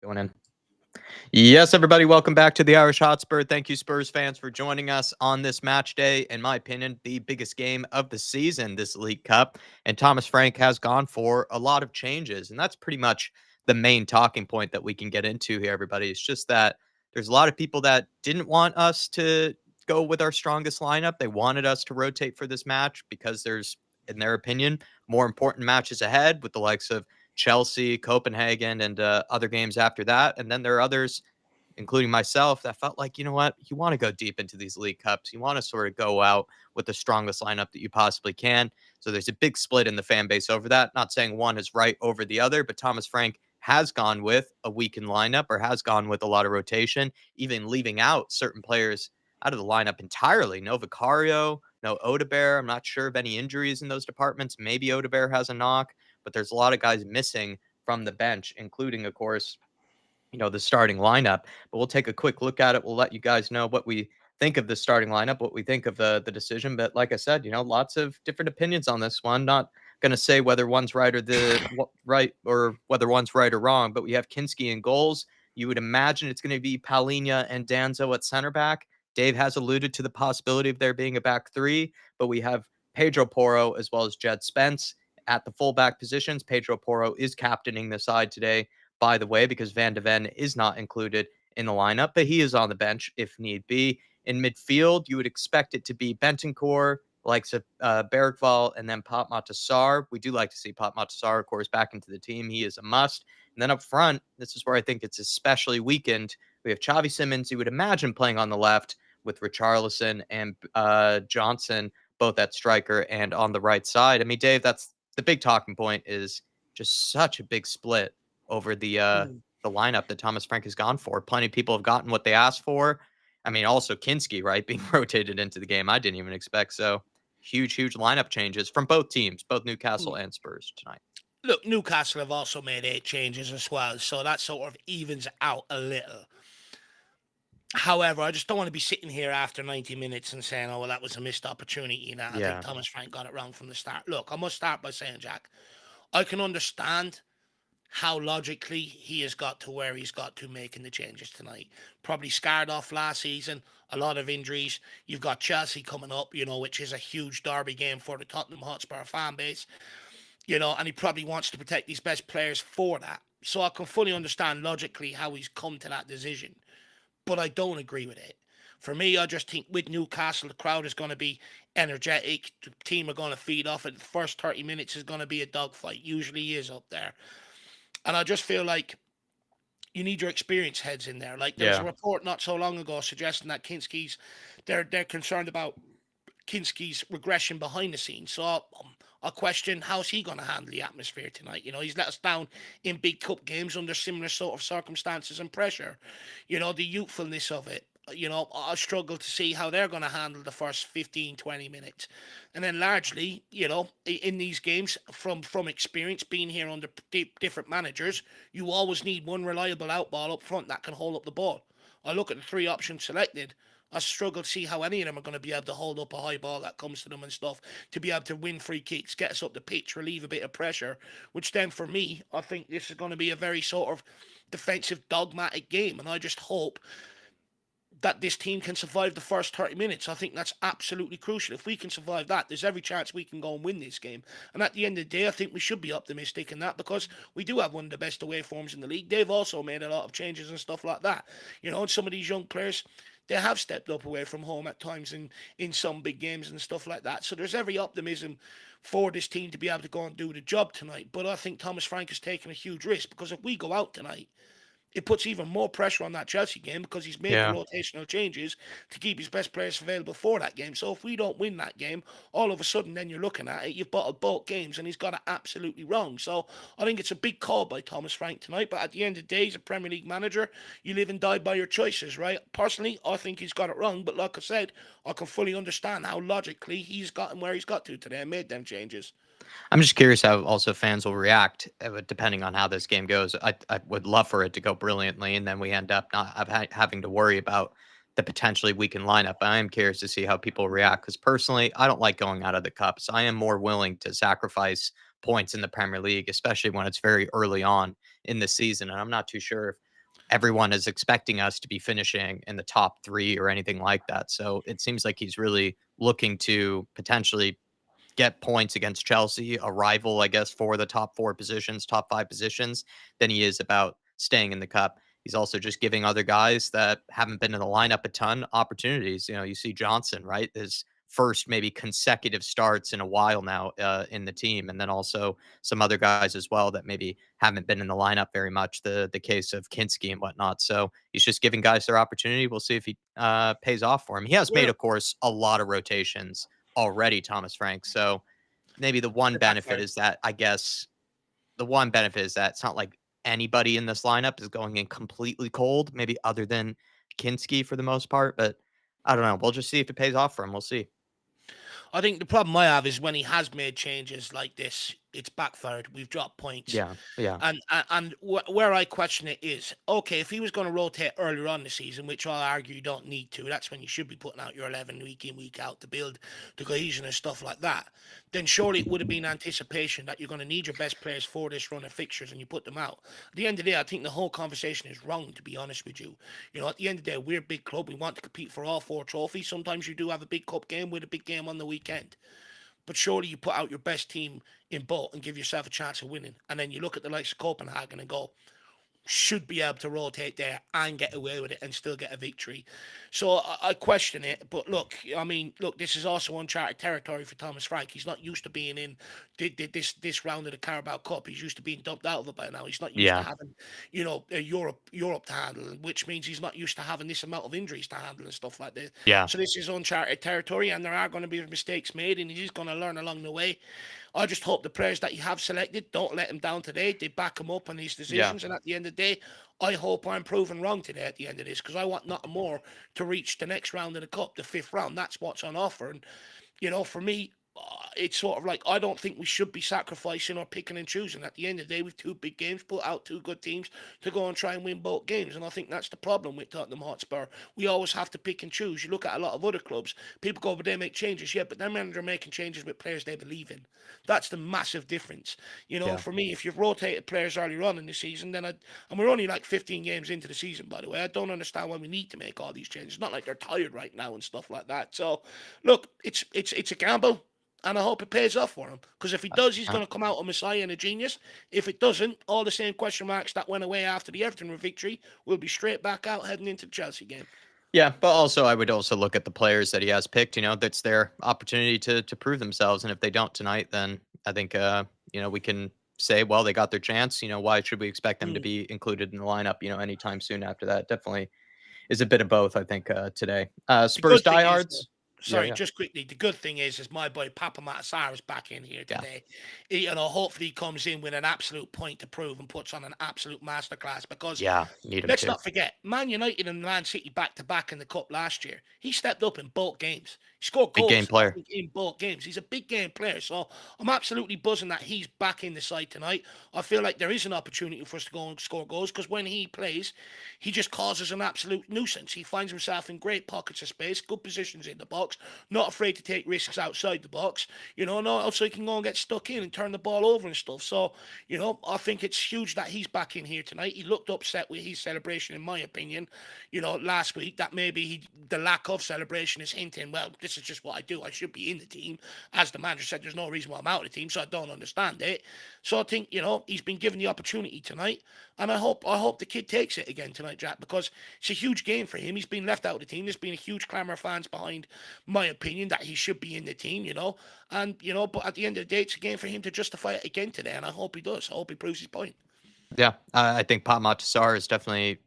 Going in. Yes, everybody, welcome back to the Irish Hotspur. Thank you, Spurs fans, for joining us on this match day. In my opinion, the biggest game of the season, this League Cup. And Thomas Frank has gone for a lot of changes. And that's pretty much the main talking point that we can get into here, everybody. It's just that there's a lot of people that didn't want us to go with our strongest lineup. They wanted us to rotate for this match because there's, in their opinion, more important matches ahead with the likes of Chelsea, Copenhagen, and other games after that. And then there are others, including myself, that felt like, you know what, you want to go deep into these League Cups. You want to sort of go out with the strongest lineup that you possibly can. So there's a big split in the fan base over that. Not saying one is right over the other, but Thomas Frank has gone with a weakened lineup or has gone with a lot of rotation, even leaving out certain players out of the lineup entirely. No Vicario, no Odebear. I'm not sure of any injuries in those departments. Maybe Odebear has a knock, but there's a lot of guys missing from the bench, including, of course, the starting lineup. But we'll take a quick look at it. We'll let you guys know what we think of the starting lineup, what we think of the decision. But like I said, lots of different opinions on this one. Not going to say whether one's right or right or whether one's right or wrong. But we have Kinski in goals. You would imagine it's going to be Palhinha and Danzo at center back. Dave has alluded to the possibility of there being a back three, but we have Pedro Porro as well as Jed Spence at the fullback positions. Pedro Porro is captaining the side today, by the way, because Van de Ven is not included in the lineup, but he is on the bench if need be. In midfield, you would expect it to be Bentancur, likes of Bergval, and then Pop Matasar. We do like to see Pop Matasar, of course, back into the team. He is a must. And then up front, this is where I think it's especially weakened. We have Xavi Simons, you would imagine playing on the left with Richarlison and Johnson, both at striker and on the right side. I mean, Dave, that's the big talking point, is just such a big split over the lineup that Thomas Frank has gone for. Plenty of people have gotten what they asked for. I mean, also Kinski, right, being rotated into the game. I didn't even expect. So huge lineup changes from both teams, both Newcastle and Spurs tonight. Look, Newcastle have also made 8 changes as well, so that sort of evens out a little. However, I just don't want to be sitting here after 90 minutes and saying, oh, well, that was a missed opportunity. I think Yeah. Thomas Frank got it wrong from the start. Look, I must start by saying, Jack, I can understand how logically he has got to where he's got to making the changes tonight. Probably scarred off last season, a lot of injuries. You've got Chelsea coming up, which is a huge derby game for the Tottenham Hotspur fan base, and he probably wants to protect his best players for that. So I can fully understand logically how he's come to that decision, but I don't agree with it. For me, I just think with Newcastle, the crowd is going to be energetic. The team are going to feed off it. The first 30 minutes is going to be a dogfight. Usually is up there. And I just feel like you need your experienced heads in there. Like there was a Yeah. report not so long ago suggesting that Kinski's they're concerned about Kinski's regression behind the scenes. So I question how's he going to handle the atmosphere tonight. He's let us down in big cup games under similar sort of circumstances and pressure. The youthfulness of it. I struggle to see how they're going to handle the first 15, 20 minutes. And then largely, in these games, from experience, being here under different managers, you always need one reliable outball up front that can hold up the ball. I look at the three options selected. I struggle to see how any of them are going to be able to hold up a high ball that comes to them and stuff, to be able to win free kicks, get us up the pitch, relieve a bit of pressure, which then for me, I think this is going to be a very sort of defensive, dogmatic game. And I just hope that this team can survive the first 30 minutes. I think that's absolutely crucial. If we can survive that, there's every chance we can go and win this game. And at the end of the day, I think we should be optimistic in that, because we do have one of the best away forms in the league. They've also made a lot of changes and stuff like that. And some of these young players, they have stepped up away from home at times in some big games and stuff like that. So there's every optimism for this team to be able to go and do the job tonight. But I think Thomas Frank has taken a huge risk, because if we go out tonight, it puts even more pressure on that Chelsea game, because he's made the Yeah. rotational changes to keep his best players available for that game. So if we don't win that game, all of a sudden then you're looking at it, you've bottled both games, and he's got it absolutely wrong. So I think it's a big call by Thomas Frank tonight, but at the end of the day, he's a Premier League manager. You live and die by your choices, right? Personally, I think he's got it wrong, but like I said, I can fully understand how logically he's gotten where he's got to today and made them changes. I'm just curious how also fans will react depending on how this game goes. I would love for it to go brilliantly, and then we end up not having to worry about the potentially weakened lineup. I am curious to see how people react, because personally, I don't like going out of the cups. I am more willing to sacrifice points in the Premier League, especially when it's very early on in the season. And I'm not too sure if everyone is expecting us to be finishing in the top 3 or anything like that. So it seems like he's really looking to potentially get points against Chelsea, a rival, I guess, for the top 4 positions, top 5 positions, than he is about staying in the cup. He's also just giving other guys that haven't been in the lineup a ton opportunities. You know, you see Johnson, right? His first maybe consecutive starts in a while now in the team, and then also some other guys as well that maybe haven't been in the lineup very much. The case of Kinski and whatnot. So he's just giving guys their opportunity. We'll see if he pays off for him. He has made, Well, of course, a lot of rotations already, Thomas Frank. So maybe the one that's benefit fair. is that I guess the one benefit is that it's not like anybody in this lineup is going in completely cold, maybe other than Kinski for the most part. But I don't know. We'll just see if it pays off for him. We'll see. I think the problem I have is when he has made changes like this, it's backfired. We've dropped points. Yeah. Yeah. And where I question it is, okay, if he was going to rotate earlier on the season, which I'll argue you don't need to, that's when you should be putting out your 11 week in, week out to build the cohesion and stuff like that, then surely it would have been anticipation that you're going to need your best players for this run of fixtures and you put them out. At the end of the day, I think the whole conversation is wrong, to be honest with you. You know, at the end of the day, we're a big club. We want to compete for all 4 trophies. Sometimes you do have a big cup game with a big game on the weekend. But surely you put out your best team in both and give yourself a chance of winning. And then you look at the likes of Copenhagen and go, should be able to rotate there and get away with it and still get a victory. So I question it. But look, I mean, look, this is also uncharted territory for Thomas Frank. He's not used to being in this round of the Carabao Cup. He's used to being dumped out of it by now. He's not used to Yeah. having, Europe to handle, which means he's not used to having this amount of injuries to handle and stuff like this. Yeah. So this is uncharted territory, and there are going to be mistakes made, and he's going to learn along the way. I just hope the players that you have selected don't let him down today. They back him up on these Yeah. decisions. And at the end of the day, I hope I'm proven wrong today at the end of this, because I want nothing more to reach the next round of the cup, the 5th round. That's what's on offer. And, for me, it's sort of like I don't think we should be sacrificing or picking and choosing. At the end of the day, we've 2 big games, put out 2 good teams to go and try and win both games. And I think that's the problem with Tottenham Hotspur. We always have to pick and choose. You look at a lot of other clubs, people go over there, make changes, yeah, but their manager making changes with players they believe in. That's the massive difference. Yeah. For me, if you've rotated players earlier on in the season, then and we're only like 15 games into the season, by the way. I don't understand why we need to make all these changes. It's not like they're tired right now and stuff like that. So, look, it's a gamble. And I hope it pays off for him. Because if he does, he's Uh, going to come out a messiah and a genius. If it doesn't, all the same question marks that went away after the Everton victory will be straight back out heading into the Chelsea game. Yeah, but also I would also look at the players that he has picked. That's their opportunity to prove themselves, and if they don't tonight, then I think we can say, well, they got their chance. Why should we expect them to Mm. be included in the lineup? Anytime soon after that. Definitely is a bit of both. I think today. The Spurs good thing is, diehards. Yeah, sorry, yeah, just quickly, the good thing is my boy Papa Matasar is back in here yeah, today. Hopefully he comes in with an absolute point to prove and puts on an absolute masterclass, because yeah. Need him let's too. not forget, Man United and Man City back to back in the cup last year. He stepped up in both games. He scored Big game goals, I player. think, in both games. He's a big game player. So I'm absolutely buzzing that he's back in the side tonight. I feel like there is an opportunity for us to go and score goals, because when he plays, he just causes an absolute nuisance. He finds himself in great pockets of space, good positions in the box, not afraid to take risks outside the box, not so he can go and get stuck in and turn the ball over and stuff. So, I think it's huge that he's back in here tonight. He looked upset with his celebration, in my opinion, last week, that maybe the lack of celebration is hinting, well, this is just what I do. I should be in the team. As the manager said, there's no reason why I'm out of the team, so I don't understand it. So I think, he's been given the opportunity tonight, and I hope the kid takes it again tonight, Jack, because it's a huge game for him. He's been left out of the team. There's been a huge clamour of fans behind my opinion that he should be in the team, and but at the end of the day, it's a game for him to justify it again today, and I hope he does. I hope he proves his point. Yeah, I think Pat Matasar is definitely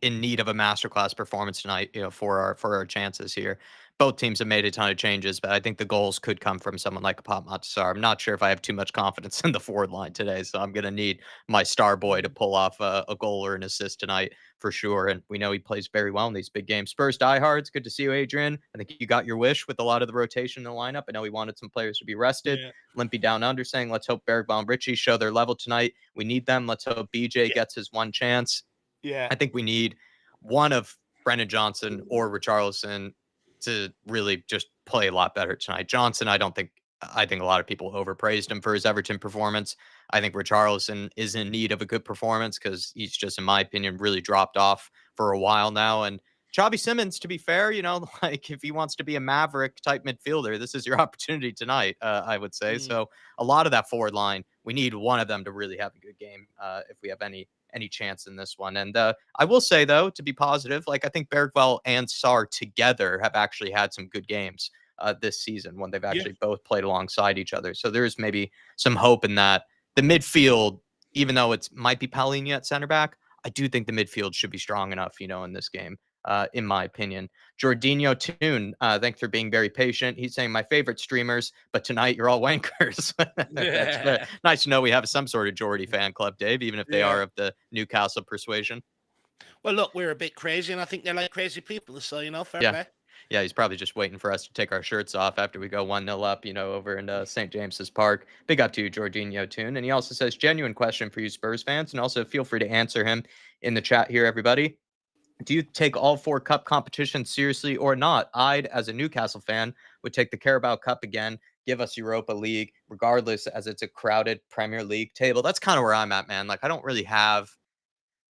in need of a masterclass performance tonight, for our chances here. Both teams have made a ton of changes, but I think the goals could come from someone like a Pop Matasar. I'm not sure if I have too much confidence in the forward line today, so I'm going to need my star boy to pull off a goal or an assist tonight for sure. And we know he plays very well in these big games. Spurs diehards, good to see you, Adrian. I think you got your wish with a lot of the rotation in the lineup. I know he wanted some players to be rested. Yeah. Limpy down under saying, let's hope Bergbaum Ritchie show their level tonight. We need them. Let's hope BJ Yeah. gets his one chance. Yeah. I think we need one of Brennan Johnson or Richarlison to really just play a lot better tonight. Johnson, I don't think I think a lot of people overpraised him for his Everton performance. I think Richarlison is in need of a good performance because he's just, in my opinion, really dropped off for a while now. And Xavi Simons, to be fair, like if he wants to be a maverick type midfielder, this is your opportunity tonight, I would say. Mm, So a lot of that forward line, we need one of them to really have a good game if we have any chance in this one. And I will say, though, to be positive, like I think Bergwell and Sarr together have actually had some good games this season when they've yeah, actually both played alongside each other. So there's maybe some hope in that. The midfield, even though it might be Paulinho at center back, I do think the midfield should be strong enough, in this game, in my opinion. Jorginho Toon, thanks for being very patient. He's saying my favorite streamers, but tonight you're all wankers. That's yeah, nice to know we have some sort of Geordie fan club, Dave, even if they yeah. are of the Newcastle persuasion. Well, look, we're a bit crazy, and I think they're like crazy people. So fair Yeah. play. Yeah, he's probably just waiting for us to take our shirts off after we go 1-0 up, over in St. James's Park. Big up to you, Jorginho Toon. And he also says, genuine question for you Spurs fans, and also feel free to answer him in the chat here, everybody. Do you take all four cup competitions seriously or not? I'd, as a Newcastle fan, would take the Carabao Cup again, give us Europa League, regardless, as it's a crowded Premier League table. That's kind of where I'm at, man. Like, I don't really have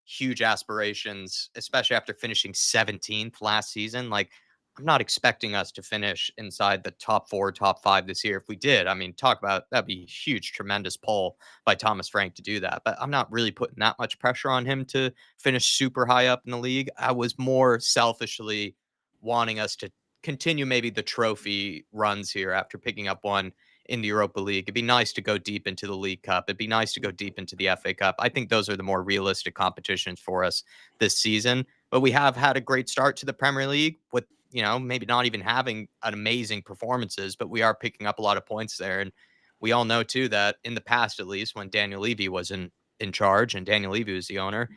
huge aspirations, especially after finishing 17th last season. Like, I'm not expecting us to finish inside the top four, top five this year. If we did, I mean, talk about that'd be a huge, tremendous pull by Thomas Frank to do that. But I'm not really putting that much pressure on him to finish super high up in the league. I was more selfishly wanting us to continue maybe the trophy runs here after picking up one in the Europa League. It'd be nice to go deep into the League Cup. It'd be nice to go deep into the FA Cup. I think those are the more realistic competitions for us this season. But we have had a great start to the Premier League with, maybe not even having an amazing performances, but we are picking up a lot of points there. And we all know too that in the past, at least when Daniel Levy was in charge and Daniel Levy was the owner,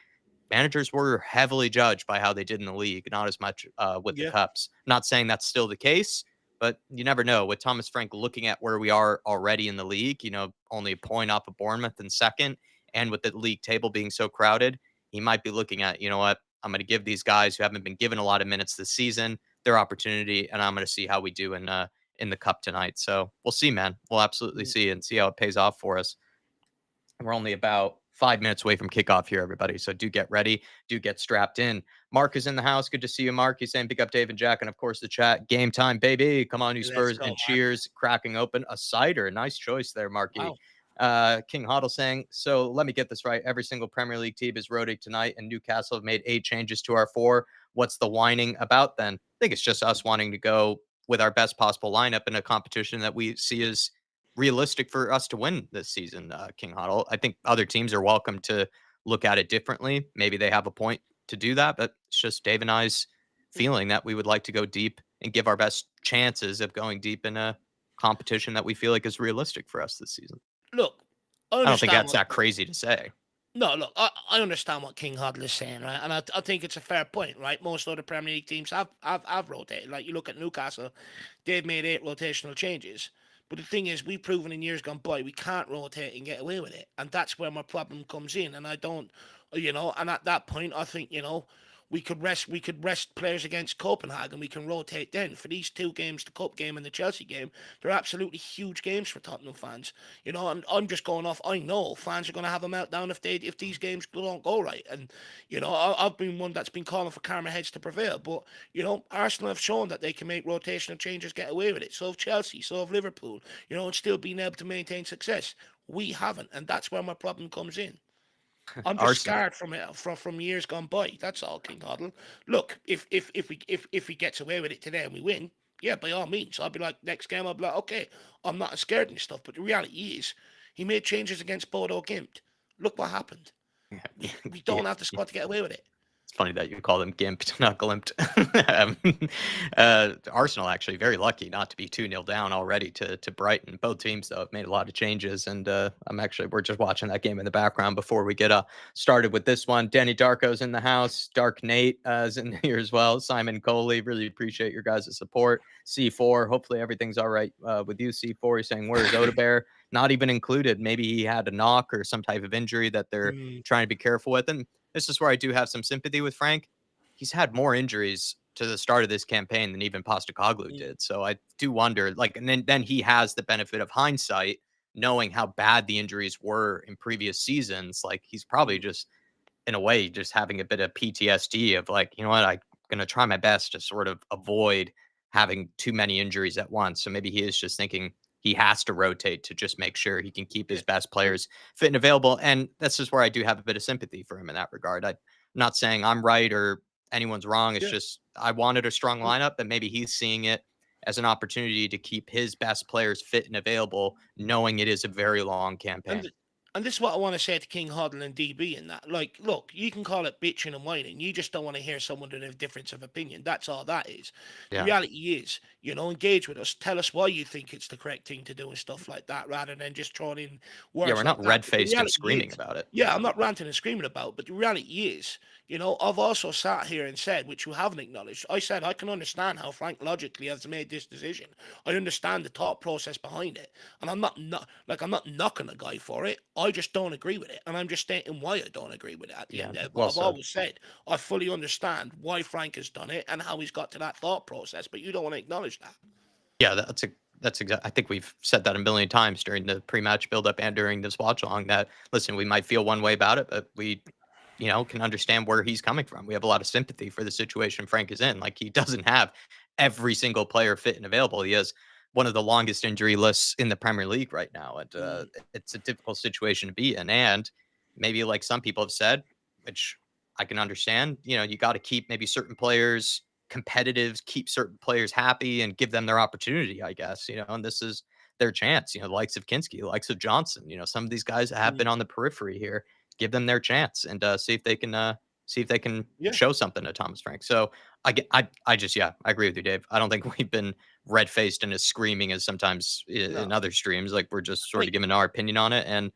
managers were heavily judged by how they did in the league, not as much with the Yeah, cups. Not saying that's still the case, but you never know. With Thomas Frank looking at where we are already in the league, only a point off of Bournemouth in second, and with the league table being so crowded, he might be looking at, what, I'm going to give these guys who haven't been given a lot of minutes this season their opportunity, and I'm going to see how we do in the cup tonight. So we'll see, man. We'll absolutely mm, see and see how it pays off for us. We're only about 5 minutes away from kickoff here, everybody. So do get ready. Do get strapped in. Mark is in the house. Good to see you, Mark. He's saying, pick up Dave and Jack. And of course, the chat. Game time, baby. Come on, you let's Spurs. go, And Mark. cheers. Cracking open a cider. Nice choice there, Marky. Wow. King Hoddle saying, so let me get this right. Every single Premier League team is rotating tonight, and Newcastle have made 8 changes to our 4. What's the whining about then? I think it's just us wanting to go with our best possible lineup in a competition that we see as realistic for us to win this season, King Huddle. I think other teams are welcome to look at it differently. Maybe they have a point to do that, but it's just Dave and I's feeling that we would like to go deep and give our best chances of going deep in a competition that we feel like is realistic for us this season. Look, I I don't think understand that's what. that crazy to say. No, look, I understand what King Hoddle is saying, right? And I think it's a fair point, right? Most other Premier League teams have rotated. Like you look at Newcastle, they've made 8 rotational changes. But the thing is, we've proven in years gone by we can't rotate and get away with it, and that's where my problem comes in. And I don't, and at that point, I think we could rest players against Copenhagen. We can rotate then for these 2 games, the cup game and the Chelsea game. They're absolutely huge games for Tottenham fans. And I'm just going off. I know fans are going to have a meltdown if these games don't go right. And I've been one that's been calling for karma heads to prevail. But Arsenal have shown that they can make rotational changes, get away with it. So have Chelsea, so have Liverpool. And still being able to maintain success. We haven't, and that's where my problem comes in. I'm just Arsenal. scarred from it from years gone by. That's all, King Hoddle. Look, if he gets away with it today and we win, yeah, by all means, I'll be like next game. I'll be like, okay, I'm not as scared and stuff. But the reality is, he made changes against Bodo Glimt. Look what happened. We Yeah. don't have the squad to get away with it. It's funny that you call them gimped, not glimped. Arsenal actually very lucky not to be 2-0 down already to Brighton. Both teams though have made a lot of changes, and we're just watching that game in the background before we get started with this one. Danny Darko's in the house. Dark Nate is in here as well. Simon Coley, really appreciate your guys' support. C4, hopefully everything's all right with you. C4, he's saying where's Odebear? Not even included. Maybe he had a knock or some type of injury that they're Mm, trying to be careful with, and this is where I do have some sympathy with Frank. He's had more injuries to the start of this campaign than even Postecoglou Mm. did. So I do wonder, like, and then he has the benefit of hindsight, knowing how bad the injuries were in previous seasons. Like, he's probably Mm. just, in a way, just having a bit of PTSD of like, you know what, I'm gonna try my best to sort of avoid having too many injuries at once. So maybe he is just thinking he has to rotate to just make sure he can keep Yeah. his best And players fit and available. And that's just where I do have a bit of sympathy for him in that regard. I'm not saying I'm right or anyone's wrong. It's yeah. just I wanted a strong And, lineup, but maybe he's seeing it as an opportunity to keep his best players fit and available, knowing it is a very long campaign. and and this is what I want to say to King Hoddle and DB in that. Like, look, you can call it bitching and whining. You just don't want to hear someone with a difference of opinion. That's all that is. The Yeah. reality is, engage with us. Tell us why you think it's the correct thing to do and stuff like that, rather than just throwing in Yeah, words we're like not that. red But the faced and reality screaming is, about it. yeah, I'm not ranting and screaming about it, but the reality is, I've also sat here and said, which you haven't acknowledged, I said I can understand how Frank logically has made this decision. I understand the thought process behind it. And I'm not knocking a guy for it. I just don't agree with it. And I'm just stating why I don't agree with it at the Yeah, end of it. But well I've said. always said I fully understand why Frank has done it and how he's got to that thought process. But you don't want to acknowledge that. Yeah, that's exact. I think we've said that a million times during the pre-match buildup and during this watch along. That listen, we might feel one way about it, but we, can understand where he's coming from. We have a lot of sympathy for the situation Frank is in. Like, he doesn't have every single player fit and available. He has one of the longest injury lists in the Premier League right now, and Mm, it's a difficult situation to be in. And maybe, like some people have said, which I can understand, you got to keep maybe certain players competitive, keep certain players happy, and give them their opportunity, I guess, and this is their chance, the likes of Kinski, the likes of Johnson, some of these guys have been mm, on the periphery here, give them their chance and see if they can yeah. show something to Thomas Frank. So I just, yeah, I agree with you, Dave. I don't think we've been red faced and as screaming as sometimes in No. other streams. Like, we're just sort of Like, giving our opinion on it, and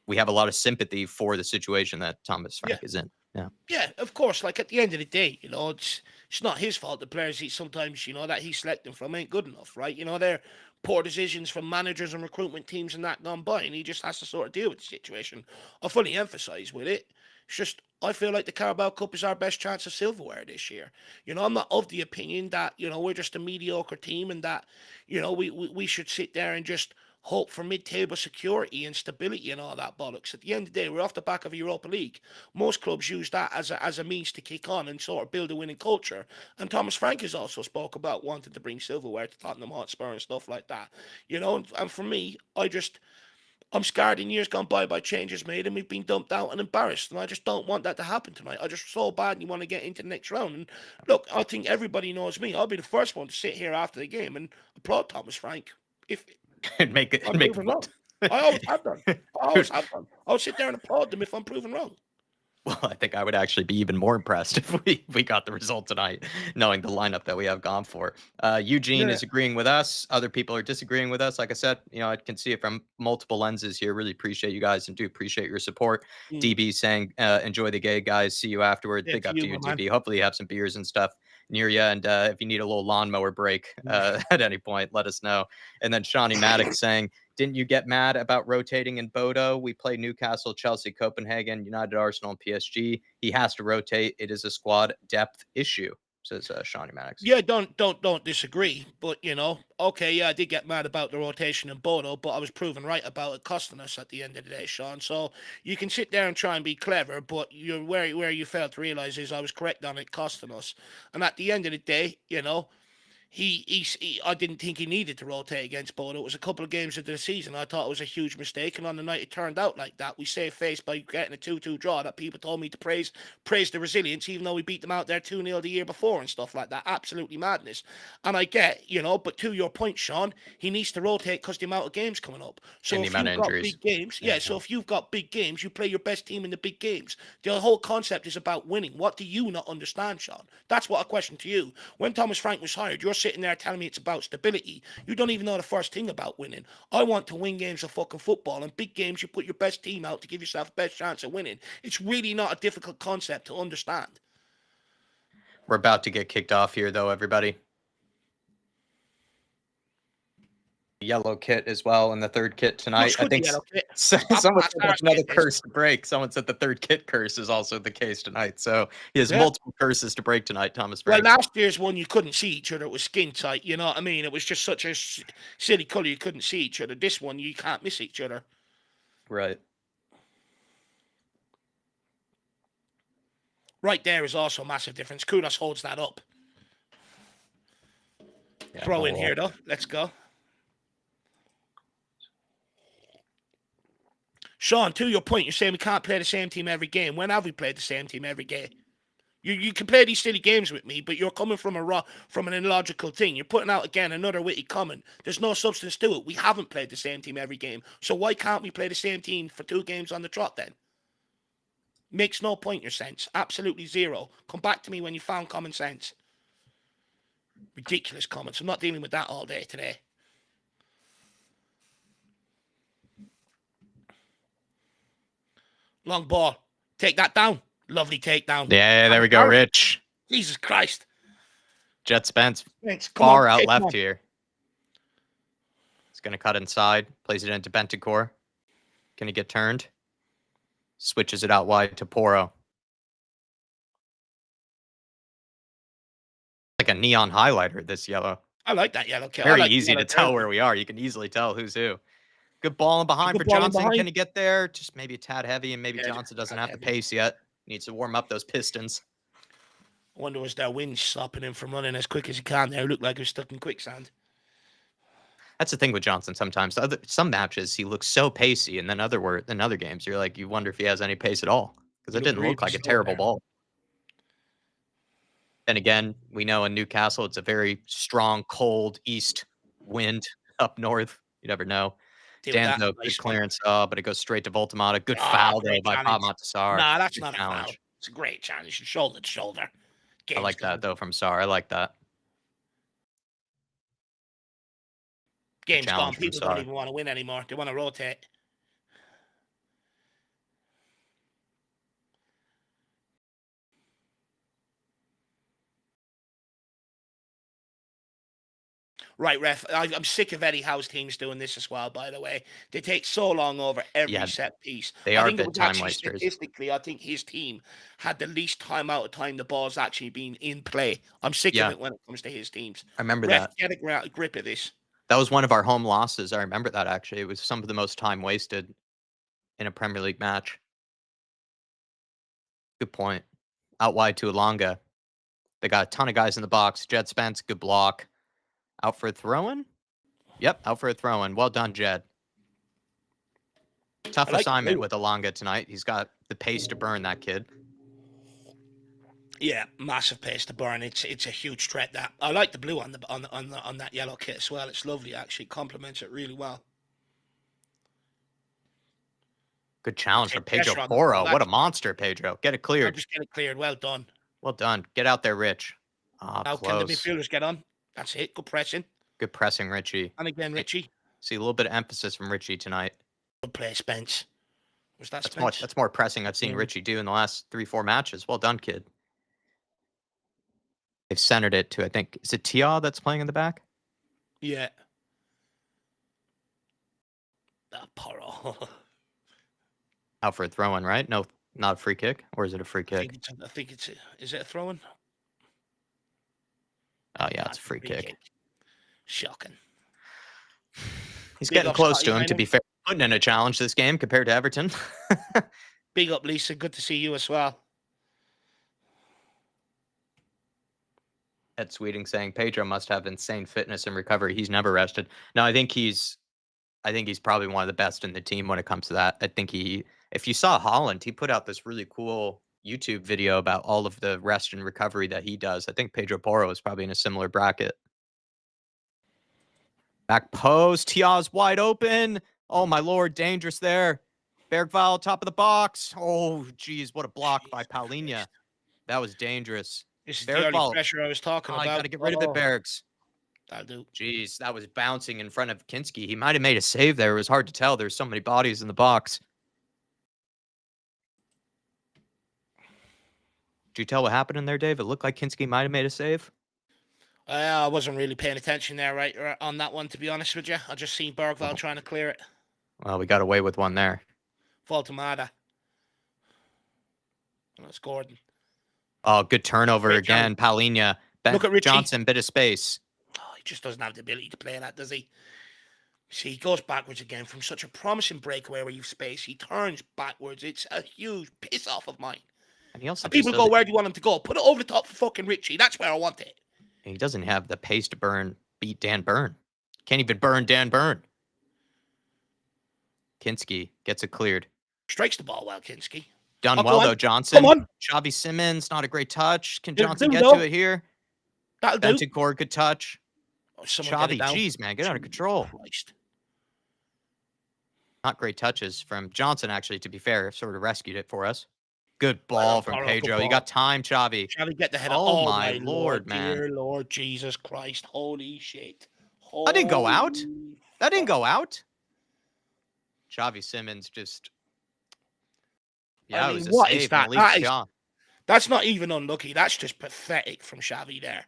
we have a lot of sympathy for the situation that Thomas yeah. Frank is in. Yeah. Yeah, of course. Like, at the end of the day, it's not his fault. The players he sometimes, that he's selecting from ain't good enough, right? They're poor decisions from managers and recruitment teams and that gone by, and he just has to sort of deal with the situation. I fully emphasise with it. It's just I feel like the Carabao Cup is our best chance of silverware this year. I'm not of the opinion that we're just a mediocre team and that we should sit there and just hope for mid-table security and stability and all that bollocks. At the end of the day, we're off the back of Europa League. Most clubs use that as a means to kick on and sort of build a winning culture. And Thomas Frank has also spoke about wanting to bring silverware to Tottenham Hotspur and stuff like that. And for me, I'm scarred in years gone by changes made, and we've been dumped out and embarrassed. And I just don't want that to happen tonight. I just so badly want to get into the next round. And look, I think everybody knows me. I'll be the first one to sit here after the game and applaud Thomas Frank if and make it I'm and make a proven wrong. I always have done. I always have done. I'll sit there and applaud them if I'm proven wrong. Well, I think I would actually be even more impressed if we got the result tonight, knowing the lineup that we have gone for. Eugene Yeah. is agreeing with us. Other people are disagreeing with us. Like I said, I can see it from multiple lenses here. Really appreciate you guys and do appreciate your support. Mm. DB saying, enjoy the gay guys. See you afterward. Yeah, Big to up to you, you, my man. DB. Hopefully you have some beers and stuff near you. And if you need a little lawnmower break at any point, let us know. And then Shawnee Maddox saying, didn't you get mad about rotating in Bodo? We play Newcastle, Chelsea, Copenhagen, United, Arsenal, and PSG. He has to rotate. It is a squad depth issue, says Shawnee Maddox. Yeah, don't disagree. But okay, yeah, I did get mad about the rotation in Bodo, but I was proven right about it costing us at the end of the day, Sean. So you can sit there and try and be clever, but you're where you fail to realise is I was correct on it costing us. And at the end of the day, I didn't think he needed to rotate against Bodo. It was a couple of games into the season. I thought it was a huge mistake, and on the night it turned out like that. We saved face by getting a 2-2 draw that people told me to praise the resilience, even though we beat them out there 2-0 the year before and stuff like that. Absolutely madness. And I get, but to your point, Sean, he needs to rotate because the amount of games coming up. And So the if amount of you've got injuries. big games, Yeah. so if you've got big games, you play your best team in the big games. The whole concept is about winning. What do you not understand, Sean? That's what I question to you. When Thomas Frank was hired, you're sitting there telling me it's about stability. You don't even know the first thing about winning. I want to win games of fucking football, and big games you put your best team out to give yourself the best chance of winning. It's really not a difficult concept to understand. We're about to get kicked off here, though, everybody. Yellow kit as well in the third kit tonight. Looks I good, the think yellow kit. someone said I'll that's another say this. curse to break. Someone said the third kit curse is also the case tonight. So he has Yeah. multiple curses to break tonight, Thomas Well, Frank. last year's one, you couldn't see each other. It was skin tight. You know what I mean? It was just such a silly colour. You couldn't see each other. This one, you can't miss each other. Right. Right there is also a massive difference. Kudos holds that up. Yeah, Throw in here, though. Let's go. Sean, to your point, you're saying we can't play the same team every game. When have we played the same team every game? You can play these silly games with me, but you're coming from an illogical thing. You're putting out, again, another witty comment. There's no substance to it. We haven't played the same team every game. So why can't we play the same team for 2 games on the trot then? Makes no point, your sense. Absolutely zero. Come back to me when you found common sense. Ridiculous comments. I'm not dealing with that all day today. Long ball. Take that down. Lovely takedown. Yeah, there we go, Rich. Jesus Christ. Jet Spence Thanks. far out left here. He's going to cut inside. Plays it into Bentancur. Can he get turned? Switches it out wide to Poro. Like a neon highlighter, this yellow. I like that yellow kit. Very easy to tell where we are. You can easily tell who's who. Good ball in behind for Johnson. Can he get there? Just maybe a tad heavy, and maybe Johnson doesn't have the pace yet. Needs to warm up those pistons. I wonder was that wind stopping him from running as quick as he can there. It looked like he was stuck in quicksand. That's the thing with Johnson sometimes. Some matches, he looks so pacey, and then in other games, you're like, you wonder if he has any pace at all. Because it didn't look like a terrible ball. And again, we know in Newcastle, it's a very strong, cold east wind up north. You never know. Danzo, good clearance, but it goes straight to Voltamata. Good foul, though, by Montessar. Nah, that's not a foul. It's a great challenge. Shoulder to shoulder. I like that, though, from Sar. I like that. Game's gone. People don't even want to win anymore. They want to rotate. Right, ref. I'm sick of Eddie Howe's teams doing this as well, by the way. They take so long over every set piece. They are big time wasters. Statistically, I think his team had the least time out of time the ball's actually been in play. I'm sick of it when it comes to his teams. I remember that. Get a grip of this. That was one of our home losses. I remember that, actually. It was some of the most time wasted in a Premier League match. Good point. Out wide to Alonga. They got a ton of guys in the box. Jed Spence, good block. Out for a throw-in? Yep, out for a throw-in. Well done, Jed. Tough assignment with Alonga tonight. He's got the pace to burn, that kid. Yeah, massive pace to burn. It's a huge threat. That I like the blue on that yellow kit as well. It's lovely, actually. Complements it really well. Good challenge from Pedro Poro. What a monster, Pedro. Get it cleared. Just get it cleared. Well done. Well done. Get out there, Rich. Now can the midfielders get on? That's it. Good pressing. Good pressing, Richie. And again, Richie. See a little bit of emphasis from Richie tonight. Good play, Spence. Was that Spence? That's more pressing I've seen Richie do in the last 3-4 matches. Well done, kid. They've centered it to, I think, is it Tia that's playing in the back? Yeah. Poro. Out for a throw-in, right? No, not a free kick? Or is it a free kick? I think it's is it a throw-in? Oh, yeah, it's a free kick. Shocking. He's getting close to him, to be fair. Putting in a challenge this game compared to Everton. Big up, Lisa. Good to see you as well. Ed Sweeting saying Pedro must have insane fitness and recovery. He's never rested. No, I think he's probably one of the best in the team when it comes to that. I think if you saw Holland, he put out this really cool YouTube video about all of the rest and recovery that he does. I think Pedro Poro is probably in a similar bracket. Back post. Tia's wide open. Oh, my Lord. Dangerous there. Bergvall, top of the box. Oh, geez. What a block by Paulinho. That was dangerous. This is the early pressure I was talking about. I got to get rid of it, Bergs. That'll do. Jeez, that was bouncing in front of Kinski. He might have made a save there. It was hard to tell. There's so many bodies in the box. Did you tell what happened in there, Dave? It looked like Kinski might have made a save. I wasn't really paying attention there, right, on that one, to be honest with you. I just seen Bergvall trying to clear it. Well, we got away with one there. Voltamada. And that's Gordon. Oh, good turnover Great again. Palhinha. Ben Look at Richie. Johnson, bit of space. Oh, he just doesn't have the ability to play that, does he? See, he goes backwards again from such a promising breakaway where you've space. He turns backwards. It's a huge piss off of mine. And he also And people go, where do you want him to go? Put it over the top for fucking Richie. That's where I want it. He doesn't have the pace to beat Dan Burn. Can't even burn Dan Burn. Kinski gets it cleared. Strikes the ball well, Kinski. Done well, though, Johnson. Come on. Xavi Simons, not a great touch. Can It'll Johnson do, get though. to it here? That'll do. Bentancur, good touch. Oh, someone get it Xavi, down. jeez, man, get out of control. Christ. Not great touches from Johnson, actually, to be fair. Sort of rescued it for us. Good ball from Pedro. You got time, Xavi. Xavi, get the header. Oh, my Lord, man. Dear Lord Jesus Christ. Holy shit. That didn't go out. That didn't go out. Xavi Simons just... Yeah, I mean, it was a what save. is that? That's not even unlucky. That's just pathetic from Xavi there.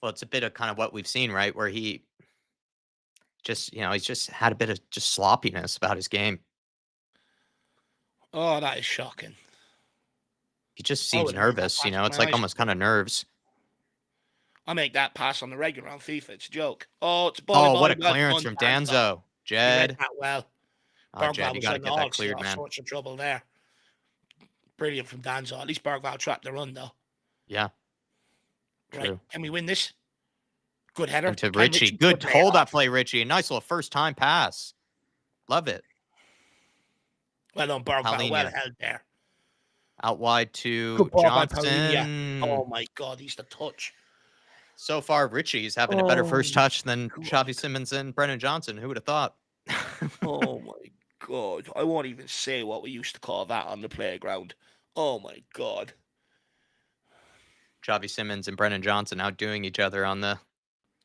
Well, it's a bit of kind of what we've seen, right? Where he just, he's just had a bit of just sloppiness about his game. Oh, that is shocking. He just seems nervous, it's like almost kind of nerves. I make that pass on the regular on FIFA. It's a joke. Oh, it's what a clearance from Danzo. Jed. That well. Jed, you got to get that cleared, man. Sorts of trouble there. Brilliant from Danzo. At least Bergvall trapped the run, though. Yeah. Right. True. Can we win this? Good header. To Richie. Good hold up play, Richie. A nice little first time pass. Love it. Well done, Bergvall. Well held there. Out wide to Johnson. Oh, my God. He's the touch. So far, Richie's having a better first touch than Xavi Simons and Brennan Johnson. Who would have thought? Oh, my God. I won't even say what we used to call that on the playground. Oh, my God. Xavi Simons and Brennan Johnson outdoing each other on the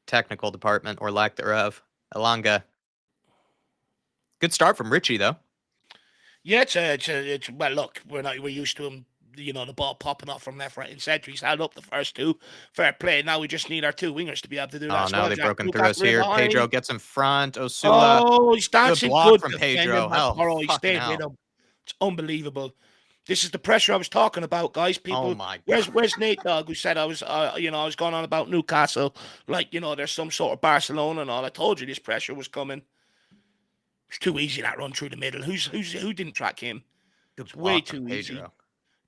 technical department, or lack thereof. Elanga. Good start from Richie, though. Yeah, it's well, look, we're used to him, the ball popping off from left, right, and centre. He's held up the first two. Fair play. Now we just need our two wingers to be able to do that. Oh, no, they've broken through us here. Pedro gets in front. Osula. Oh, he's dancing good block from Pedro. He stayed with him. It's unbelievable. This is the pressure I was talking about, guys. People, oh my God. Where's Nate Dogg, who said I was going on about Newcastle, like, there's some sort of Barcelona and all. I told you this pressure was coming. It's too easy, that run through the middle. Who didn't track him? It's way too easy.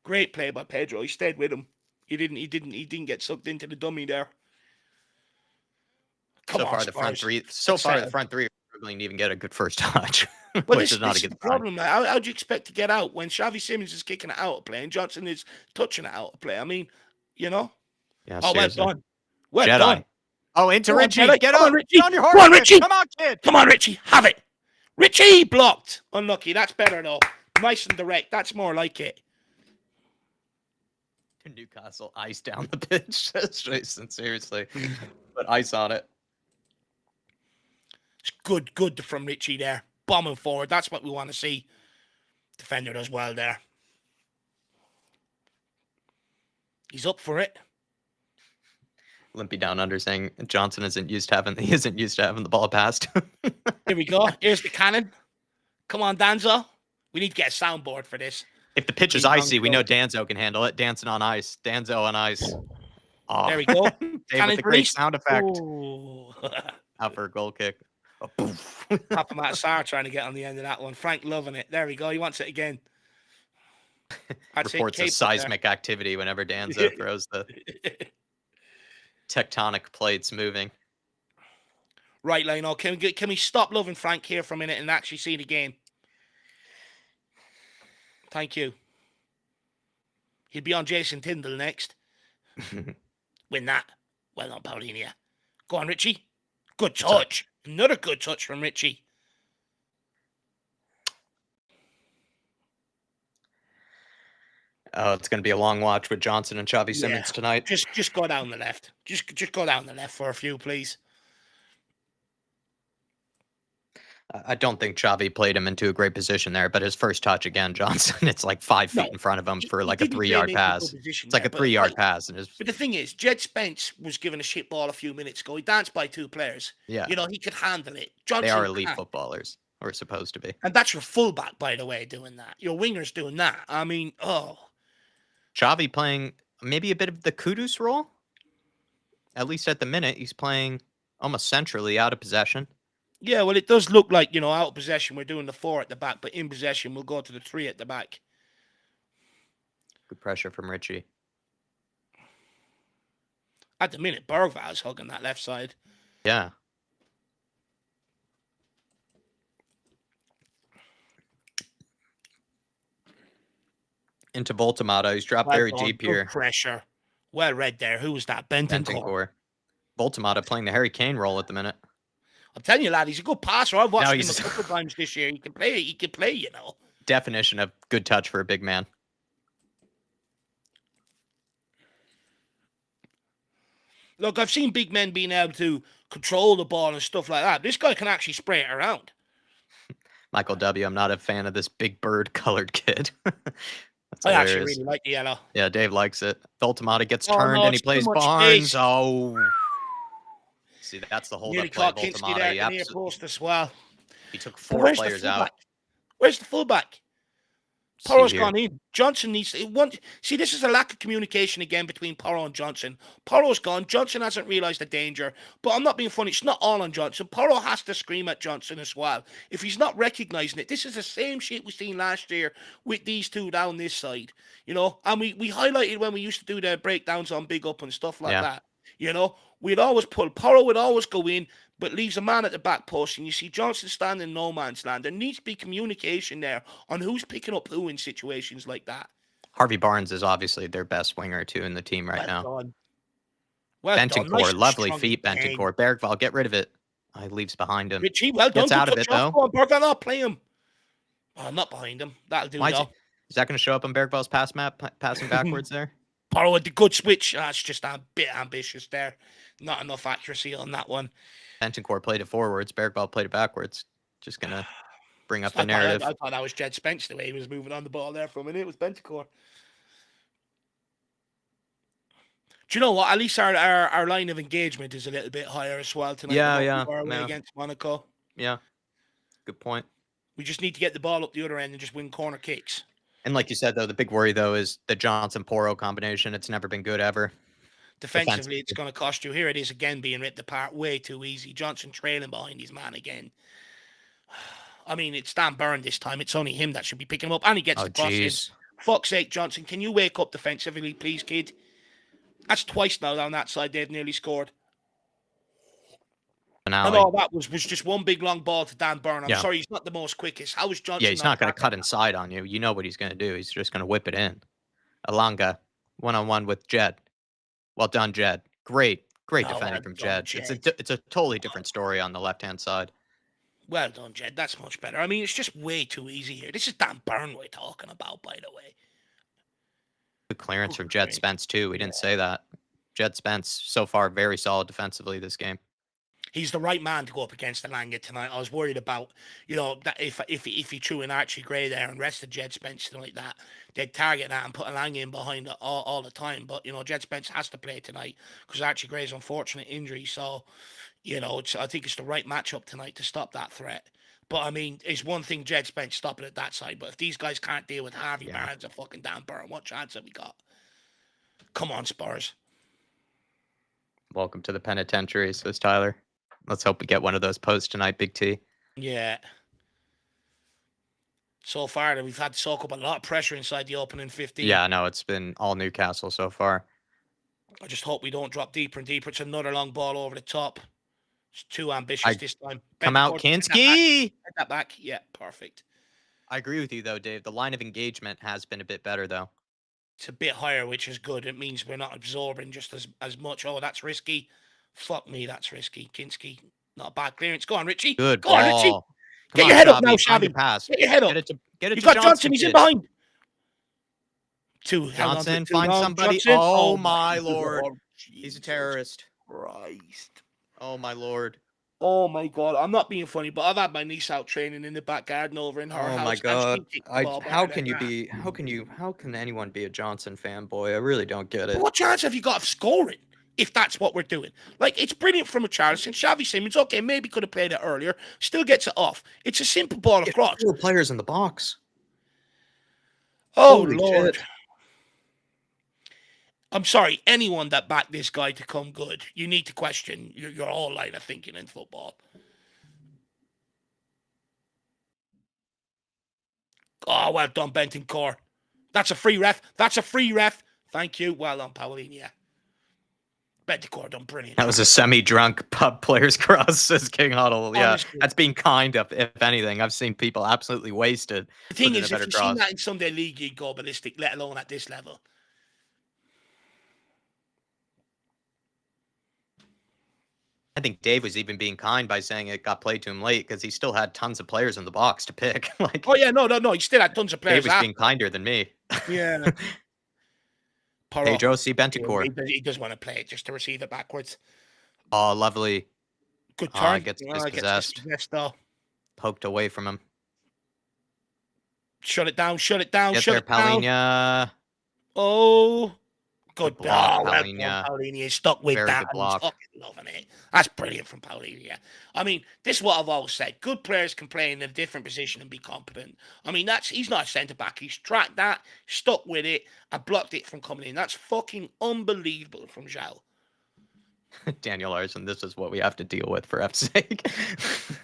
Great play by Pedro. He stayed with him. He didn't get sucked into the dummy there. So far, the front three are struggling to even get a good first touch. But which is not a good problem. How do you expect to get out when Xavi Simons is kicking it out of play and Johnson is touching it out of play? I mean, Yeah, well done. Well done. Oh, into Richie. Get on, Richie. On your horse. Come on, Richie. Come on, kid. Come on, Richie. Have it. Richie blocked. Unlucky. That's better, though. Nice and direct. That's more like it. Newcastle ice down the pitch. Jason, seriously. Put ice on it. It's good from Richie there. Bombing forward. That's what we want to see. Defender does well there. He's up for it. Limpy down under saying Johnson isn't used to having the ball passed. Here we go. Here's the cannon. Come on, Danzo. We need to get a soundboard for this. If the pitch is icy, we know Danzo can handle it. Dancing on ice. Danzo on ice. Oh. There we go. Dave with the great sound effect. Out for a goal kick. Papa Matt Sarr trying to get on the end of that one. Frank loving it. There we go. He wants it again. Reports of seismic activity whenever Danzo throws the tectonic plates moving. Right, Lionel. Can we stop loving Frank here for a minute and actually see the game? Thank you. He'll be on Jason Tyndall next. Win that. Well done, Paulinia. Go on, Richie. Good touch. Another good touch from Richie. Oh, it's going to be a long watch with Johnson and Xavi Simons tonight. Just go down the left. Just go down the left for a few, please. I don't think Xavi played him into a great position there, but his first touch again, Johnson, it's like 5 feet No, in front of him for he like a didn't play him 3-yard into a good pass. position It's like there, a but 3-yard pass, and But the thing is, Jed Spence was given a shit ball a few minutes ago. He danced by 2 players. yeah, You know, he could handle it. they are Johnson elite can't. footballers, or supposed to be. And that's your fullback, by the way, doing that. Your winger's doing that. I mean, Xavi playing maybe a bit of the Kudus role. At least at the minute, he's playing almost centrally out of possession. yeah, well, it does look like, out of possession, we're doing the 4 at the back, but in possession, we'll go to the 3 at the back. Good pressure from Richie. At the minute, Bergval's hugging that left side. Yeah. Into Voltamata. He's dropped very deep here. Pressure. Well read there. Who was that? Bentancur. Voltamata playing the Harry Kane role at the minute. I'm telling you, lad, he's a good passer. I've watched him a couple of times this year. He can play, Definition of good touch for a big man. Look, I've seen big men being able to control the ball and stuff like that. This guy can actually spray it around. Michael W., I'm not a fan of this big bird-colored kid. I actually really like the yellow. Yeah, Dave likes it. Voltamata gets turned and he plays Barnes. Space. Oh. See, that's the hold-up play. Voltamata. Near post as well. He took 4 players out. Where's the fullback? Porro's gone in. Johnson needs to... See, this is a lack of communication again between Porro and Johnson. Porro's gone. Johnson hasn't realised the danger. But I'm not being funny. It's not all on Johnson. Porro has to scream at Johnson as well. If he's not recognising it, this is the same shit we seen last year with these two down this side. And we highlighted when we used to do the breakdowns on Big Up and stuff like that. We'd always pull. Porro would always go in, but leaves a man at the back post, and you see Johnson standing in no man's land. There needs to be communication there on who's picking up who in situations like that. Harvey Barnes is obviously their best winger, too, in the team right now. Well Bentancur, nice lovely feet, Bentancur. Bergval, get rid of it. He leaves behind him. Richie, well done. Gets out of it, though. Bergval, not play him. Oh, not behind him. That'll do, though. Is that going to show up on Bergval's pass map, passing backwards there? Porro with the good switch. That's just a bit ambitious there. Not enough accuracy on that one. Bentancur played it forwards. Bergval played it backwards. Just going to bring up the narrative. I thought that was Jed Spence the way he was moving on the ball there for a minute. It was Bentancur. Do you know what? At least our line of engagement is a little bit higher as well tonight. Yeah. Against Monaco. Yeah. Good point. We just need to get the ball up the other end and just win corner kicks. And like you said, though, the big worry, though, is the Johnson-Porro combination. It's never been good ever. Defensively, it's going to cost you. Here it is again being ripped apart way too easy. Johnson trailing behind his man again. I mean, it's Dan Burn this time. It's only him that should be picking him up. And he gets the cross in. Fuck's sake, Johnson. Can you wake up defensively, please, kid? That's twice now down that side. They've nearly scored. And all that was just one big long ball to Dan Burn. I'm sorry, he's not the most quickest. How is Johnson? Yeah, he's not going to cut inside on you. You know what he's going to do. He's just going to whip it in. Alanga, one-on-one with Jed. Well done, Jed. Great defending from Jed. It's a totally different story on the left-hand side. Well done, Jed. That's much better. I mean, it's just way too easy here. This is Dan Burn we're talking about, by the way. Good clearance from Jed Spence, too. We didn't say that. Jed Spence, so far, very solid defensively this game. He's the right man to go up against Alanga tonight. I was worried about, that if he threw in Archie Gray there and rested Jed Spence like that, they'd target that and put Alanga in behind all the time. But, Jed Spence has to play tonight because Archie Gray's unfortunate injury. So, I think it's the right matchup tonight to stop that threat. But, I mean, it's one thing Jed Spence stopping at that side. But if these guys can't deal with Harvey Barnes and fucking Dan Burn, what chance have we got? Come on, Spurs. Welcome to the penitentiary, says Tyler. Let's hope we get one of those posts tonight, Big T. Yeah. So far, we've had to soak up a lot of pressure inside the opening 15. Yeah, no, it's been all Newcastle so far. I just hope we don't drop deeper and deeper. It's another long ball over the top. It's too ambitious this time. Come out, Kinski! Get that back. Yeah, perfect. I agree with you, though, Dave. The line of engagement has been a bit better, though. It's a bit higher, which is good. It means we're not absorbing just as much. Oh, that's risky. Fuck me, that's risky. Kinski, not a bad clearance. Go on, Richie. Good Go on, Richie. Get your head up now, Xavi. Pass. Get your head up. Get it You've got Johnson. He's in behind. Johnson, find somebody. Johnson. Oh, my Lord. He's a terrorist. Christ. Oh, my Lord. Oh my God, I'm not being funny, but I've had my niece out training in the back garden over in her Oh my house, and she God. kicked the ball better than that. How can anyone be a Johnson fanboy? I really don't get But it. what chance have you got of scoring if that's what we're doing? Like, it's brilliant from a Charleston. Xavi Simons, okay, maybe could have played it earlier, still gets it off. It's a simple ball Get across. 4 players in the box. Oh, Holy Lord. shit. I'm sorry, anyone that backed this guy to come good, you need to question your whole line of thinking in football. Oh, well done, Bentancur. That's a free ref. That's a free ref. Thank you. Well done, Paulinia. Bentancur done brilliant. That was a semi-drunk pub players cross, says King Huddle. Yeah, Honestly. that's being kind of, if anything. I've seen people absolutely wasted. The thing Put in is, a if better you've seen cross. that in Sunday League, you'd go ballistic, let alone at this level. I think Dave was even being kind by saying it got played to him late because he still had tons of players in the box to pick. Like, Oh, yeah, no. He still had tons of Dave players was being after. kinder than me. Yeah. Pedro C. Bentancur. He does want to play it just to receive it backwards. Oh, lovely. Good turn. Gets Gets dispossessed. dispossessed, though. Poked away from him. Shut it down. Get there, Paulinia. Oh. Good block, well done, Paulinia. Paulinia is stuck with Very that good and he's block. fucking loving it. That's brilliant from Paulinia. I mean, this is what I've always said. Good players can play in a different position and be competent. I mean, he's not a centre back. He's tracked that, stuck with it, and blocked it from coming in. That's fucking unbelievable from Zhao. Daniel Larson, this is what we have to deal with for F's sake.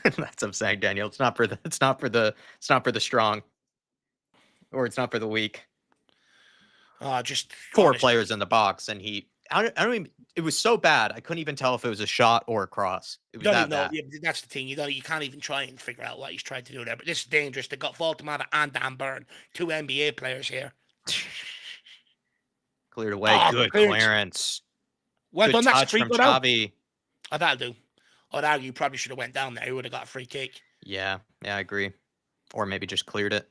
That's what I'm saying, Daniel. It's not for the strong. Or it's not for the weak. Just 4 honestly. players in the box, and I don't even. It was so bad. I couldn't even tell if it was a shot or a cross. It was that bad. Yeah, that's the thing. You can't even try and figure out what he's trying to do there. But this is dangerous. They got Voltamata and Dan Burn, 2 NBA players here. Cleared away. Good clearance. Well good done. That's a touch free from good out. Xavi. Oh, that'll do. I'd argue you probably should have went down there. He would have got a free kick. Yeah, I agree. Or maybe just cleared it.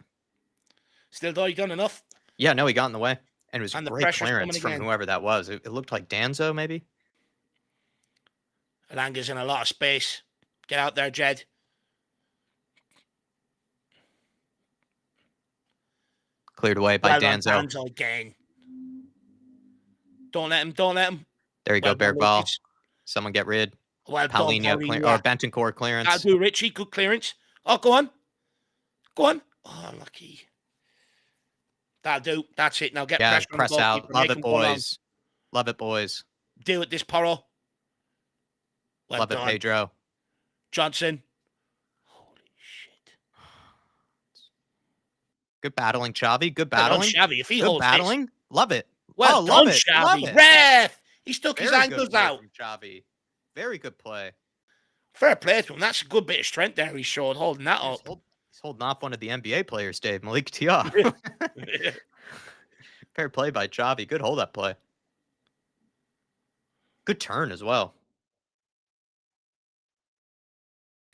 Still, though, you done enough. Yeah, no, he got in the way. And it was And the great clearance from whoever that was. It looked like Danzo, maybe? Alanga's in a lot of space. Get out there, Jed. Cleared away by Danzo. Danzo again. Don't let him. There you go, Bergvall. Someone get rid. Well Paulinia or Bentancur clearance. That'll do, Richie. Good clearance. Oh, go on. Oh, lucky. That'll do. That's it. Now get pressure on press the out. Love it, boys. Love it, boys. Deal with this, Porro. Well Love done. it, Pedro. Johnson. Holy shit. Good battling, Xavi. Good battling. Well done, Xavi. If he good holds battling. This. Love it. Well done, love it. Xavi. Love it. Ref. He stuck his Very ankles good play out. from Xavi. Very good play. Fair play to him. That's a good bit of strength there he showed holding that up. He's holding off one of the NBA players, Dave. Malik Tia. Fair play by Xavi. Good hold-up play. Good turn as well.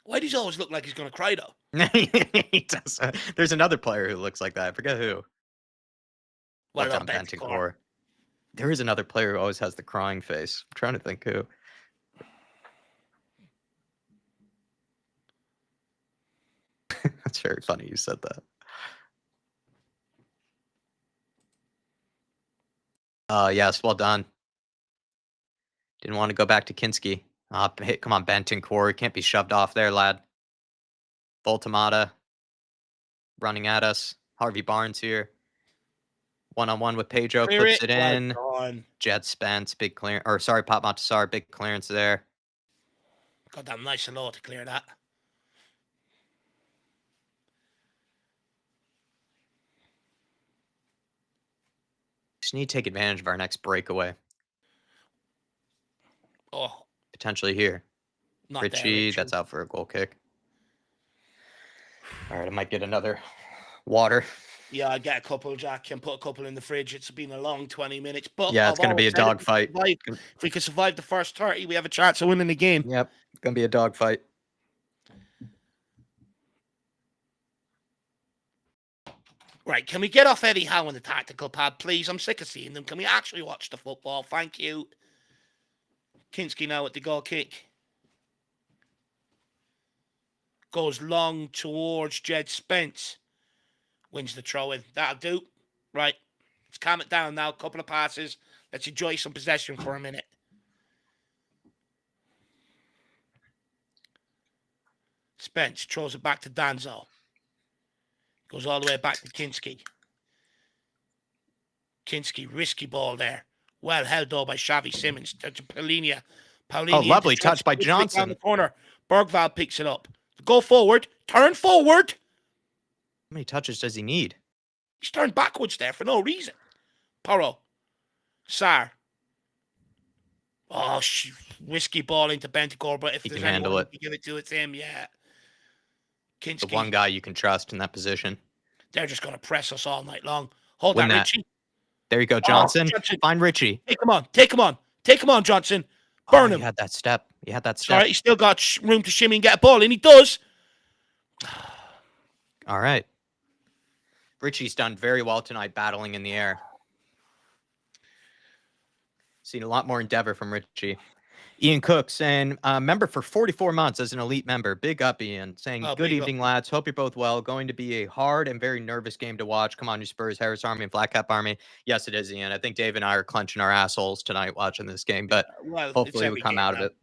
Why does he always look like he's going to cry, though? He does. There's another player who looks like that. I forget who. Well done, Bentancur. There is another player who always has the crying face. I'm trying to think who. That's very funny you said that. Yes, well done. Didn't want to go back to Kinski. Come on, Bentancur. You can't be shoved off there, lad. Voltamata running at us. Harvey Barnes here. One-on-one with Pedro. Clips it in. Jed Spence, big clearance. Or sorry, Pop Montasar, big clearance there. God damn, nice and low to clear that. Just need to take advantage of our next breakaway. Oh. Potentially here. Not Richie, that's out for a goal kick. All right, I might get another water. Yeah, I get a couple, Jack, and put a couple in the fridge. It's been a long 20 minutes. But yeah, it's going to be a dogfight. If we can survive the first 30, we have a chance of winning the game. Yep, it's going to be a dogfight. Right, can we get off Eddie Howe on the tactical pad, please? I'm sick of seeing them. Can we actually watch the football? Thank you. Kinski now at the goal kick. Goes long towards Jed Spence. Wins the throw-in. That'll do. Right. Let's calm it down now. Couple of passes. Let's enjoy some possession for a minute. Spence throws it back to Danzo. Goes all the way back to Kinski. Kinski, risky ball there. Well held though by Xavi Simons. Touch Paulinho. Oh, lovely touch by Johnson. Down the corner. Bergvall picks it up. Go forward. Turn forward. How many touches does he need? He's turned backwards there for no reason. Porro. Sarr. Oh, risky ball into Bentancur, but if he there's can handle anyone it. to give it to, it's him, yeah. Kinski. The one guy you can trust in that position. They're just going to press us all night long. Hold Win that, that. Richie. There you go, Johnson. Johnson. Find Richie. Take him on. Take him on. Take him on, Johnson. Burn him. He had that step. He had that step. Sorry, he's still got room to shimmy and get a ball, and he does. All right. Richie's done very well tonight battling in the air. Seen a lot more endeavor from Richie. Ian Cook saying, member for 44 months as an elite member. Big up, Ian. Saying, good evening, lads. Hope you're both well. Going to be a hard and very nervous game to watch. Come on, you Spurs, Harris Army, and Black Cap Army. Yes, it is, Ian. I think Dave and I are clenching our assholes tonight watching this game, but hopefully we come out of it.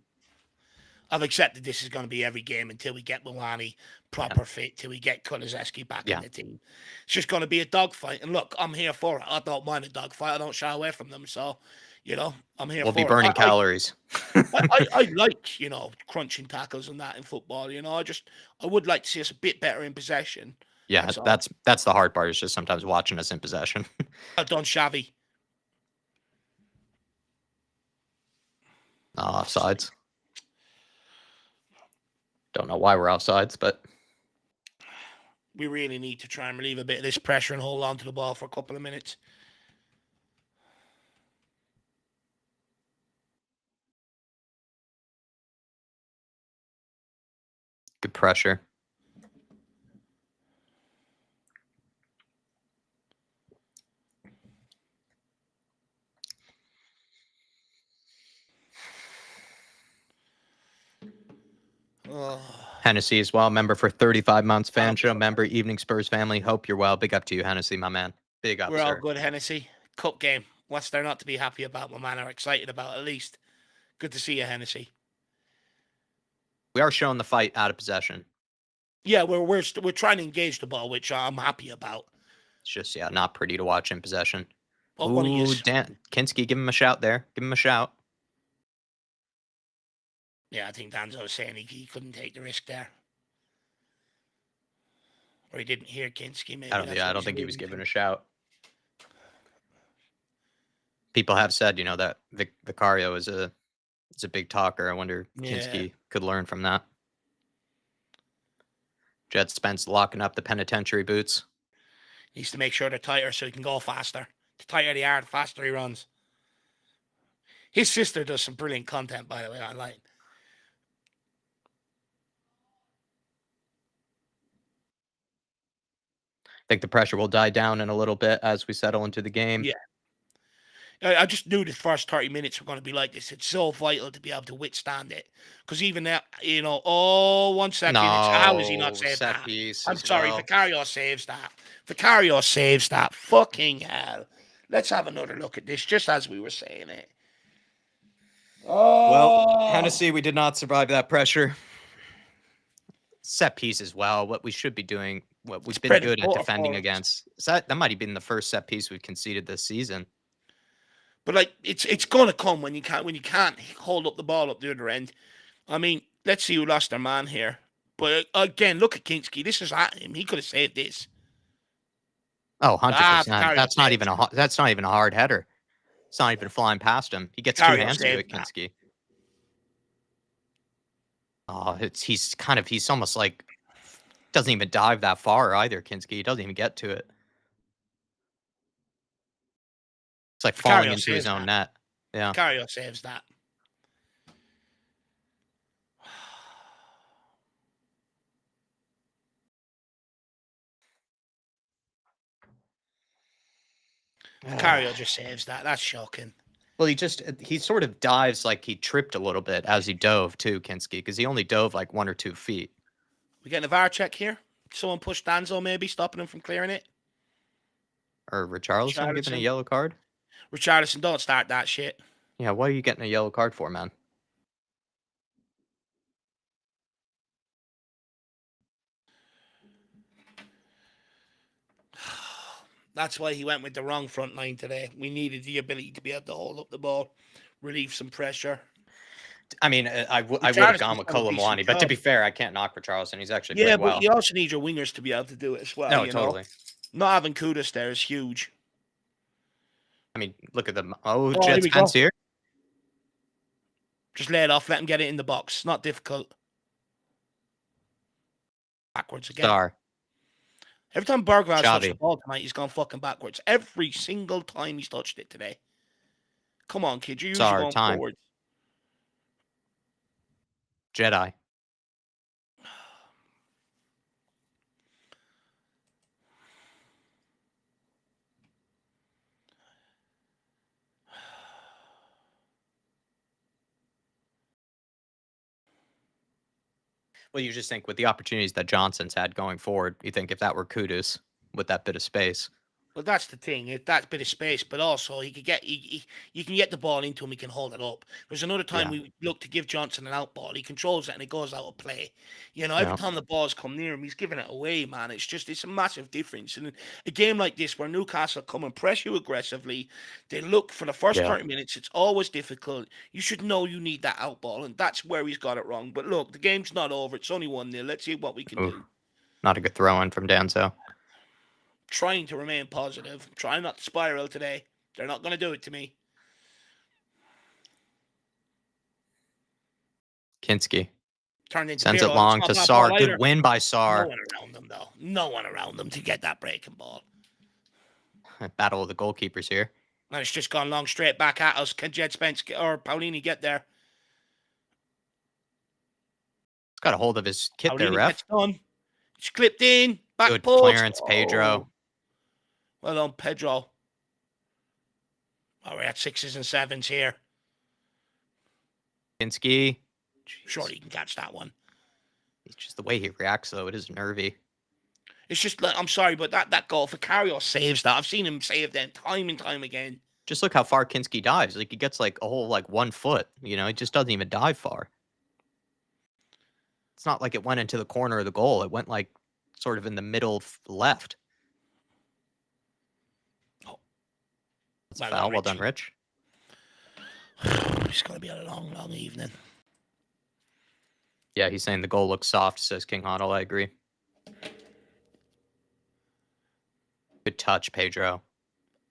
I've accepted this is going to be every game until we get Milani proper fit, till we get Kulusevski back in the team. It's just going to be a dogfight. And look, I'm here for it. I don't mind a dogfight. I don't shy away from them. So, you know, I'm here for it. We'll be burning calories. I like, you know, crunching tackles and that in football. You know, I would like to see us a bit better in possession. Yeah, that's the hard part, is just sometimes watching us in possession. Well done, Xavi. Offsides. Don't know why we're offsides, but we really need to try and relieve a bit of this pressure and hold on to the ball for a couple of minutes. Good pressure. Hennessy as well, member for 35 months, fan show member, evening Spurs family. Hope you're well. Big up to you, Hennessy, my man. Big up, We're sir. all good, Hennessy. Cup game. What's there not to be happy about, my man, or excited about at least? Good to see you, Hennessy. We are showing the fight out of possession. Yeah, we're trying to engage the ball, which I'm happy about. It's just, not pretty to watch in possession. Ooh, Dan Kinski, give him a shout there. Give him a shout. Yeah, I think Danzo was saying he couldn't take the risk there. Or he didn't hear Kinski, maybe. I don't think he was giving a shout. People have said, that Vicario is a big talker. I wonder if Kinski could learn from that. Jed Spence locking up the penitentiary boots. Needs to make sure they're tighter so he can go faster. The tighter they are, the faster he runs. His sister does some brilliant content, by the way, online. I think the pressure will die down in a little bit as we settle into the game. Yeah. I just knew the first 30 minutes were going to be like this. It's so vital to be able to withstand it. Because even that, 1 second. How is he not saved that? I'm sorry, Vicario saves that. Vicario saves that. Fucking hell. Let's have another look at this, just as we were saying it. Oh. Well, Hennessy, we did not survive that pressure. Set piece as well. What we should be doing, what we've been good at defending against. That might have been the first set piece we've conceded this season. But it's gonna come when you can't hold up the ball up the other end. I mean, let's see who lost their man here. But again, look at Kinski. This is at him. He could have saved this. Oh, 100%. That's not even a hard header. It's not even flying past him. He gets two hands to it, Kinski. Oh, he's almost like doesn't even dive that far either, Kinski. He doesn't even get to it. It's like falling into his own net. Yeah. Vicario saves that. Vicario just saves that. That's shocking. Well, he sort of dives like he tripped a little bit as he dove too, Kinski, because he only dove like 1 or 2 feet. We getting a VAR check here? Someone pushed Danzo, maybe stopping him from clearing it. Or Richarlison giving a yellow card? Richarlison, don't start that shit. Yeah, what are you getting a yellow card for, man? That's why he went with the wrong front line today. We needed the ability to be able to hold up the ball, relieve some pressure. I mean, I would have gone with Colomwani, but to be fair, I can't knock Richarlison. He's actually played well. Yeah, but you also need your wingers to be able to do it as well. No, totally. Not having Kudus there is huge. I mean, look at them. Oh, Jed Spence here. Just lay it off. Let him get it in the box. Not difficult. Backwards again. Star. Every time Bergvall's touched the ball tonight, he's gone fucking backwards. Every single time he's touched it today. Come on, kid. You're usually going forward. Jedi. Well, you just think with the opportunities that Johnson's had going forward, you think if that were Kudus with that bit of space. Well, that's the thing. That bit of space, but also he could get you can get the ball into him. He can hold it up. There's another time we look to give Johnson an out ball. He controls it and it goes out of play. Every time the ball's come near him, he's giving it away. Man, it's a massive difference. And a game like this, where Newcastle come and press you aggressively, they look for the first 30 minutes. It's always difficult. You should know you need that out ball, and that's where he's got it wrong. But look, the game's not over. It's only 1-0. Let's see what we can do. Not a good throw in from Danzo. Trying to remain positive, trying not to spiral today. They're not going to do it to me. Kinski sends it long to Sar. Good win by Sar. No one around them, though. No one around them to get that breaking ball. Battle of the goalkeepers here. And it's just gone long straight back at us. Can Jed Spence or Paulini get there? He's got a hold of his kit there, ref. It's clipped in. Back good post. clearance, Pedro. Well done, Pedro. We're at 6s and 7s here. Kinski. Surely he can catch that one. It's just the way he reacts, though. It is nervy. It's just, I'm sorry, but that goal for Carrier saves that. I've seen him save them time and time again. Just look how far Kinski dives. Like, he gets like a whole 1 foot. He just doesn't even dive far. It's not like it went into the corner of the goal. It went sort of in the middle left. That's a foul. Well done, Rich. It's going to be a long, long evening. Yeah, he's saying the goal looks soft, says King Hoddle. I agree. Good touch, Pedro.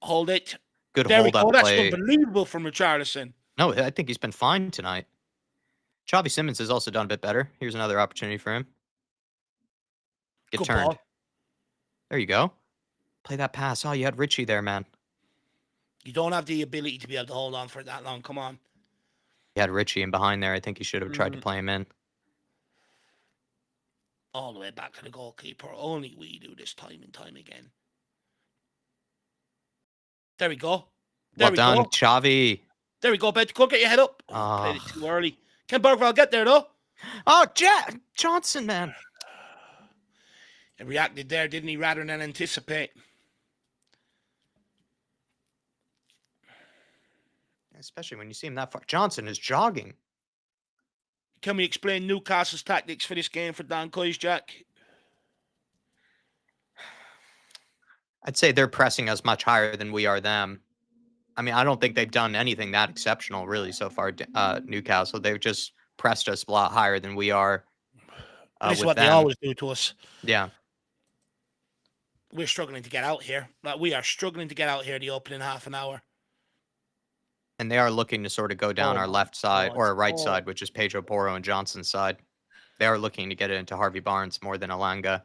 Hold it. Good hold up play. That's unbelievable from Richarlison. No, I think he's been fine tonight. Xavi Simons has also done a bit better. Here's another opportunity for him. Get turned. Ball. There you go. Play that pass. Oh, you had Richie there, man. You don't have the ability to be able to hold on for that long. Come on. He had Richie in behind there. I think he should have tried to play him in. All the way back to the goalkeeper. Only we do this time and time again. There we go. Well done, Xavi. There we go, Ben. Go get your head up. Played it too early. Can Bergvall get there, though? Oh, Johnson, man. He reacted there, didn't he, rather than anticipate. Especially when you see him that far. Johnson is jogging. Can we explain Newcastle's tactics for this game for Dan Coyes, Jack? I'd say they're pressing us much higher than we are them. I mean, I don't think they've done anything that exceptional, really, so far, Newcastle. They've just pressed us a lot higher than we are. That's what they always do to us. Yeah. We're struggling to get out here. We are struggling to get out here the opening half an hour. And they are looking to sort of go down our left side or our right side, which is Pedro Porro and Johnson's side. They are looking to get it into Harvey Barnes more than Alanga.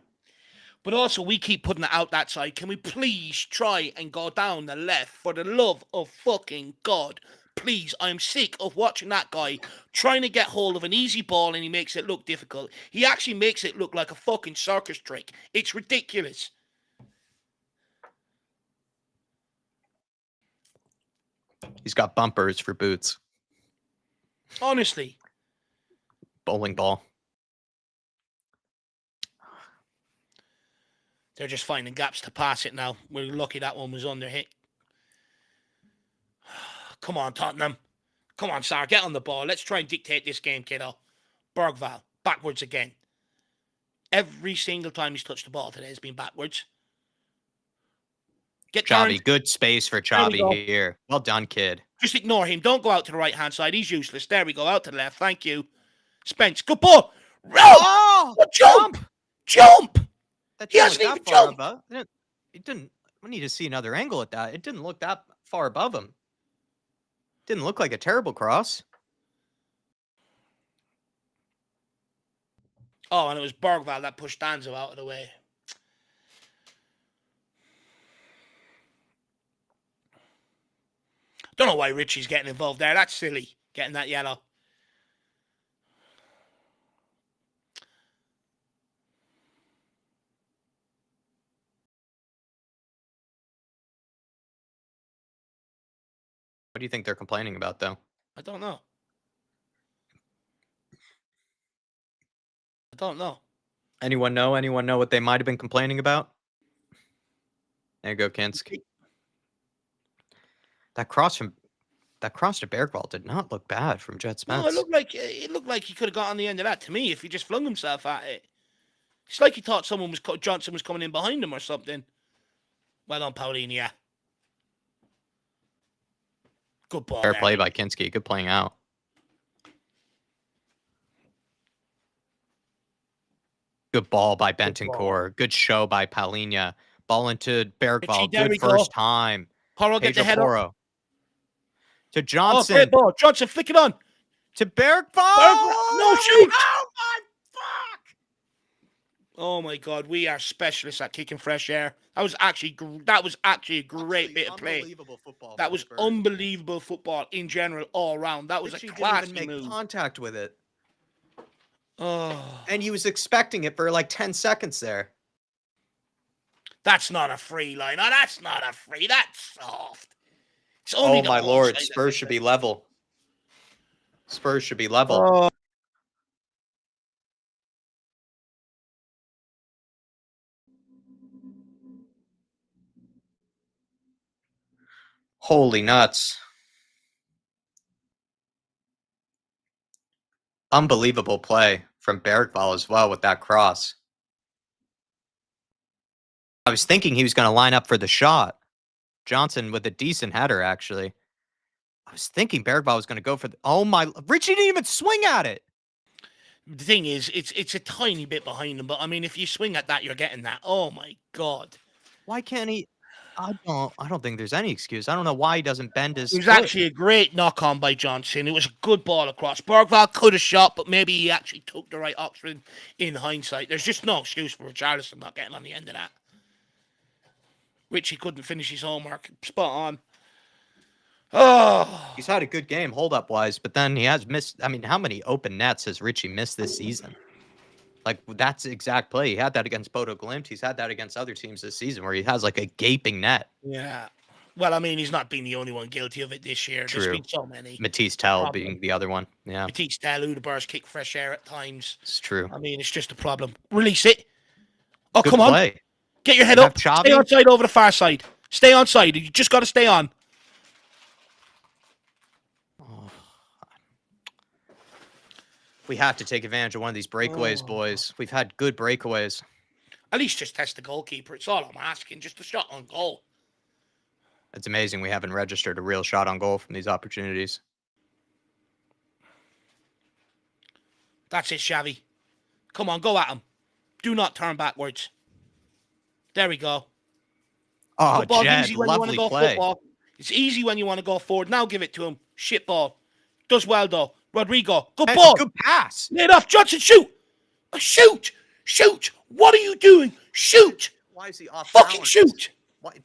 But also, we keep putting it out that side. Can we please try and go down the left? For the love of fucking God. Please, I'm sick of watching that guy trying to get hold of an easy ball and he makes it look difficult. He actually makes it look like a fucking circus trick. It's ridiculous. He's got bumpers for boots. Honestly. Bowling ball. They're just finding gaps to pass it now. We're lucky that one was under hit. Come on, Tottenham. Come on, Sarr, get on the ball. Let's try and dictate this game, kiddo. Bergvall, backwards again. Every single time he's touched the ball today has been backwards. Get Chavi, good space for Chavi here. Well done, kid. Just ignore him. Don't go out to the right-hand side. He's useless. There we go. Out to the left. Thank you. Spence, good ball. Oh, jump! Jump! That he hasn't even jumped. It didn't. We need to see another angle at that. It didn't look that far above him. Didn't look like a terrible cross. Oh, and it was Bergvall that pushed Danzo out of the way. Don't know why Richie's getting involved there. That's silly, getting that yellow. What do you think they're complaining about, though? I don't know. I don't know. Anyone know? Anyone know what they might have been complaining about? There you go, Kinsk. That cross to Bergvall did not look bad from Jet Spence. No, it looked like he could have got on the end of that to me if he just flung himself at it. It's like he thought Johnson was coming in behind him or something. Well done, Paulinia. Good ball. Fair play by Kinski. Good playing out. Good ball by Bentancur. Good show by Paulinia. Ball into Bergvall. Good first time. Poro, get the head up. To Johnson. Oh, great ball. Johnson, flick it on. To Bergvall. No, shoot. Oh, my fuck. Oh, my God. We are specialists at kicking fresh air. That was actually a great bit of play. Unbelievable football. That was unbelievable football in general all around. That was a classy didn't even make move. Contact with it. Oh. And he was expecting it for like 10 seconds there. That's not a free line. Oh, that's not a free. That's soft. It's only my lord. Spurs should be level. Spurs should be level. Oh. Holy nuts. Unbelievable play from Bergvall as well with that cross. I was thinking he was going to line up for the shot. Johnson with a decent header, actually. I was thinking Bergvall was going to go for the... Oh, my... Richie didn't even swing at it. The thing is, it's a tiny bit behind him, but, I mean, if you swing at that, you're getting that. Oh, my God. Why can't he... I don't think there's any excuse. I don't know why he doesn't bend his It was actually a great knock-on by Johnson. It was a good ball across. Bergvall could have shot, but maybe he actually took the right option in hindsight. There's just no excuse for Richarlison not getting on the end of that. Richie couldn't finish his homework. Spot on. Oh. He's had a good game hold-up-wise, but then he has missed... I mean, how many open nets has Richie missed this season? Like, that's the exact play. He had that against Bodo Glimt. He's had that against other teams this season where he has, like, a gaping net. Yeah. Well, I mean, he's not been the only one guilty of it this year. True. There's been so many. Matisse Tell being the other one. Yeah. Matisse Tell, Udeburs kick fresh air at times. It's true. I mean, it's just a problem. Release it. Oh, good come play. on. Get your head up. Stay on side over the far side. Stay on side. You just got to stay on. We have to take advantage of one of these breakaways, boys. We've had good breakaways. At least just test the goalkeeper. It's all I'm asking. Just a shot on goal. It's amazing we haven't registered a real shot on goal from these opportunities. That's it, Xavi. Come on, go at him. Do not turn backwards. There we go. Oh, football, Jed, easy when you want to go play. Football. It's easy when you want to go forward. Now give it to him. Shit ball. Does well, though. Rodrigo. Good ball. Good pass. Lay it off. Johnson, shoot. Shoot. Shoot. What are you doing? Shoot. Why is he off Fucking balance? Shoot.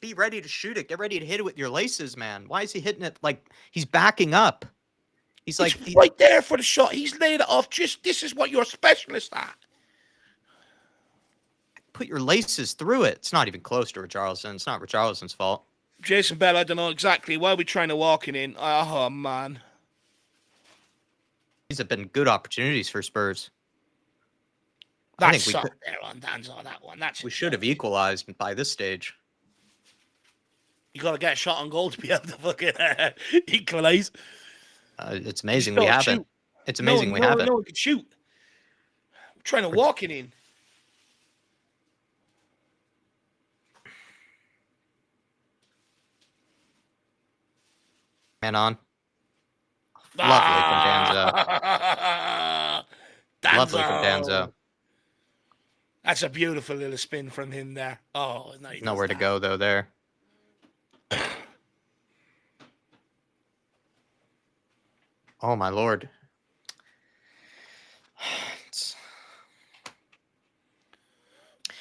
Be ready to shoot it. Get ready to hit it with your laces, man. Why is he hitting it like he's backing up? He's like... He's right there for the shot. He's laid it off. This is what you're a specialist at. Put your laces through it. It's not even close to Richarlison. It's not Richarlison's fault. Jason Bell, I don't know exactly why we're trying to walk it in. Oh, man. These have been good opportunities for Spurs. I That's think we soft could. there on Danzo, that one. That's We should have equalized by this stage. You got to get a shot on goal to be able to fucking equalize. It's amazing we haven't. Shoot. It's No, amazing we haven't. no one can shoot. I'm trying to walk it in. Man on. Lovely from Danzo. Danzo. Lovely from Danzo. That's a beautiful little spin from him there. Oh, no, Nowhere to go though there. Oh my lord.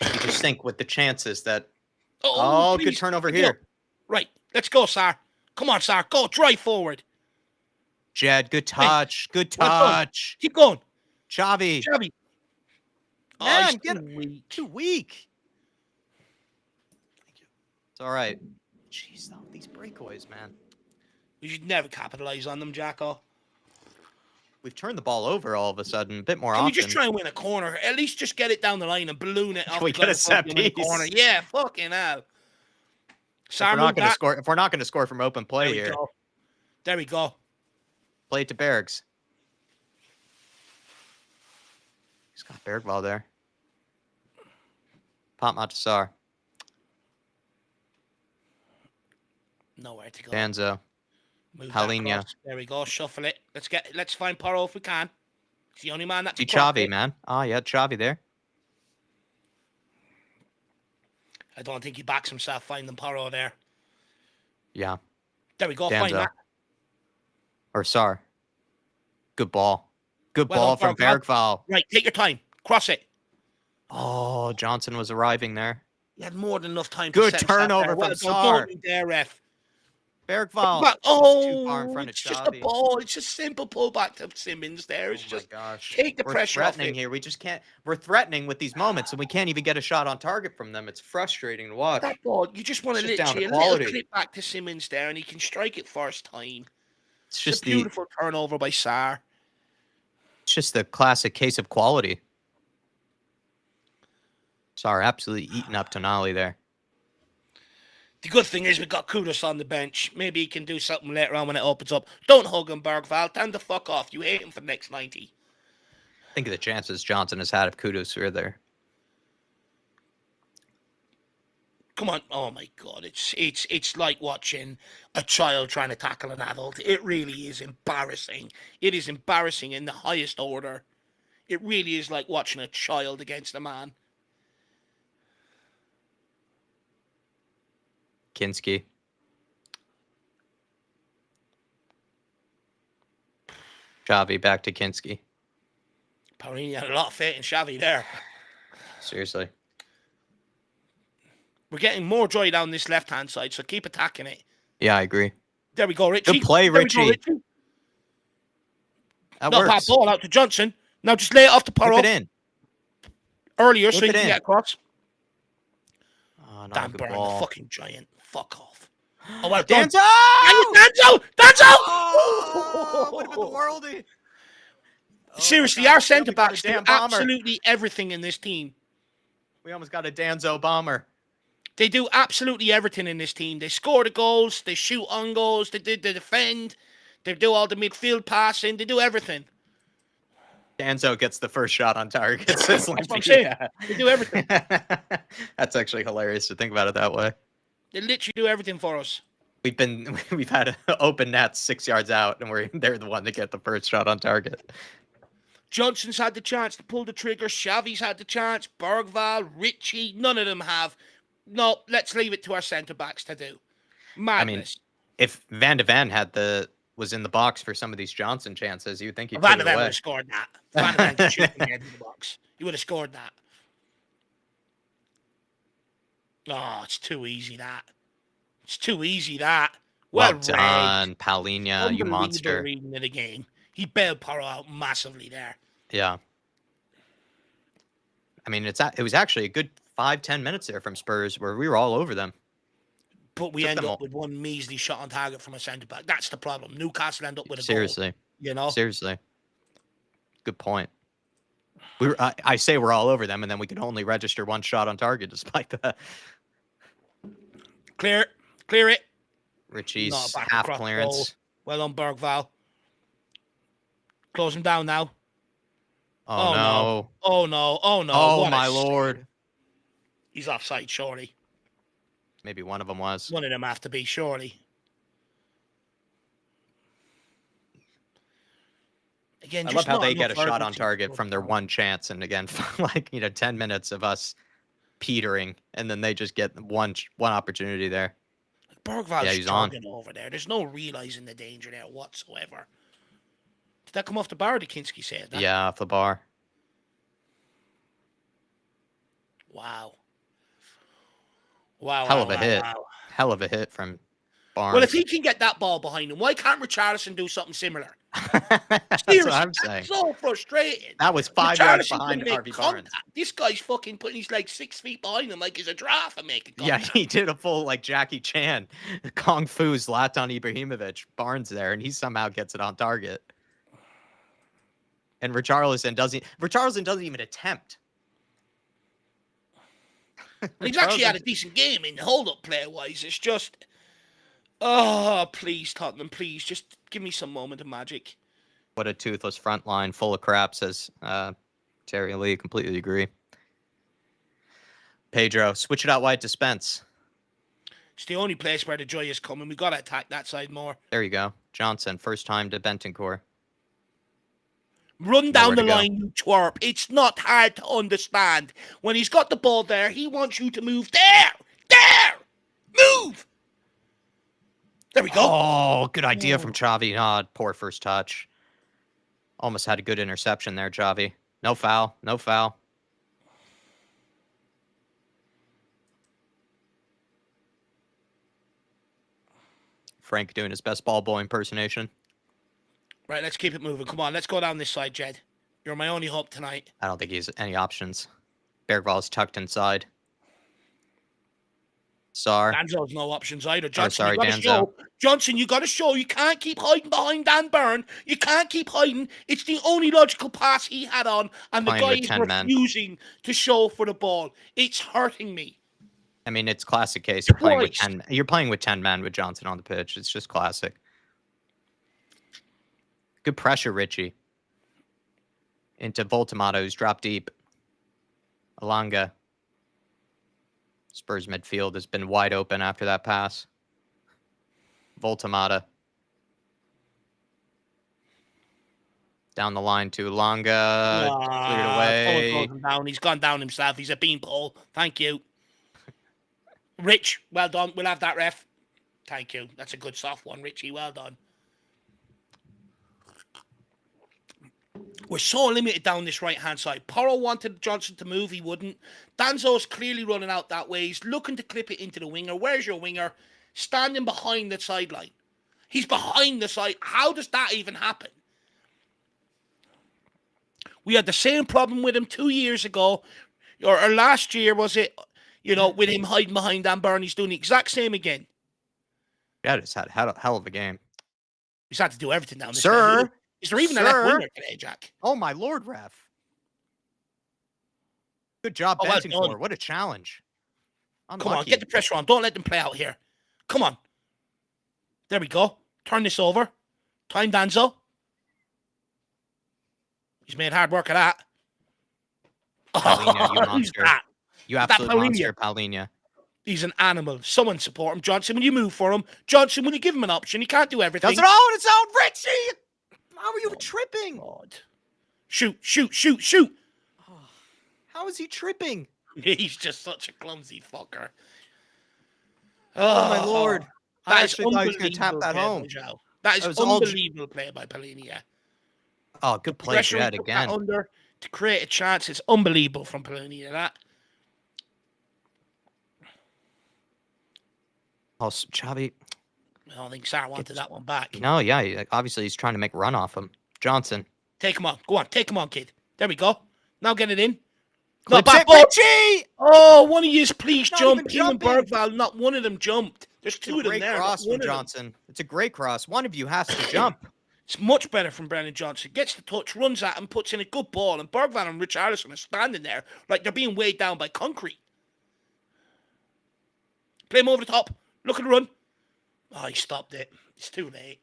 You just think with the chances that good turnover here. Right. Let's go, Sar. Come on, Sar. Go. Drive forward. Jed, good touch. Hey, good touch. Keep going. Chavi. Man, too weak. Thank you. It's all right. Jeez, though, these breakaways, man. We should never capitalize on them, Jacko. We've turned the ball over all of a sudden, a bit more Can often. we just try and win a corner? At least just get it down the line and balloon it off. Can we get a set piece? Corner? Yeah, fucking hell. If we're not going to score from open play here. There we go. Play it to Bergs. He's got Bergvall there. Pop Matasar. Nowhere to go. Danzo. Palinha. There we go. Shuffle it. Let's find Porro if we can. He's the only man that can Chavi, man. Oh yeah, Chavi there. I don't think he backs himself finding Porro there. Yeah. There we go. Danzo. Find that. Or Sar. Good ball. Good ball from Bergvall. Right, take your time. Cross it. Oh, Johnson was arriving there. He had more than enough time. Good to set turnover from Sar. There, ref. Bergvall. Oh, too far in front of it's just a ball. It's just simple pullback to Simmons there. It's just take the pressure off threatening here. We just can't. We're threatening with these moments, and we can't even get a shot on target from them. It's frustrating to watch. That ball, you just want to literally a little clip back to Simmons there, and he can strike it first time. It's just a beautiful turnover by Sar. It's just the classic case of quality. Sar absolutely eating up Tonali there. The good thing is we got Kudus on the bench. Maybe he can do something later on when it opens up. Don't hug him, Bergvall. Time to fuck off. You hate him for the next 90. Think of the chances Johnson has had if Kudus were there. Come on. Oh, my God. It's like watching a child trying to tackle an adult. It really is embarrassing. It is embarrassing in the highest order. It really is like watching a child against a man. Kinski. Xavi back to Kinski. Parini had a lot of faith in Xavi there. Seriously. We're getting more joy down this left-hand side, so keep attacking it. Yeah, I agree. There we go, Richie. Good play, Richie. That works. Not ball out to Johnson. Now just lay it off to Porro. Whip it in. Earlier, so you can get across. Oh, no, Dan Burn, the fucking giant. Fuck off. Oh, well Danzo! Danzo! Oh, what about the worldie? Seriously, our centre-backs do absolutely everything in this team. We almost got a Danzo bomber. They do absolutely everything in this team. They score the goals. They shoot on goals. They defend. They do all the midfield passing. They do everything. Danzo gets the first shot on target. That's what I'm saying. They do everything. That's actually hilarious to think about it that way. They literally do everything for us. We've had open nets 6 yards out, and they're the one to get the first shot on target. Johnson's had the chance to pull the trigger. Xavi's had the chance. Bergvall, Richie, none of them have. No, let's leave it to our centre-backs to do. Madness. I mean, if Van de Ven was in the box for some of these Johnson chances, you'd think he'd Van de put it Ven away. would have scored that. Van de Ven could shoot in the end of the box. He would have scored that. Oh, it's too easy, that. It's too easy, that. Well done, Palinha, you monster. Reading of the game. He bailed Porro out massively there. Yeah. I mean, it was actually a good 5-10 minutes there from Spurs where we were all over them. But we end up with one measly shot on target from a centre-back. That's the problem. Newcastle end up with a goal. Seriously. You know? Seriously. Good point. I say we're all over them, and then we can only register one shot on target despite that. Clear it. Richie's half clearance. Goal. Well on Bergval. Close him down now. Oh, no. Oh no. Oh, my Lord. He's offside, surely. Maybe one of them was. One of them have to be, surely. Again, I love how they get a shot on target from their one chance, and again, 10 minutes of us petering, and then they just get one opportunity there. Bergval's jogging over there. There's no realizing the danger there whatsoever. Did that come off the bar? Did Kinski say that? Yeah, off the bar. Wow. Hell of a hit. Hell of a hit from Barnes. Well, if he can get that ball behind him, why can't Richarlison do something similar? That's what I'm saying. That's so frustrating. That was 5 yards behind Harvey Barnes. This guy's fucking putting his legs 6 feet behind him like he's a giraffe and making contact. Yeah, he did a full Jackie Chan, Kung Fu Zlatan Ibrahimovic, Barnes there, and he somehow gets it on target. And Richarlison doesn't even attempt. He's actually had a decent game in hold-up player-wise. It's just, oh, please, Tottenham, please, just give me some moment of magic. What a toothless front line full of crap, says Terry Lee. Completely agree. Pedro, switch it out wide to Spence. It's the only place where the joy is coming. We got to attack that side more. There you go. Johnson, first time to Bentancur. Run down the line, you twerp. It's not hard to understand. When he's got the ball there, he wants you to move there, move. There we go. Oh, good idea from Xavi. Oh, poor first touch. Almost had a good interception there, Xavi. No foul. Frank doing his best ball boy impersonation. Right, let's keep it moving. Come on, let's go down this side, Jed. You're my only hope tonight. I don't think he has any options. Bergval's tucked inside. Sar. Danzo's no options either. Johnson, you got to show. You can't keep hiding behind Dan Burn. You can't keep hiding. It's the only logical pass he had on, and the guy is refusing to show for the ball. It's hurting me. I mean, it's classic case. You're playing with 10 men with Johnson on the pitch. It's just classic. Good pressure, Richie. Into Voltamato, who's dropped deep. Alanga. Spurs midfield has been wide open after that pass. Voltamata. Down the line to Alanga. Cleared away. Down. He's gone down himself. He's a beanpole. Thank you. Rich, well done. We'll have that, ref. Thank you. That's a good soft one, Richie. Well done. We're so limited down this right-hand side. Porro wanted Johnson to move. He wouldn't. Danzo's clearly running out that way. He's looking to clip it into the winger. Where's your winger? Standing behind the sideline. He's behind the side. How does that even happen? We had the same problem with him 2 years ago. Or last year, was it? With him hiding behind Dan Burn. He's doing the exact same again. Yeah, just had a hell of a game. He's had to do everything down this Sir. Is there even a left winger today, Jack? Oh, my Lord, ref. Good job benching for. What a challenge. Unlucky. Come on, get the pressure on. Don't let them play out here. Come on. There we go. Turn this over. Time Danzo. He's made hard work of that. Paulinho, you monster. You absolute monster, Paulinho. He's an animal. Someone support him. Johnson, will you move for him? Johnson, will you give him an option? He can't do everything. Does it all on its own, Richie! How are you tripping? God. Shoot. How is he tripping? He's just such a clumsy fucker. Oh my Lord. I actually thought he was going to tap that home. That is unbelievable play by Paulinho. Oh, good play, Jed, again. Under to create a chance. It's unbelievable from Paulinho, that. Oh, Xavi. I don't think Sarr wanted that one back. No, yeah. Obviously, he's trying to make a run off him. Johnson. Take him on. Go on. Take him on, kid. There we go. Now get it in. Not bad. Richie! Oh, one of you, please jump. Him and Bergval, not one of them jumped. There's two of them there. Cross from Johnson. It's a great cross. One of you has to jump. It's much better from Brennan Johnson. Gets the touch, runs at him, puts in a good ball, and Bergvall and Richarlison are standing there like they're being weighed down by concrete. Play him over the top. Look at the run. Oh, he stopped it. It's too late.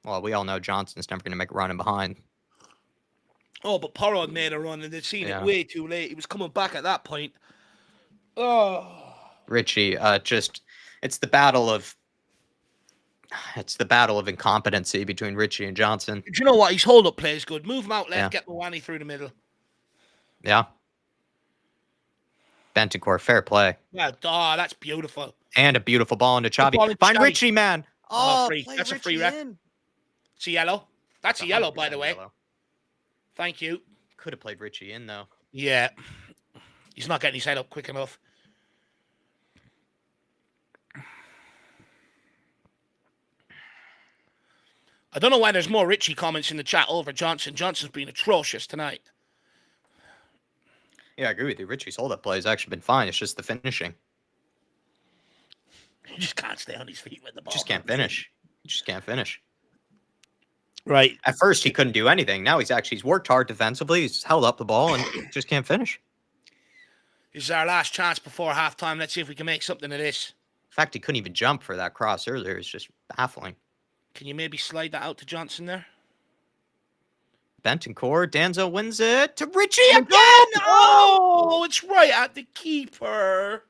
Well, we all know Johnson's never going to make a run in behind. Oh, but Porro had made a run, and they'd seen it way too late. He was coming back at that point. Oh. Richie, it's the battle of incompetency between Richie and Johnson. Do you know what? His hold-up play is good. Move him out left, get Mawani through the middle. Yeah. Bentancur, fair play. Well, that's beautiful. And a beautiful ball into Xavi. Find Richie, man. Oh, free. That's Richie a free rep. It's a yellow. That's a yellow, by the way. Yellow. Thank you. Could have played Richie in, though. Yeah. He's not getting his head up quick enough. I don't know why there's more Richie comments in the chat over Johnson. Johnson's been atrocious tonight. Yeah, I agree with you. Richie's hold-up play has actually been fine. It's just the finishing. He just can't stay on his feet with the ball. Just can't finish. He just can't finish. Right. At first, he couldn't do anything. Now he's worked hard defensively. He's held up the ball and just can't finish. This is our last chance before halftime. Let's see if we can make something of this. In fact, he couldn't even jump for that cross earlier. It's just baffling. Can you maybe slide that out to Johnson there? Bentancur, Danzo wins it to Richie again. Oh, it's right at the keeper.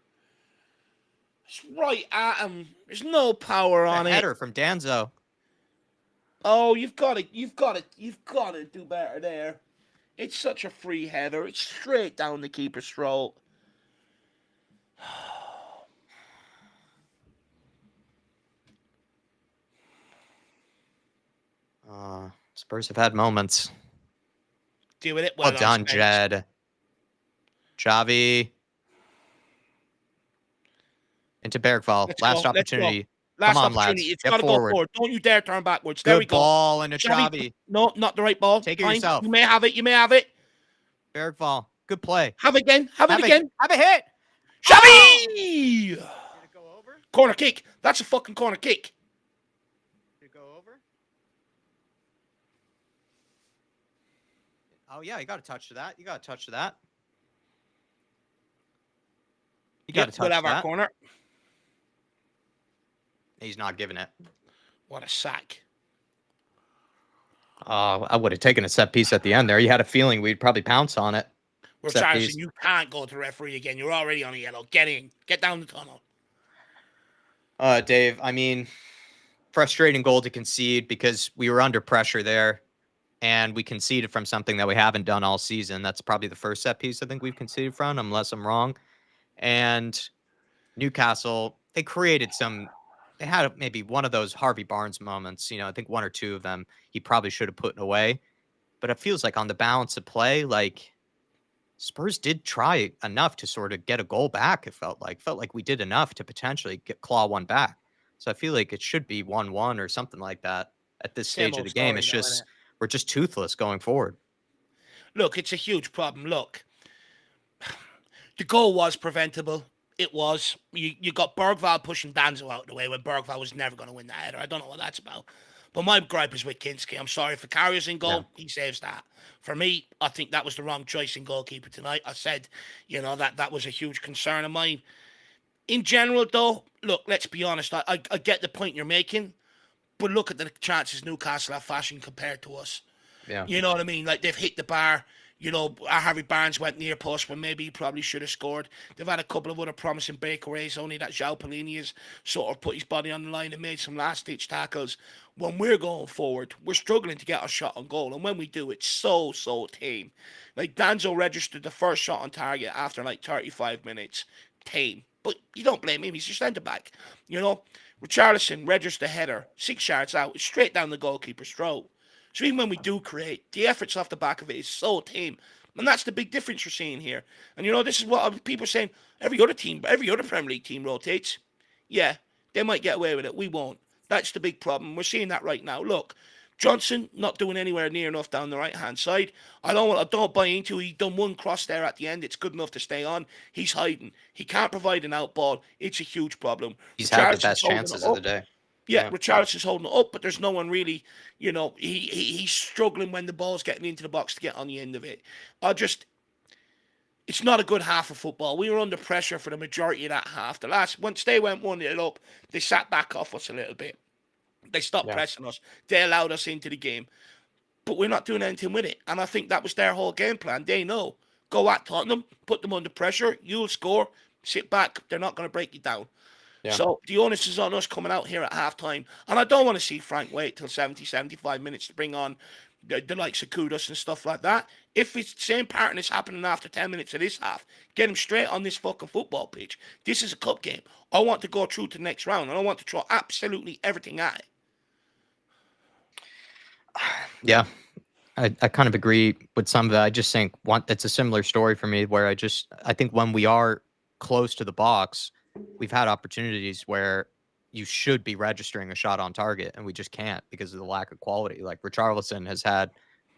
It's right at him. There's no power on it. Header from Danzo. Oh, you've got to do better there. It's such a free header. It's straight down the keeper's throat. Spurs have had moments. Deal with it. Well done, Jed. Xavi. Into Bergvall. Last opportunity. Last Come on, opportunity. lads. It's got to go forward. Don't you dare turn backwards. There we Good go. ball into Xavi. No, not the right ball. Take it yourself. You may have it. You may have it. Bergvall. Good play. Have it again. Have it again. Have a hit. Xavi! Oh! Did it go over? Corner kick. That's a fucking corner kick. Did it go over? Oh, yeah. You got to touch to that. You got to touch to that. You got to touch we'll have that. our corner. He's not giving it. What a sack. I would have taken a set piece at the end there. You had a feeling we'd probably pounce on it. Richarlison, you can't go to the referee again. You're already on a yellow. Get in. Get down the tunnel. Dave, I mean, frustrating goal to concede because we were under pressure there and we conceded from something that we haven't done all season. That's probably the first set piece I think we've conceded from, unless I'm wrong. And Newcastle, they had maybe one of those Harvey Barnes moments. I think one or two of them he probably should have put away. But it feels like on the balance of play, like Spurs did try enough to sort of get a goal back. It felt like we did enough to potentially claw one back. So I feel like it should be 1-1 or something like that at this stage of the game. It's just we're just toothless going forward. Look, it's a huge problem. Look, the goal was preventable. It was. You got Bergvall pushing Danzo out of the way when Bergvall was never going to win that header. I don't know what that's about. But my gripe is with Kinski. I'm sorry, if Vicario's in goal, he saves that. For me, I think that was the wrong choice in goalkeeper tonight. I said, that was a huge concern of mine. In general, though, look, let's be honest. I get the point you're making, but look at the chances Newcastle have fashioned compared to us. Yeah. You know what I mean? Like, they've hit the bar. Harvey Barnes went near post when maybe he probably should have scored. They've had a couple of other promising breakaways, only that João Pelini has sort of put his body on the line and made some last-ditch tackles. When we're going forward, we're struggling to get a shot on goal, and when we do, it's so tame. Like, Danzo registered the first shot on target after, 35 minutes. Tame. But you don't blame him, he's your centre-back. Richarlison registered the header, 6 yards out, it's straight down the goalkeeper's throat. So even when we do create, the efforts off the back of it is so tame. And that's the big difference you're seeing here. And, this is what people are saying. Every other Premier League team rotates. Yeah, they might get away with it. We won't. That's the big problem. We're seeing that right now. Look, Johnson not doing anywhere near enough down the right-hand side. I don't buy into it. He done one cross there at the end. It's good enough to stay on. He's hiding. He can't provide an out ball. It's a huge problem. He's had the best chances of the day. Yeah, Yeah. Richarlison's holding it up, but there's no one really, he's struggling when the ball's getting into the box to get on the end of it. I just, it's not a good half of football. We were under pressure for the majority of that half. Once they went 1-0 up, they sat back off us a little bit. They stopped Yeah. pressing us. They allowed us into the game. But we're not doing anything with it. And I think that was their whole game plan. They know. Go at Tottenham, put them under pressure, you'll score, sit back, they're not going to break you down. Yeah. So the onus is on us coming out here at half time. And I don't want to see Frank wait till 70, 75 minutes to bring on the likes of Kudos and stuff like that. If it's the same pattern is happening after 10 minutes of this half, get him straight on this fucking football pitch. This is a cup game. I want to go through to the next round and I want to throw absolutely everything at it. Yeah. I kind of agree with some of that. I just think it's a similar story for me where I think when we are close to the box, we've had opportunities where you should be registering a shot on target and we just can't because of the lack of quality. Like Richarlison has had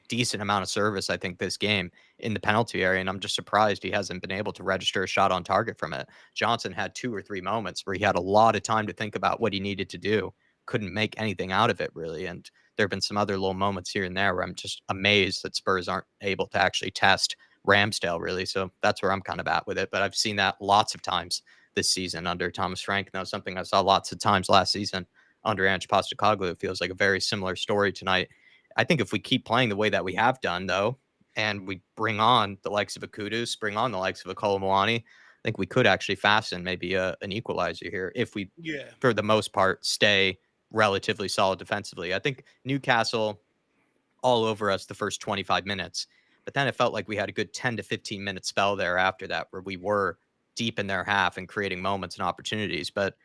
decent amount of service, I think, this game in the penalty area, and I'm just surprised he hasn't been able to register a shot on target from it. Johnson had 2 or 3 moments where he had a lot of time to think about what he needed to do, couldn't make anything out of it really, and there have been some other little moments here and there where I'm just amazed that Spurs aren't able to actually test Ramsdale really. So that's where I'm kind of at with it. But I've seen that lots of times this season under Thomas Frank. Now, something I saw lots of times last season under Ange Postecoglou. It feels like a very similar story tonight. I think if we keep playing the way that we have done, though, and we bring on the likes of a Kudus, bring on the likes of a Kolomwani, I think we could actually fasten maybe an equalizer here if we, Yeah. for the most part, stay relatively solid defensively. I think Newcastle all over us the first 25 minutes, but then it felt like we had a good 10 to 15 minute spell there after that where we were deep in their half and creating moments and opportunities, but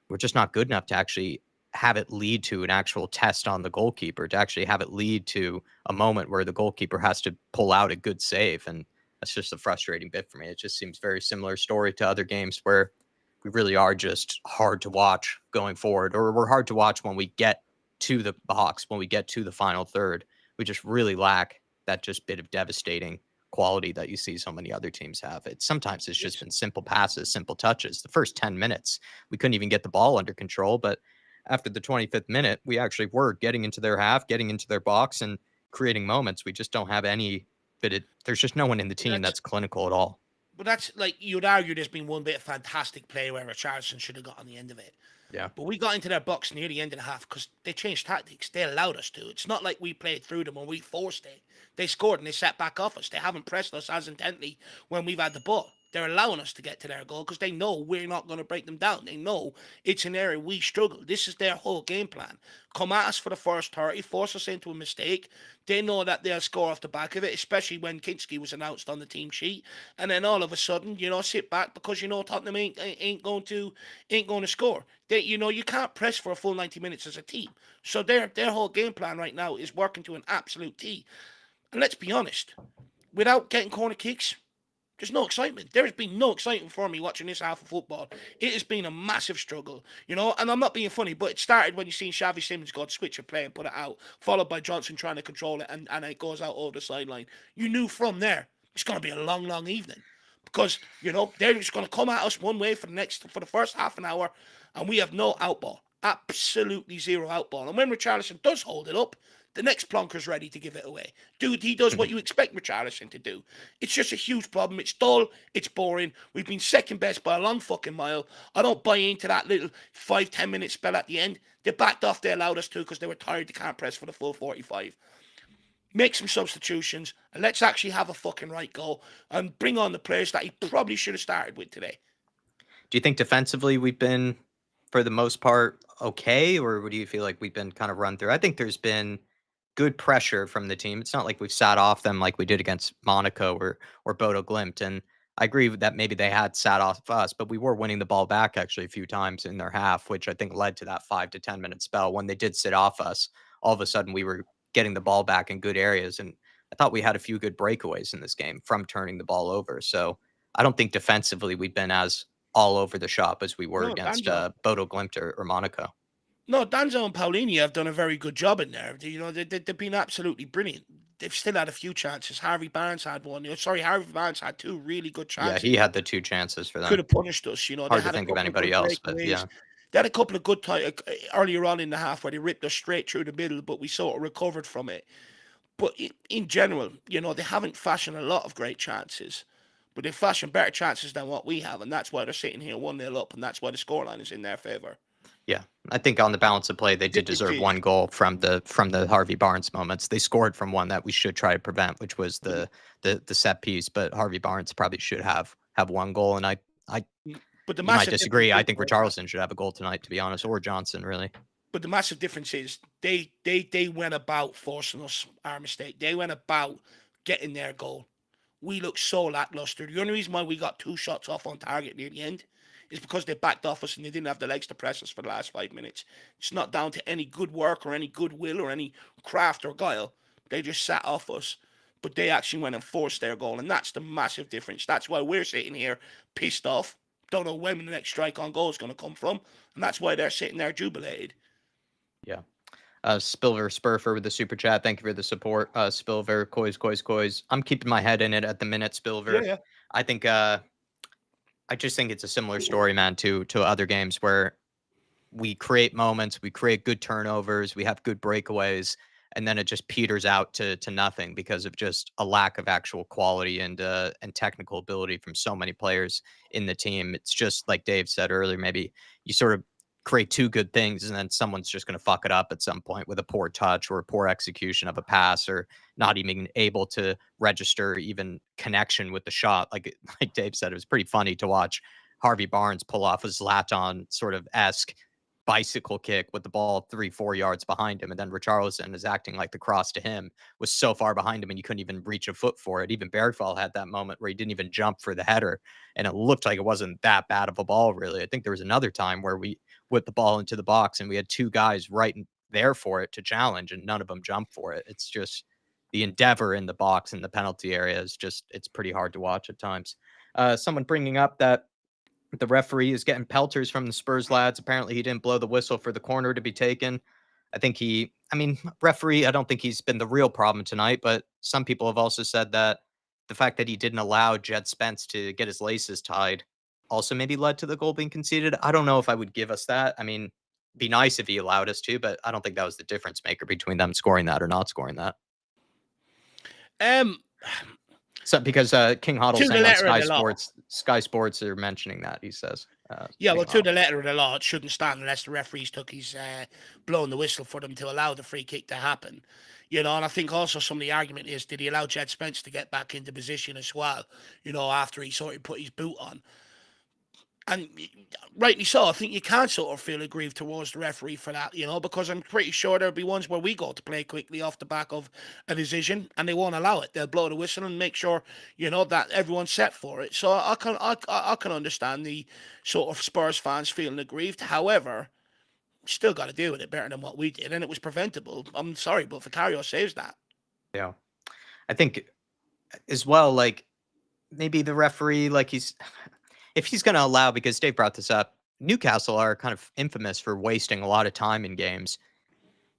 we're just not good enough to actually have it lead to an actual test on the goalkeeper, to actually have it lead to a moment where the goalkeeper has to pull out a good save. And that's just a frustrating bit for me. It just seems very similar story to other games where we really are just hard to watch going forward, or we're hard to watch when we get to the box, when we get to the final third. We just really lack that just bit of devastating quality that you see so many other teams have. Sometimes it's just been simple passes, simple touches. The first 10 minutes, we couldn't even get the ball under control, but after the 25th minute, we actually were getting into their half, getting into their box and creating moments. We just don't have any there's just no one in the team that's clinical at all. But that's like, you'd argue there's been one bit of fantastic play where Richarlison should have got on the end of it. Yeah. But we got into their box near the end of the half because they changed tactics. They allowed us to. It's not like we played through them and we forced it. They scored and they set back off us. They haven't pressed us as intently when we've had the ball. They're allowing us to get to their goal because they know we're not going to break them down. They know it's an area we struggle. This is their whole game plan. Come at us for the first 30, force us into a mistake. They know that they'll score off the back of it, especially when Kinski was announced on the team sheet. And then all of a sudden, sit back because Tottenham ain't going to score. You can't press for a full 90 minutes as a team. So their whole game plan right now is working to an absolute T. And let's be honest, without getting corner kicks, there's no excitement. There has been no excitement for me watching this half of football. It has been a massive struggle, and I'm not being funny, but it started when you seen Xavi Simons go switch a play and put it out, followed by Johnson trying to control it, and it goes out over the sideline. You knew from there it's going to be a long, long evening because, they're just going to come at us one way for the first half an hour, and we have no outball. Absolutely zero outball. And when Richarlison does hold it up, the next plonker's ready to give it away. Dude, he does what you expect Richarlison to do. It's just a huge problem. It's dull. It's boring. We've been second best by a long fucking mile. I don't buy into that little 5-10 minute spell at the end. They backed off. They allowed us to because they were tired. They can't press for the full 45. Make some substitutions and let's actually have a fucking right goal and bring on the players that he probably should have started with today. Do you think defensively we've been, for the most part, okay? Or do you feel like we've been kind of run through? I think there's been good pressure from the team. It's not like we've sat off them like we did against Monaco or Bodo Glimt. And I agree with that maybe they had sat off us, but we were winning the ball back actually a few times in their half, which I think led to that 5 to 10 minute spell. When they did sit off us, all of a sudden we were getting the ball back in good areas. And I thought we had a few good breakaways in this game from turning the ball over. So I don't think defensively we've been as all over the shop as we were against Bodo Glimt or Monaco. No, Danzo and Paulini have done a very good job in there. They've been absolutely brilliant. They've still had a few chances. Harvey Barnes had one. Harvey Barnes had 2 really good chances. Yeah, he had the 2 chances for them. Could have punished us. Hard to think of anybody else, but yeah. They had a couple of good times earlier on in the half where they ripped us straight through the middle, but we sort of recovered from it. But in general, they haven't fashioned a lot of great chances, but they've fashioned better chances than what we have, and that's why they're sitting here 1-0 up, and that's why the scoreline is in their favour. Yeah, I think on the balance of play, they did deserve one goal from the Harvey Barnes moments. They scored from one that we should try to prevent, which was the set piece. But Harvey Barnes probably should have one goal, and but the you might massive disagree. I think difference Richarlison should have a goal tonight, to be honest, or Johnson, really. But the massive difference is they went about forcing us our mistake. They went about getting their goal. We looked so lackluster. The only reason why we got 2 shots off on target near the end is because they backed off us and they didn't have the legs to press us for the last 5 minutes. It's not down to any good work or any goodwill or any craft or guile. They just sat off us. But they actually went and forced their goal, and that's the massive difference. That's why we're sitting here pissed off. Don't know when the next strike on goal is going to come from, and that's why they're sitting there jubilated. Yeah. Spilver Spurfer with the super chat. Thank you for the support. Spilver, Coys. I'm keeping my head in it at the minute, Spilver. Yeah. I think I just think it's a similar story, man, to other games where we create moments, we create good turnovers, we have good breakaways, and then it just peters out to nothing because of just a lack of actual quality and technical ability from so many players in the team. It's just like Dave said earlier, maybe you sort of create 2 good things and then someone's just going to fuck it up at some point with a poor touch or a poor execution of a pass or not even able to register even connection with the shot. Like Dave said, it was pretty funny to watch Harvey Barnes pull off a Zlatan sort of esque bicycle kick with the ball 3-4 yards behind him, and then Richarlison is acting like the cross to him was so far behind him and you couldn't even reach a foot for it. Even Bergfall had that moment where he didn't even jump for the header, and it looked like it wasn't that bad of a ball, really. I think there was another time where we whipped the ball into the box and we had 2 guys right there for it to challenge, and none of them jumped for it. It's just the endeavor in the box in the penalty area is just, it's pretty hard to watch at times. Someone bringing up that the referee is getting pelters from the Spurs lads. Apparently, he didn't blow the whistle for the corner to be taken. Referee, I don't think he's been the real problem tonight, but some people have also said that the fact that he didn't allow Jed Spence to get his laces tied also maybe led to the goal being conceded. I don't know if I would give us that. I mean, be nice if he allowed us to, but I don't think that was the difference maker between them scoring that or not scoring that. So because King Hoddle's saying on Sky Sports are mentioning that, he says. To the letter of the law, it shouldn't stand unless the referees took his blowing the whistle for them to allow the free kick to happen. And I think also some of the argument is, did he allow Jed Spence to get back into position as well, after he sort of put his boot on? And rightly so, I think you can sort of feel aggrieved towards the referee for that, because I'm pretty sure there'll be ones where we go to play quickly off the back of a decision and they won't allow it. They'll blow the whistle and make sure, that everyone's set for it. So I can understand the sort of Spurs fans feeling aggrieved. However, still got to deal with it better than what we did, and it was preventable. I'm sorry, but Vicario saves that. Yeah. I think as well, like, maybe the referee, like, if he's going to allow, because Dave brought this up, Newcastle are kind of infamous for wasting a lot of time in games.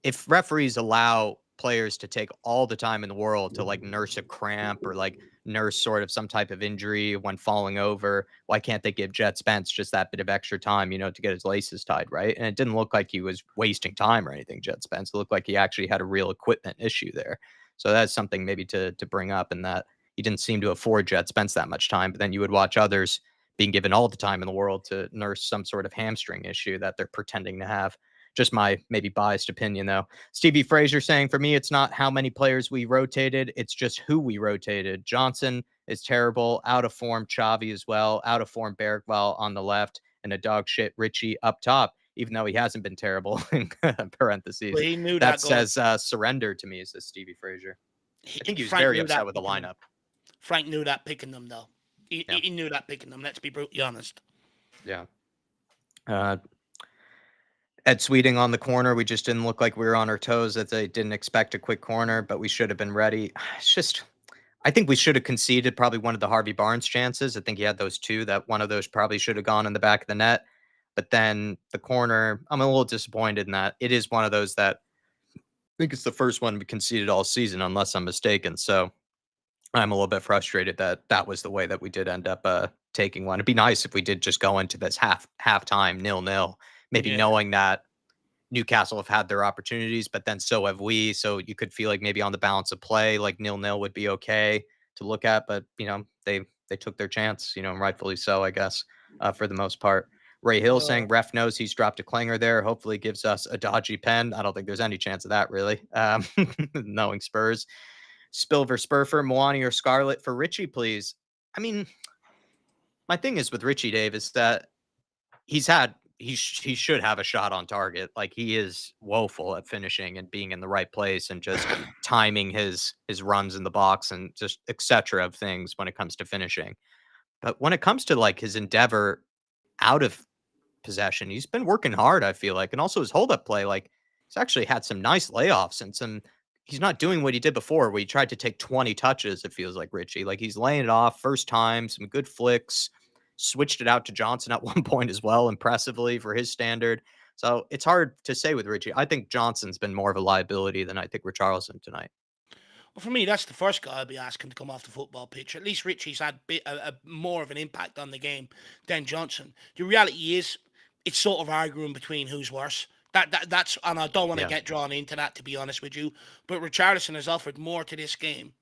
If referees allow players to take all the time in the world to like nurse a cramp or like nurse sort of some type of injury when falling over, why can't they give Jed Spence just that bit of extra time, to get his laces tied, right? And it didn't look like he was wasting time or anything, Jed Spence. It looked like he actually had a real equipment issue there. So that's something maybe to bring up, in that he didn't seem to afford Jed Spence that much time. But then you would watch others being given all the time in the world to nurse some sort of hamstring issue that they're pretending to have. Just my maybe biased opinion, though. Stevie Frazier saying, for me, it's not how many players we rotated, it's just who we rotated. Johnson is terrible, out of form. Xavi as well, out of form. Bergwall on the left, and a dog shit Richie up top, even though he hasn't been terrible, in parentheses. Well, he knew that says surrender to me, says Stevie Frazier. I think he was very upset with the lineup. Frank knew that picking them, though. He knew that picking them, let's be brutally honest. Yeah. Ed Sweeting on the corner. We just didn't look like we were on our toes, that they didn't expect a quick corner, but we should have been ready. It's just, I think we should have conceded probably one of the Harvey Barnes chances. I think he had those 2, that one of those probably should have gone in the back of the net. But then the corner, I'm a little disappointed in that. It is one of those that I think it's the first one we conceded all season, unless I'm mistaken. So I'm a little bit frustrated that that was the way that we did end up taking one. It'd be nice if we did just go into this halftime 0-0. maybe knowing that Newcastle have had their opportunities, but then so have we. So you could feel like maybe on the balance of play, like 0-0 would be okay to look at. But, they took their chance, and rightfully so, I guess, for the most part. Ray Hill saying ref knows he's dropped a clanger there. Hopefully gives us a dodgy pen. I don't think there's any chance of that, really, knowing Spurs. Spilver Spurfer, Moani or Scarlett for Richie, please. I mean, my thing is with Richie, Dave, is that he should have a shot on target. Like, he is woeful at finishing and being in the right place and just timing his runs in the box and just etc. of things when it comes to finishing. But when it comes to like his endeavor out of possession, he's been working hard, I feel like. And also his hold up play, like he's actually had some nice layoffs and he's not doing what he did before where he tried to take 20 touches, it feels like, Richie. Like, he's laying it off first time, some good flicks, switched it out to Johnson at one point as well, impressively for his standard. So it's hard to say with Richie. I think Johnson's been more of a liability than I think Richarlison tonight. Well, for me, that's the first guy I'd be asking to come off the football pitch. At least Richie's had more of an impact on the game than Johnson. The reality is, it's sort of arguing between who's worse. That's, and I don't want to get drawn into that, to be honest with you. But Richarlison has offered more to this game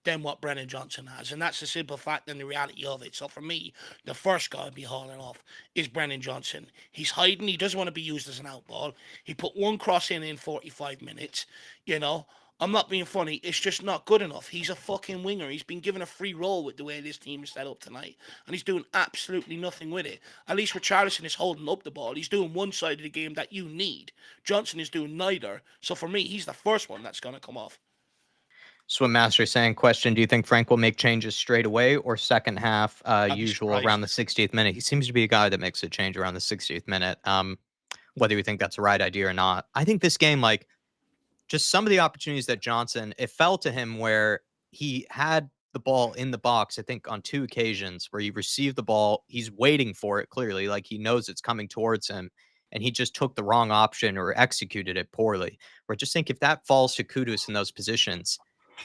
than what Brennan Johnson has, and that's the simple fact and the reality of it. So for me, the first guy I'd be hauling off is Brennan Johnson. He's hiding. He doesn't want to be used as an outball. He put one cross in 45 minutes. I'm not being funny. It's just not good enough. He's a fucking winger. He's been given a free role with the way this team is set up tonight, and he's doing absolutely nothing with it. At least Richarlison is holding up the ball. He's doing one side of the game that you need. Johnson is doing neither. So for me, he's the first one that's going to come off. Swim Master saying, question, do you think Frank will make changes straight away or second half, usual around the 60th minute? He seems to be a guy that makes a change around the 60th minute, whether you think that's the right idea or not. I think this game, like, just some of the opportunities that Johnson, it fell to him where he had the ball in the box, I think on 2 occasions where he received the ball. He's waiting for it clearly, like he knows it's coming towards him, and he just took the wrong option or executed it poorly. Where I just think if that falls to Kudus in those positions,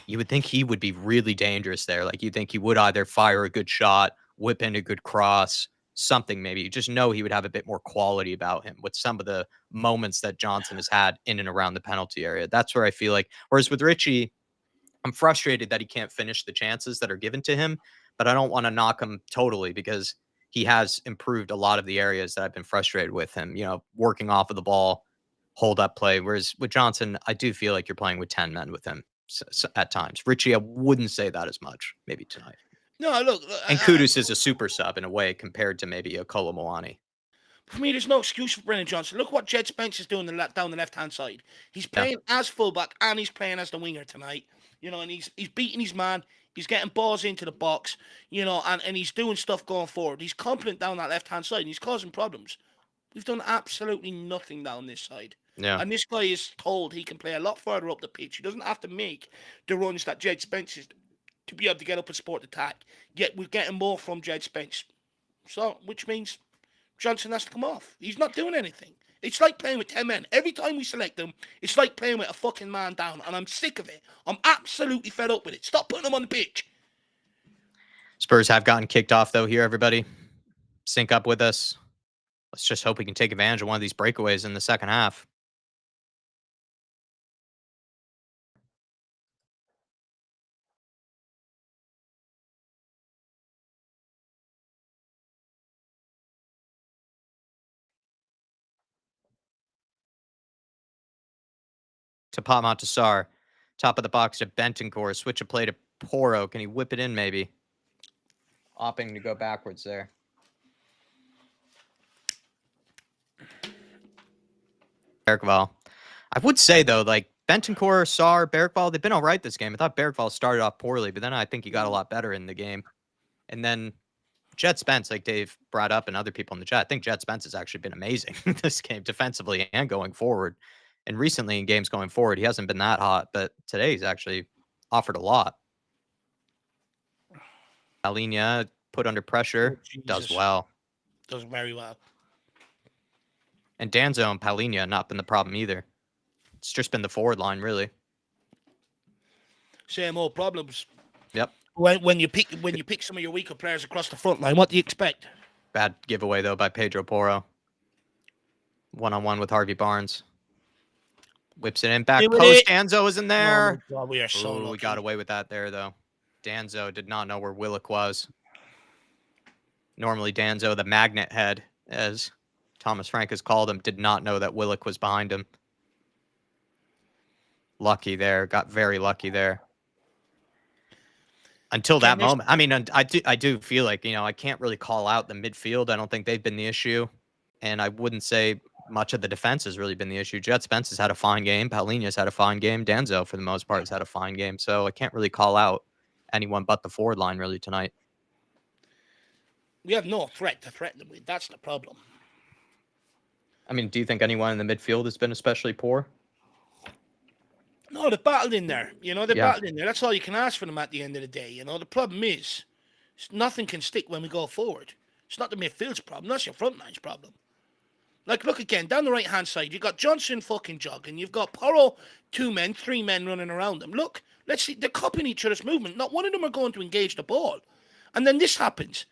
you would think he would be really dangerous there. Like, you think he would either fire a good shot, whip in a good cross, something maybe. You just know he would have a bit more quality about him with some of the moments that Johnson has had in and around the penalty area. That's where I feel like, whereas with Richie, I'm frustrated that he can't finish the chances that are given to him, but I don't want to knock him totally because he has improved a lot of the areas that I've been frustrated with him, working off of the ball, hold up play. Whereas with Johnson, I do feel like you're playing with 10 men with him at times. Richie, I wouldn't say that as much maybe tonight. No, look. And Kudus is a super sub in a way compared to maybe a Kolo Muani. For me, there's no excuse for Brennan Johnson. Look what Jed Spence is doing down the left-hand side. He's playing as fullback and he's playing as the winger tonight. And he's beating his man. He's getting balls into the box, and he's doing stuff going forward. He's confident down that left-hand side and he's causing problems. We've done absolutely nothing down this side. Yeah. And this guy is told he can play a lot further up the pitch. He doesn't have to make the runs that Jed Spence is to be able to get up and support the attack. Yet we're getting more from Jed Spence. So, which means Johnson has to come off. He's not doing anything. It's like playing with 10 men. Every time we select them, it's like playing with a fucking man down. And I'm sick of it. I'm absolutely fed up with it. Stop putting them on the pitch. Spurs have gotten kicked off, though, here, everybody. Sync up with us. Let's just hope we can take advantage of one of these breakaways in the second half. To Pat Montasar. Top of the box to Bentancur. Switch a play to Poro. Can he whip it in, maybe? Opting to go backwards there. Bergvall. I would say, though, like, Bentancur, Sarr, Bergvall, they've been all right this game. I thought Bergvall started off poorly, but then I think he got a lot better in the game. And then Jed Spence, like Dave brought up and other people in the chat, I think Jed Spence has actually been amazing this game defensively and going forward. And recently in games going forward, he hasn't been that hot, but today he's actually offered a lot. Palhinha put under pressure, does well. Does very well. And Danzo and Palhinha not been the problem either. It's just been the forward line, really. Same old problems. Yep. When you pick some of your weaker players across the front line, what do you expect? Bad giveaway, though, by Pedro Porro. 1-on-1 with Harvey Barnes. Whips it in back Do post. it. Danzo is in Oh there. my God, we are so Ooh, lucky. we got away with that there, though. Danzo did not know where Willock was. Normally, Danzo, the magnet head, as Thomas Frank has called him, did not know that Willock was behind him. Lucky there. Got very lucky there. Until that moment. I mean, I do feel like, I can't really call out the midfield. I don't think they've been the issue. And I wouldn't say much of the defense has really been the issue. Jet Spence has had a fine game. Paulina's had a fine game. Danzo, for the most part, has had a fine game. So I can't really call out anyone but the forward line, really, tonight. We have no threat to threaten them with. That's the problem. I mean, do you think anyone in the midfield has been especially poor? No, they've battled in there. They've battled in there. That's all you can ask for them at the end of the day. The problem is, nothing can stick when we go forward. It's not the midfield's problem. That's your front line's problem. Like, look again, down the right-hand side, you've got Johnson fucking jogging. You've got Porro, 2 men, 3 men running around them. Look, let's see, they're copying each other's movement. Not one of them are going to engage the ball. And then this happens.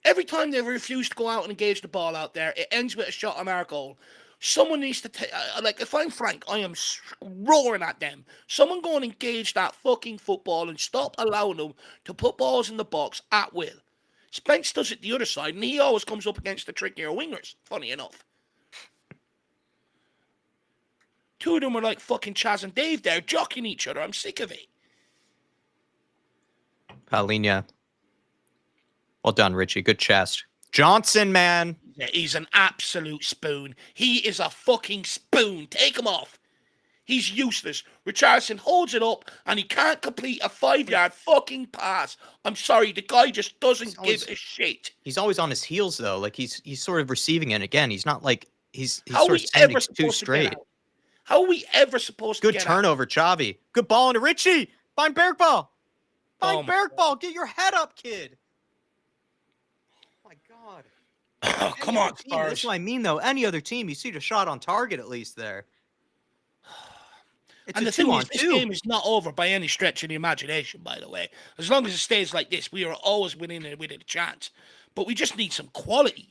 Every time they refuse to go out and engage the ball out there, it ends with a shot on our goal. Someone needs to take, like, if I'm Frank, I am roaring at them. Someone go and engage that fucking football and stop allowing them to put balls in the box at will. Spence does it the other side, and he always comes up against the trickier wingers, funny enough. 2 of them are like fucking Chaz and Dave there, jockeying each other. I'm sick of it. Paulina. Well done, Richie. Good chest. Johnson, man. Yeah, he's an absolute spoon. He is a fucking spoon. Take him off. He's useless. Richardson holds it up and he can't complete a 5-yard fucking pass. I'm sorry, the guy just doesn't give a shit. He's always on his heels though. Like he's sort of receiving it again. He's not like he's How sort of standing too straight. How are we ever supposed to get out? Good turnover, Chavi. Good ball into Richie. Find Bergball. Find Bergball. Get your head up, kid. Oh my God. Oh, come on, Spurs. That's what I mean though. Any other team, you see the shot on target at least there. And the thing is, this game is not over by any stretch of the imagination, by the way. As long as it stays like this, we are always winning it with a chance. But we just need some quality.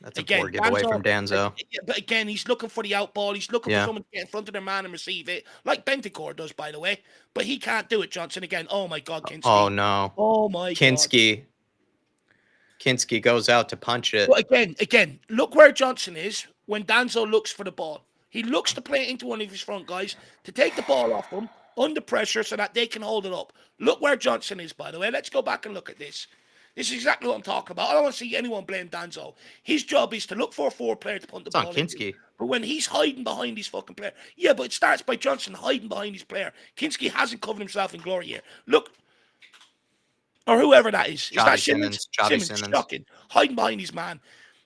That's a poor giveaway from Danzo. But again, he's looking for the out ball. He's looking for someone to get in front of their man and receive it, like Bentancur does, by the way. But he can't do it, Johnson. Again, oh my God, Kinski. Oh, no. Oh, my God. Kinski goes out to punch it. But again, look where Johnson is when Danzo looks for the ball. He looks to play it into one of his front guys to take the ball off them under pressure so that they can hold it up. Look where Johnson is, by the way. Let's go back and look at this. This is exactly what I'm talking about. I don't want to see anyone blame Danzo. His job is to look for a forward player to punt the ball into. But when he's hiding behind his fucking player, yeah, but it starts by Johnson hiding behind his player. Kinski hasn't covered himself in glory here. Look, or whoever that is. Is that Simmons? Simmons, shocking. Hiding behind his man.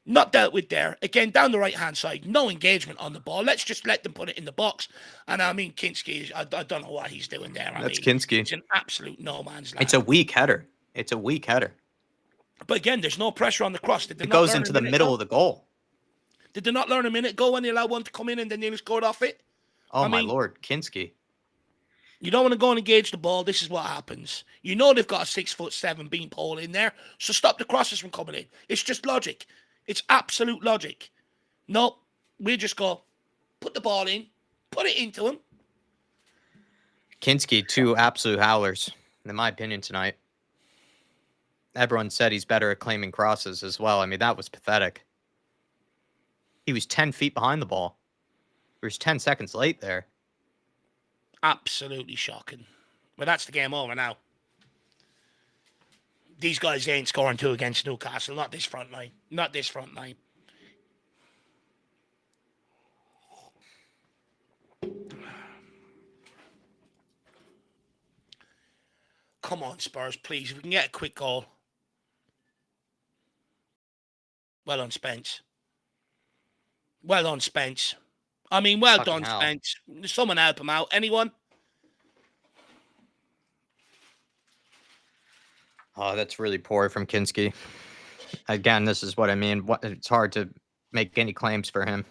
Not dealt with there. Again, down the right-hand side, no engagement on the ball. Let's just let them put it in the box. And I mean, Kinski, I don't know what he's doing there. That's Kinski. It's an absolute no-man's land. It's a weak header. But again, there's no pressure on the cross. It goes into the middle of the goal. Did they not learn a minute ago when they allowed one to come in and then nearly scored off it? Oh, my Lord. Kinski. You don't want to go and engage the ball. This is what happens. You know they've got a 6'7" beanpole in there, so stop the crosses from coming in. It's just logic. It's absolute logic. Nope. We just go, put the ball in, put it into him. Kinski, 2 absolute howlers, in my opinion, tonight. Everyone said he's better at claiming crosses as well. I mean, that was pathetic. He was 10 feet behind the ball. He was 10 seconds late there. Absolutely shocking. But that's the game over now. These guys ain't scoring 2 against Newcastle. Not this front line. Not this front line. Come on, Spurs, please. If we can get a quick goal. Well done, Spence. Well done, Spence. I mean, well done, Spence. Someone help him out. Anyone? Oh, that's really poor from Kinski. Again, this is what I mean. It's hard to make any claims for him.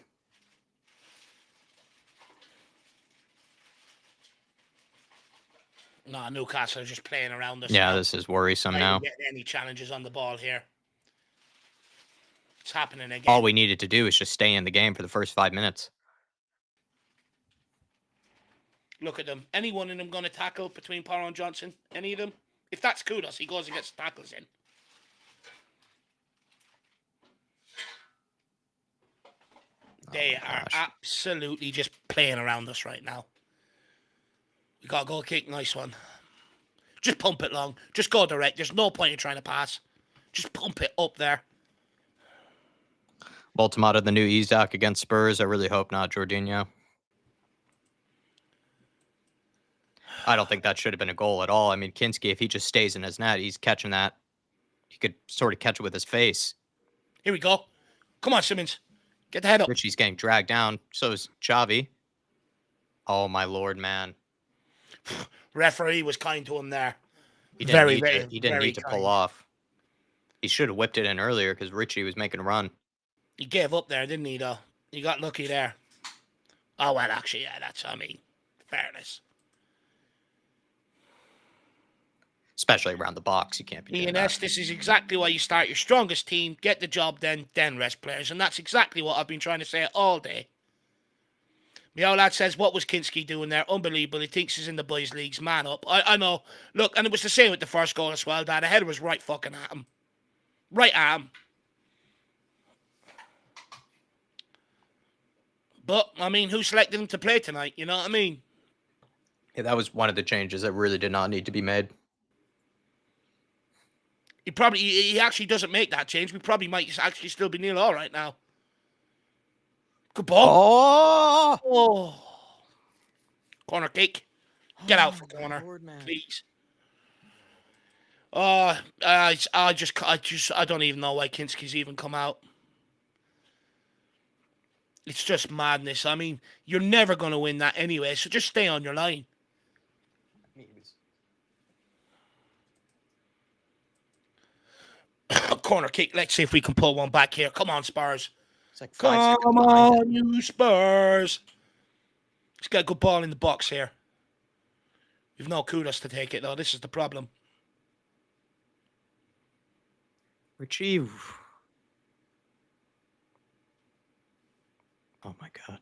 No, Newcastle are just playing around us. Yeah, now. this is worrisome Not now. even getting any challenges on the ball here. It's happening again. All we needed to do is just stay in the game for the first 5 minutes. Look at them. Any one of them going to tackle between Power and Johnson? Any of them? If that's Kudos, he goes and gets tackles in. They are absolutely just playing around us right now. We got a goal kick. Nice one. Just pump it long. Just go direct. There's no point in trying to pass. Just pump it up there. Baltimore, the new Isaac against Spurs. I really hope not, Jorginho. I don't think that should have been a goal at all. I mean, Kinski, if he just stays in his net, he's catching that. He could sort of catch it with his face. Here we go. Come on, Simmons. Get the head up. Richie's getting dragged down. So is Xavi. Oh, my lord, man. Referee was kind to him there. He didn't need to pull off. He should have whipped it in earlier because Richie was making a run. He gave up there, didn't he, though? He got lucky there. Oh, well, actually, yeah, that's, I mean, fairness. Especially around the box. You can't be doing ENS, that. this is exactly why you start your strongest team, get the job done, then rest players. And that's exactly what I've been trying to say all day. My old lad says, what was Kinski doing there? Unbelievable. He thinks he's in the boys' leagues. Man up. I know. Look, and it was the same with the first goal as well, Dad. The header was right fucking at him. Right at him. But, I mean, who selected him to play tonight? You know what I mean? Yeah, that was one of the changes that really did not need to be made. He actually doesn't make that change. We probably might actually still be 0-0 right now. Good ball. Oh. Corner kick. Get out for corner, Lord, please. I don't even know why Kinski's even come out. It's just madness. I mean, you're never going to win that anyway, so just stay on your line. Corner kick. Let's see if we can pull one back here. Come on, Spurs. It's like Come on, you Spurs. Let's get a good ball in the box here. We've no Kudos to take it, though. This is the problem. Richie. Oh, my God.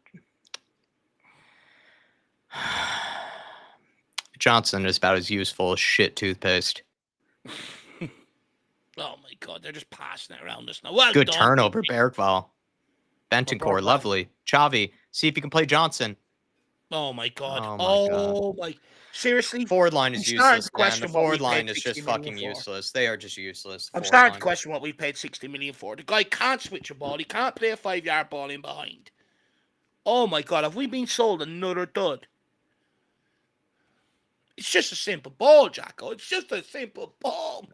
Johnson is about as useful as shit toothpaste. Oh, my God. They're just passing it around us now. Well Good done. turnover, Bergvall. Bentoncourt, lovely. Xavi, see if you can play Johnson. Oh, my God. Oh, my. Seriously? Forward line is useless, man. The forward line is just fucking useless. They are just useless. I'm starting to question what we paid 60 million for. The guy can't switch a ball. He can't play a 5-yard ball in behind. Oh, my God. Have we been sold another dud? It's just a simple ball, Jacko. It's just a simple ball.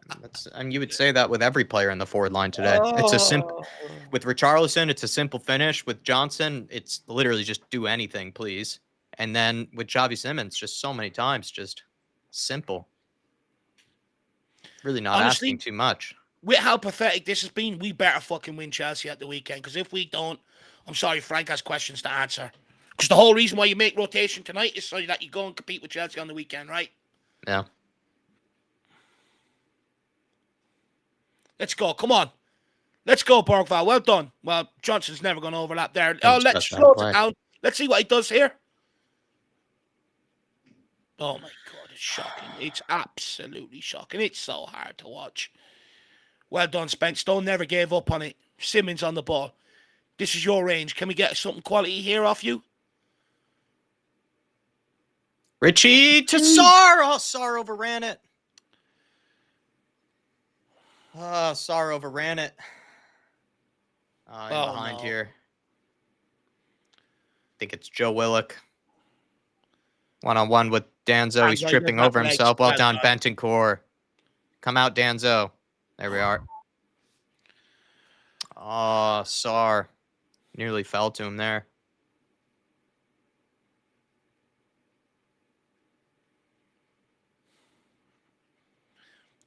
And you would say that with every player in the forward line today. It's a simple. With Richarlison, it's a simple finish. With Johnson, it's literally just do anything, please. And then with Xavi Simmons, just so many times, just simple. Really not asking too much. With how pathetic this has been, we better fucking win Chelsea at the weekend. Because if we don't, I'm sorry, Frank has questions to answer. Because the whole reason why you make rotation tonight is so that you go and compete with Chelsea on the weekend, right? Yeah. Let's go. Come on. Let's go, Bergvall. Well done. Well, Johnson's never going to overlap there. Oh, let's slow it down. Let's see what he does here. Oh, my God. It's shocking. It's absolutely shocking. It's so hard to watch. Well done, Spence. Stone never gave up on it. Simmons on the ball. This is your range. Can we get something quality here off you? Richie to Sarr. Oh, Sarr overran it. Oh, Sarr overran it. I'm behind here. I think it's Joe Willock. One-on-one with Danzo. He's tripping over himself. Well done, Bentoncourt. Come out, Danzo. There we are. Oh, Sarr. Nearly fell to him there.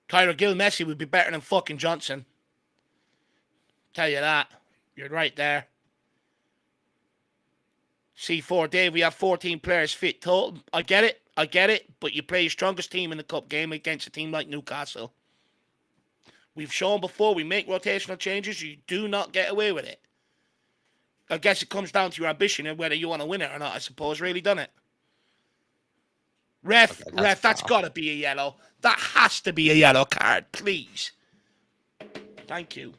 Tyler Gill Messi would be better than fucking Johnson. Tell you that. You're right there. C4, Dave, we have 14 players fit total. I get it. I get it, but you play your strongest team in the cup game against a team like Newcastle. We've shown before we make rotational changes, you do not get away with it. I guess it comes down to your ambition and whether you want to win it or not, I suppose, really, doesn't it? Ref, Okay, that's got to be a yellow. That has to be a yellow card, please. Thank you.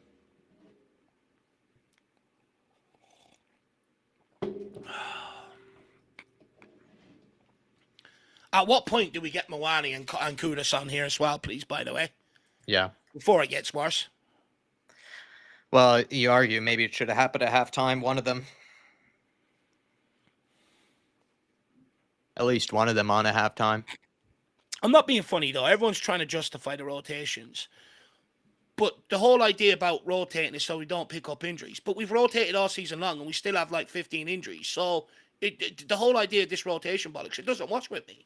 At what point do we get Mwani and Kudus on here as well, please, by the way? Yeah. Before it gets worse. Well, you argue maybe it should have happened at halftime, one of them. At least one of them on a halftime. I'm not being funny, though. Everyone's trying to justify the rotations. But the whole idea about rotating is so we don't pick up injuries. But we've rotated all season long and we still have like 15 injuries. So the whole idea of this rotation bollocks, it doesn't wash with me.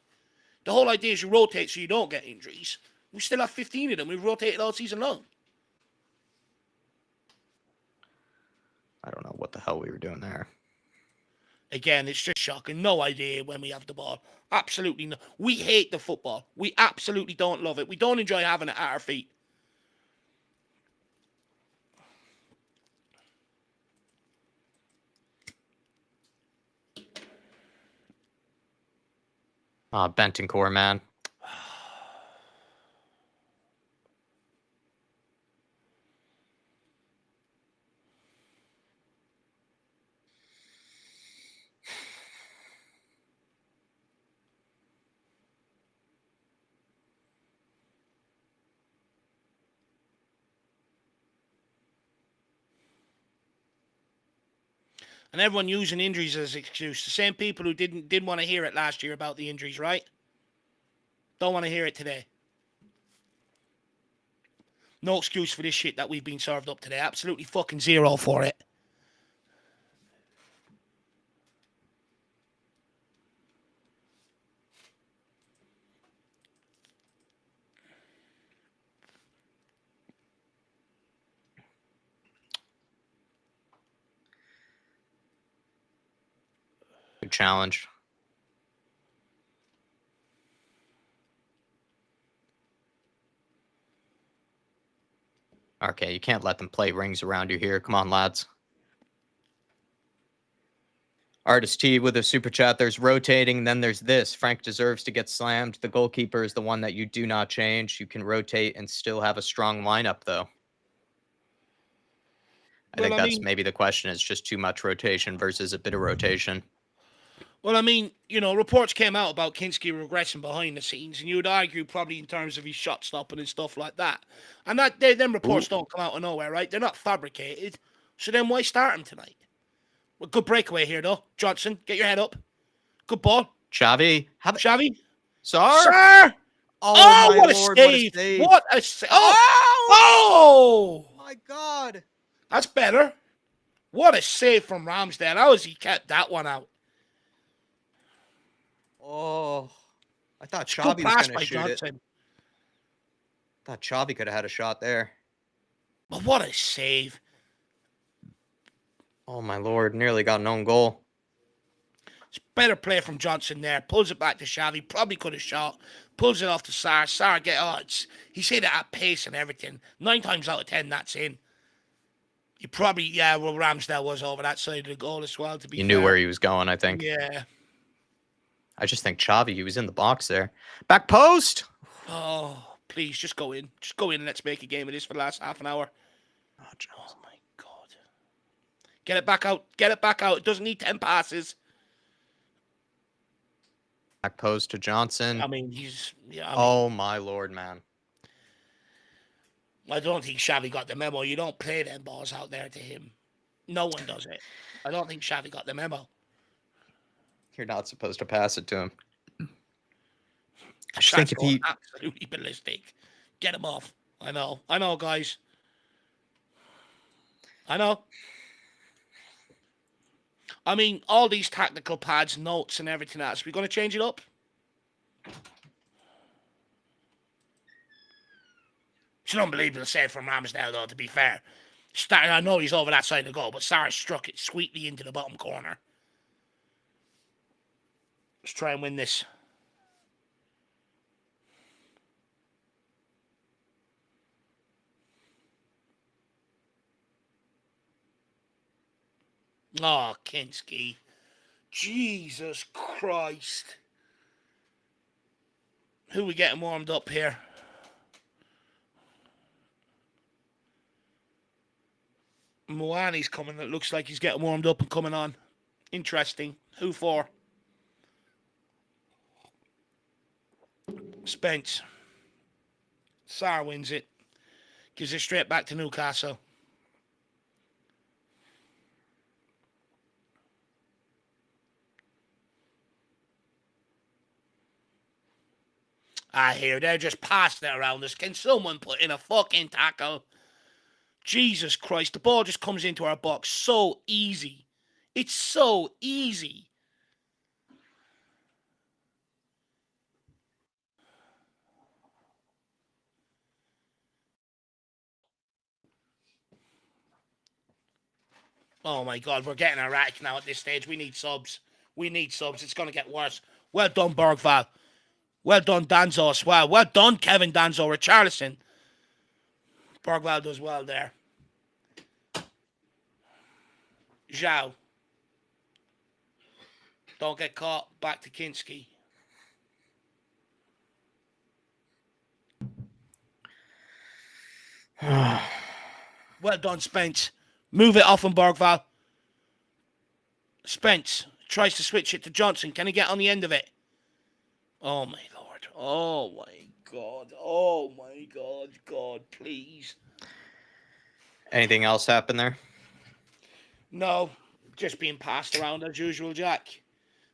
The whole idea is you rotate so you don't get injuries. We still have 15 of them. We've rotated all season long. I don't know what the hell we were doing there. Again, it's just shocking. No idea when we have the ball. Absolutely no. We hate the football. We absolutely don't love it. We don't enjoy having it at our feet. Bentoncourt, man. And everyone using injuries as an excuse. The same people who didn't want to hear it last year about the injuries, right? Don't want to hear it today. No excuse for this shit that we've been served up today. Absolutely fucking zero for it. Good challenge. Okay, you can't let them play rings around you here. Come on, lads. Artist T with a super chat. There's rotating, then there's this. Frank deserves to get slammed. The goalkeeper is the one that you do not change. You can rotate and still have a strong lineup, though. I think that's maybe the question, is just too much rotation versus a bit of rotation. Well, I mean, you know, reports came out about Kinski regressing behind the scenes, and you would argue probably in terms of his shot stopping and stuff like that. And that them reports don't come out of nowhere, right? They're not fabricated. So then why start him tonight? Well, good breakaway here, though. Johnson, get your head up. Good ball. Xavi. Xavi. Sir! Oh, what a save. What a save. Oh! My God. That's better. What a save from Ramsdale. How has he kept that one out? Oh, I thought Xavi was going to shoot Johnson. it. I thought Xavi could have had a shot there. But what a save. Oh, my Lord. Nearly got an own goal. It's better play from Johnson there. Pulls it back to Xavi. Probably could have shot. Pulls it off to Sarr. Sarr he's hit it at pace and everything. 9 times out of 10, that's in. He probably, Ramsdale was over that side of the goal as well, to be fair. Knew where he was going, I think. Yeah. I just think Xavi, he was in the box there. Back post! Oh, please, just go in. Just go in and let's make a game of this for the last half an hour. Oh, my God. Get it back out. Get it back out. It doesn't need 10 passes. Back post to Johnson. I mean, oh, my Lord, man. I don't think Xavi got the memo. You don't play them balls out there to him. No one does it. I don't think Xavi got the memo. You're not supposed to pass it to him. I just think if he absolutely ballistic, get him off. I know, guys. I know. I mean, all these tactical pads, notes, and everything else. We're going to change it up. It's an unbelievable save from Ramsdale, though. To be fair, I know he's over that side of the goal, but Sarr struck it sweetly into the bottom corner. Let's try and win this. Oh, Kinski. Jesus Christ. Who are we getting warmed up here? Moani's coming. It looks like he's getting warmed up and coming on. Interesting. Who for? Spence. Sarr wins it. Gives it straight back to Newcastle. I hear they're just passing it around us. Can someone put in a fucking tackle? Jesus Christ, the ball just comes into our box so easy. It's so easy. Oh my God, we're getting erratic now at this stage. We need subs. We need subs. It's going to get worse. Well done, Bergval. Well done, Danzo as well. Well done, Kevin Danzo. Richarlison. Bergval does well there. Zhao. Don't get caught. Back to Kinski. Well done, Spence. Move it off on Bergval. Spence tries to switch it to Johnson. Can he get on the end of it? Oh, my Lord. Oh, my God. Oh, my God. God, please. Anything else happen there? No. Just being passed around as usual, Jack.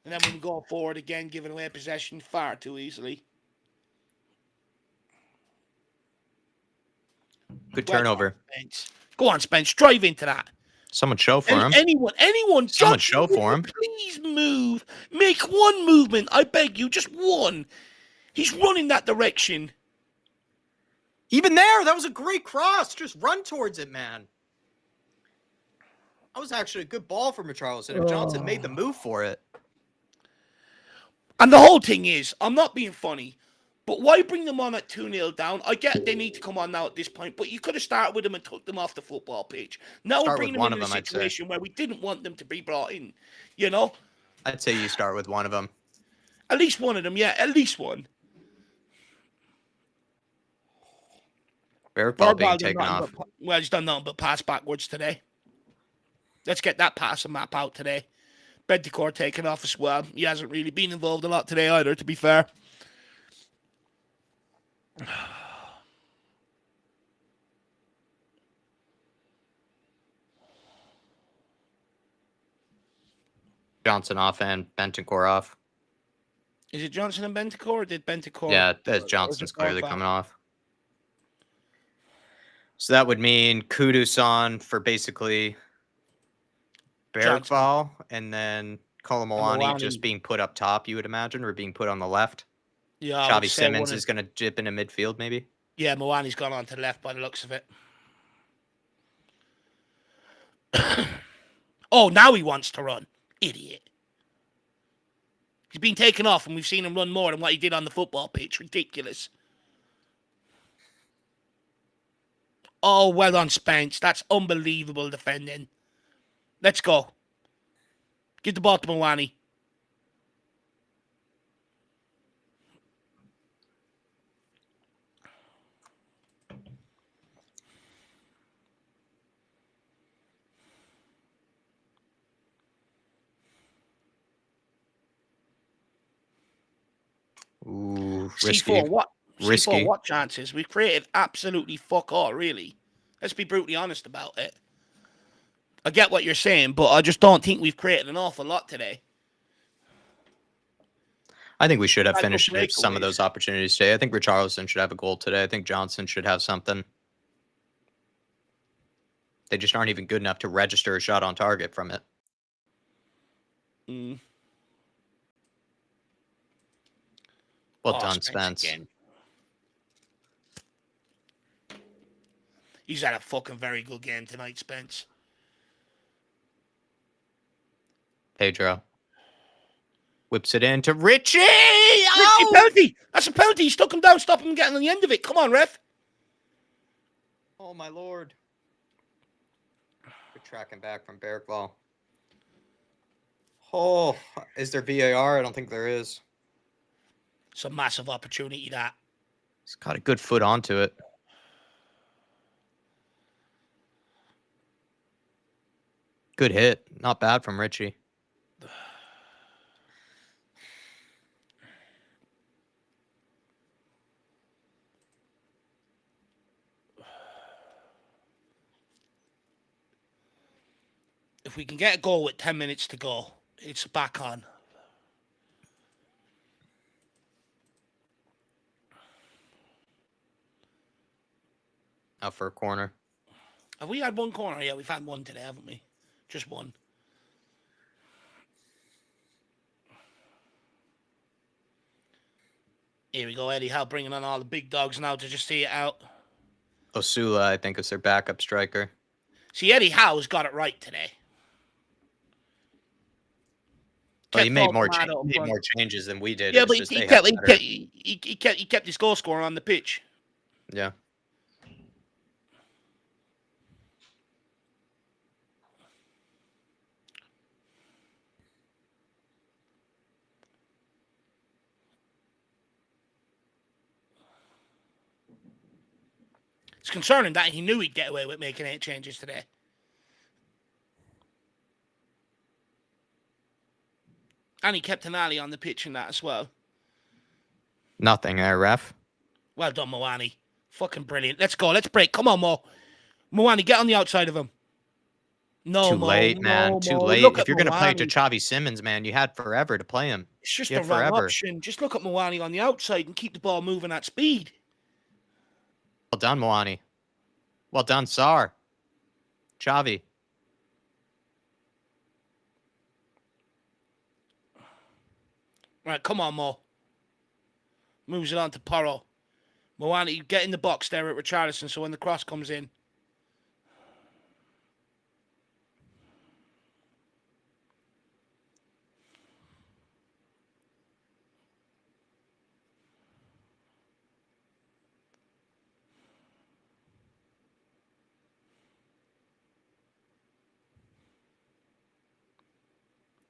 And then we can go forward again, giving away possession far too easily. Good turnover. Go on, Spence. Drive into that. Someone show for him. Anyone. Someone Johnson, show for him. Please move. Make one movement. I beg you. Just one. He's running that direction. Even there, that was a great cross. Just run towards it, man. That was actually a good ball from Richarlison. If Johnson made the move for it. And the whole thing is, I'm not being funny, but why bring them on at 2-0 down? I get they need to come on now at this point, but you could have started with them and took them off the football pitch. Now we're bringing them into a situation where we didn't want them to be brought in, you know? I'd say you start with one of them. At least one of them, yeah, at least one. Bergval being taken off. Well, he's done nothing but pass backwards today. Let's get that pass and map out today. Bentancur taken off as well. He hasn't really been involved a lot today either, to be fair. Johnson off and Bentancur off. Is it Johnson and Bentancur, or did Bentancur? Yeah, that's Johnson's clearly coming off. So that would mean Kudus on for basically Bergval, and then Colomwani just being put up top, you would imagine, or being put on the left. Yeah, Xavi Simons is going to dip into midfield, maybe. Yeah, Moani's gone on to the left by the looks of it. Oh, now he wants to run. Idiot. He's been taken off, and we've seen him run more than what he did on the football pitch. Ridiculous. Oh, well done, Spence. That's unbelievable defending. Let's go. Give the ball to Moani. Ooh, risky. C4, what? C4, what chances? We've created absolutely fuck all, really. Let's be brutally honest about it. I get what you're saying, but I just don't think we've created an awful lot today. I think we should have finished some of those opportunities today. I think Richarlison should have a goal today. I think Johnson should have something. They just aren't even good enough to register a shot on target from it. Well done, Spence. Again. He's had a fucking very good game tonight, Spence. Pedro whips it into Richie. Richie, penalty! That's a penalty. He stuck him down, stop him getting on the end of it. Come on, ref. Oh, my Lord. We're tracking back from Bergval. Oh, is there VAR? I don't think there is. It's a massive opportunity, that. He's got a good foot onto it. Good hit. Not bad from Richie. If we can get a goal with 10 minutes to go, it's back on. Out for a corner. Have we had one corner? Yeah, we've had one today, haven't we? Just one. Here we go, Eddie Howe bringing on all the big dogs now to just see it out. Osula, I think, is their backup striker. See, Eddie Howe's got it right today. Well, he made more changes than we did. Yeah, but he kept his goal scorer on the pitch. Yeah. It's concerning that he knew he'd get away with making 8 changes today. And he kept an alley on the pitch in that as well. Nothing there, ref. Well done, Moani. Fucking brilliant. Let's go. Let's break. Come on, Mo. Moani, get on the outside of him. No, Too late, man. Too late. If you're going to play to Xavi Simons, man, you had forever to play him. It's just the wrong option. Just look at Moani on the outside and keep the ball moving at speed. Well done, Moani. Well done, Sar. Xavi. Right, come on, Mo. Moves it on to Porro. Moani, get in the box there at Richarlison so when the cross comes in.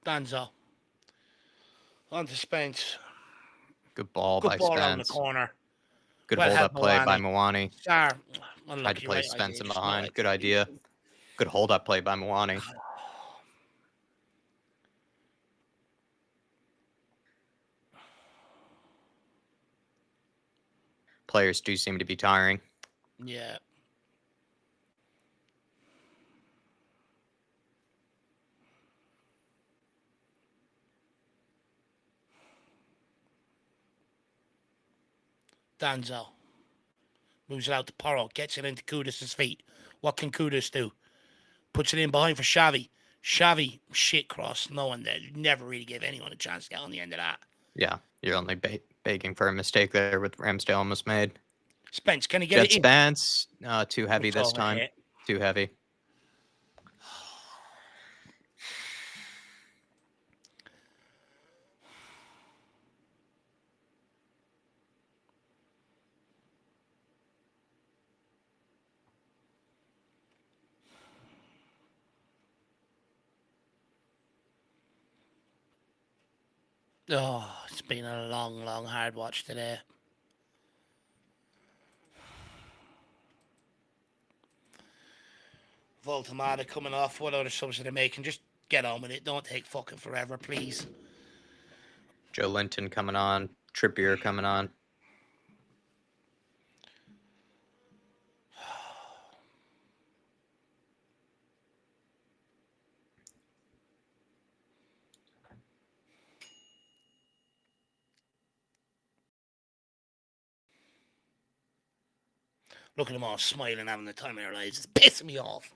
Danzo. On to Spence. Good ball by Good ball Spence. around the corner. Good hold-up play by Moani. Sar. Tried to play Spence in behind. Good idea. Good hold-up play by Moani. Players do seem to be tiring. Yeah. Danzo. Moves it out to Porro. Gets it into Kudus' feet. What can Kudus do? Puts it in behind for Xavi. Xavi, shit cross. No one there. Never really gave anyone a chance to get on the end of that. Yeah, you're only begging for a mistake there with Ramsdale almost made. Spence, can he get it in? Spence, too heavy this time. Too heavy. Oh, it's been a long, long, hard watch today. Voltamada coming off. What other subs are they making? Just get on with it. Don't take fucking forever, please. Joe Linton coming on. Trippier coming on. Look at them all smiling, having the time of their lives. It's pissing me off.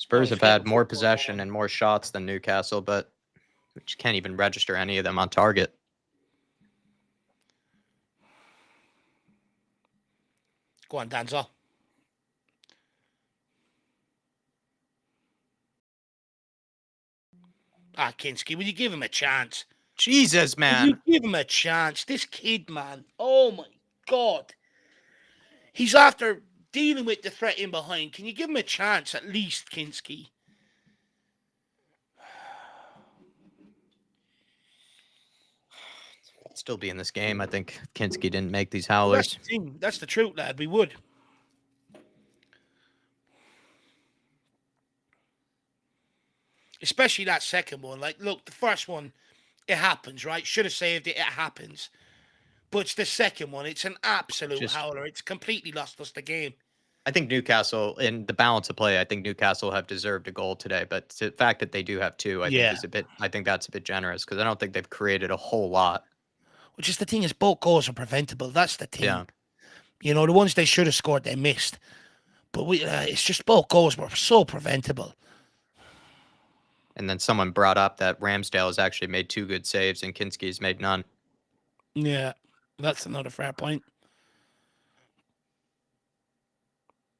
Spurs have had more possession and more shots than Newcastle, but we just can't even register any of them on target. Go on, Danzo. Kinski, will you give him a chance? Jesus, Will man. you give him a chance? This kid, man. Oh, my God. He's after dealing with the threat in behind. Can you give him a chance at least, Kinski? Still be in this game. I think Kinski didn't make these Well, that's howlers. the thing. That's the truth, lad. We would. Especially that second one. Like, look, the first one, it happens, right? Should have saved it. It happens. But it's the second one. It's an absolute howler. It's completely lost us the game. I think Newcastle, in the balance of play, I think Newcastle have deserved a goal today. But the fact that they do have two, I think is a bit. I think that's a bit generous because I don't think they've created a whole lot. Which is the thing is, both goals are preventable. That's the thing. Yeah. You know, the ones they should have scored, they missed. But it's just both goals were so preventable. And then someone brought up that Ramsdale has actually made 2 good saves and Kinski's made none. Yeah, that's another fair point.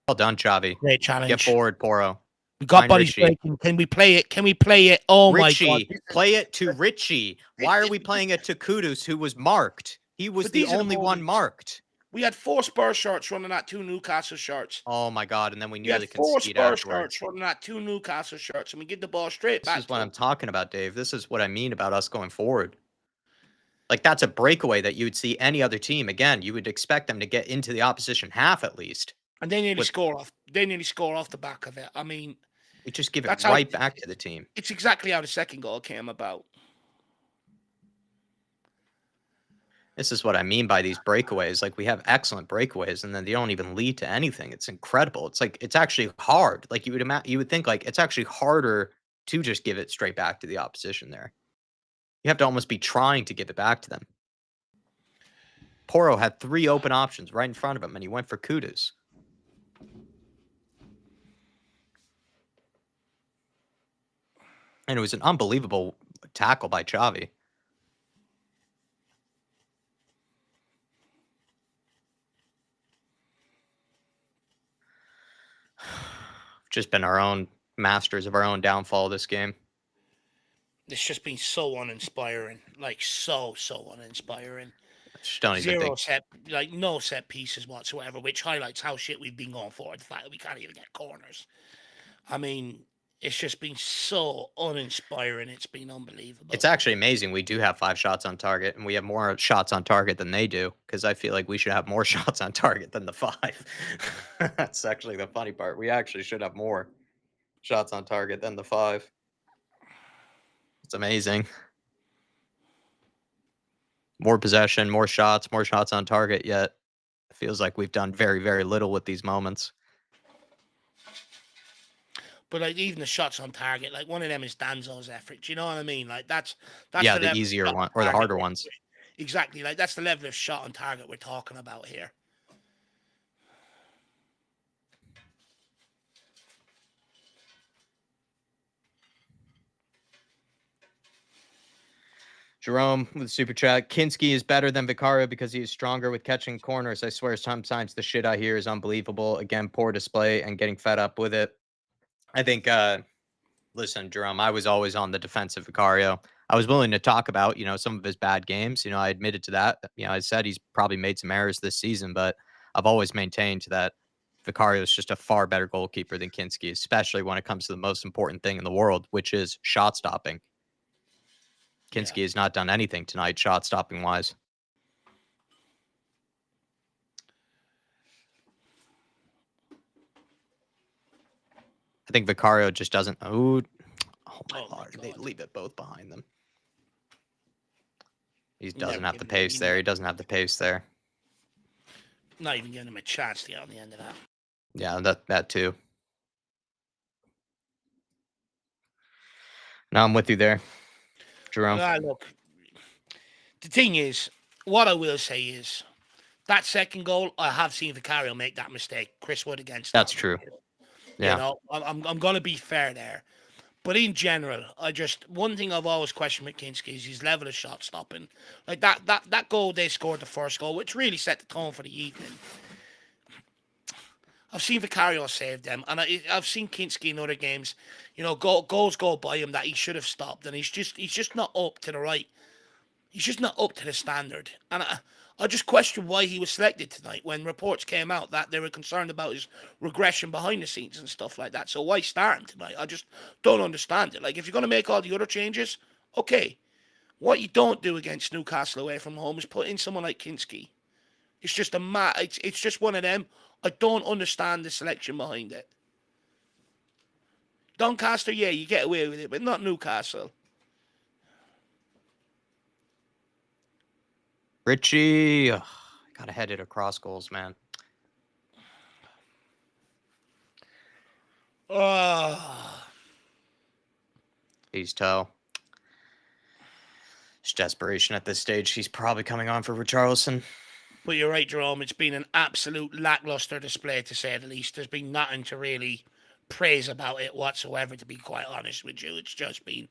Well done, Xavi. Great challenge. Get forward, Poro. We got bodies breaking. Can we play it? Can we play it? Oh, Richie, my God. play it to Richie. Why are we playing it to Kudus, who was marked? He was the only one marked. We had 4 Spurs shirts running at 2 Newcastle shirts. Oh, my God. And then we nearly conceded 4 Spurs afterwards. shirts running at 2 Newcastle shirts, and we get the ball straight back. This is what I'm talking about, Dave. This is what I mean about us going forward. Like, that's a breakaway that you would see any other team. Again, you would expect them to get into the opposition half at least. And they nearly score off. They nearly score off the back of it. I mean, we just give it right back to the team. It's exactly how the second goal came about. This is what I mean by these breakaways. Like, we have excellent breakaways, and then they don't even lead to anything. It's incredible. It's like it's actually hard. Like you would think, like it's actually harder to just give it straight back to the opposition. There, you have to almost be trying to give it back to them. Poro had 3 open options right in front of him, and he went for Kudus. And it was an unbelievable tackle by Xavi. Just been our own masters of our own downfall this game. It's just been so uninspiring. Like, so uninspiring. Just don't even think. No set pieces whatsoever, which highlights how shit we've been going for. The fact that we can't even get corners. I mean, it's just been so uninspiring. It's been unbelievable. It's actually amazing. We do have 5 shots on target, and we have more shots on target than they do, because I feel like we should have more shots on target than the 5. That's actually the funny part. We actually should have more shots on target than the 5. It's amazing. More possession, more shots on target, yet it feels like we've done very, very little with these moments. But like even the shots on target, like one of them is Danzo's effort. Do you know what I mean? Like that's the easier one or the harder ones. Exactly. Like that's the level of shot on target we're talking about here. Jerome with super chat. Kinski is better than Vicario because he is stronger with catching corners. I swear sometimes the shit I hear is unbelievable. Again, poor display and getting fed up with it. I think, listen, Jerome, I was always on the defense of Vicario. I was willing to talk about, some of his bad games. I admitted to that. I said he's probably made some errors this season, but I've always maintained that Vicario is just a far better goalkeeper than Kinski, especially when it comes to the most important thing in the world, which is shot stopping. Kinski has not done anything tonight, shot stopping wise. I think Vicario just doesn't. Oh my Lord. They leave it both behind them. He doesn't have the pace there. He doesn't have the pace there. Not even giving him a chance to get on the end of that. Yeah, that too. No, I'm with you there, Jerome. Look, the thing is, what I will say is, that second goal, I have seen Vicario make that mistake. Chris Wood against. That's true. Yeah. I'm going to be fair there. But in general, one thing I've always questioned with Kinski is his level of shot stopping. Like that goal they scored, the first goal, which really set the tone for the evening. I've seen Vicario save them, and I've seen Kinski in other games. You know, goals go by him that he should have stopped, and he's just not up to the right. He's just not up to the standard, and I just question why he was selected tonight when reports came out that they were concerned about his regression behind the scenes and stuff like that. So why start him tonight? I just don't understand it. Like, if you're going to make all the other changes, okay. What you don't do against Newcastle away from home is put in someone like Kinski. It's just it's just one of them. I don't understand the selection behind it. Doncaster, yeah, you get away with it, but not Newcastle. Richie, gotta head it across goals, man. He's toe. It's desperation at this stage. He's probably coming on for Richarlison. But you're right, Jerome. It's been an absolute lackluster display, to say the least. There's been nothing to really praise about it whatsoever, to be quite honest with you. It's just been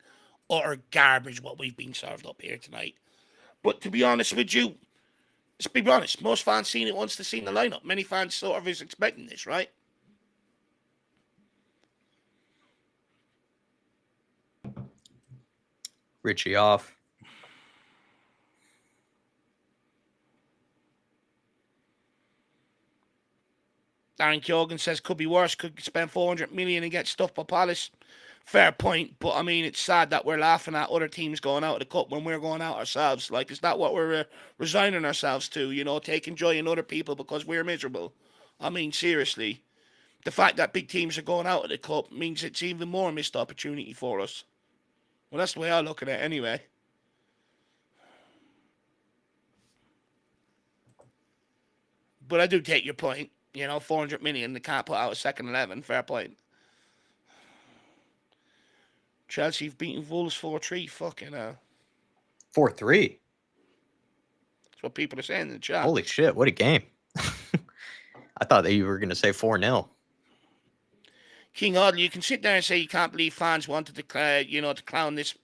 utter garbage what we've been served up here tonight. But to be honest with you, let's be honest, most fans seen it once they've seen the lineup. Many fans sort of is expecting this, right? Richie off. Darren Kyogan says could be worse, could spend 400 million and get stuffed by Palace. Fair point, but I mean, it's sad that we're laughing at other teams going out of the cup when we're going out ourselves. Like, is that what we're resigning ourselves to? You know, taking joy in other people because we're miserable. I mean, seriously, the fact that big teams are going out of the cup means it's even more missed opportunity for us. Well, that's the way I look at it anyway. But I do take your point. You know, 400 million, they can't put out a second 11. Fair point. Chelsea have beaten Wolves 4-3. Fucking hell. 4-3. That's what people are saying in the chat. Holy shit, what a game. I thought that you were going to say 4-0. King Audley, you can sit there and say you can't believe fans wanted to, to clown this,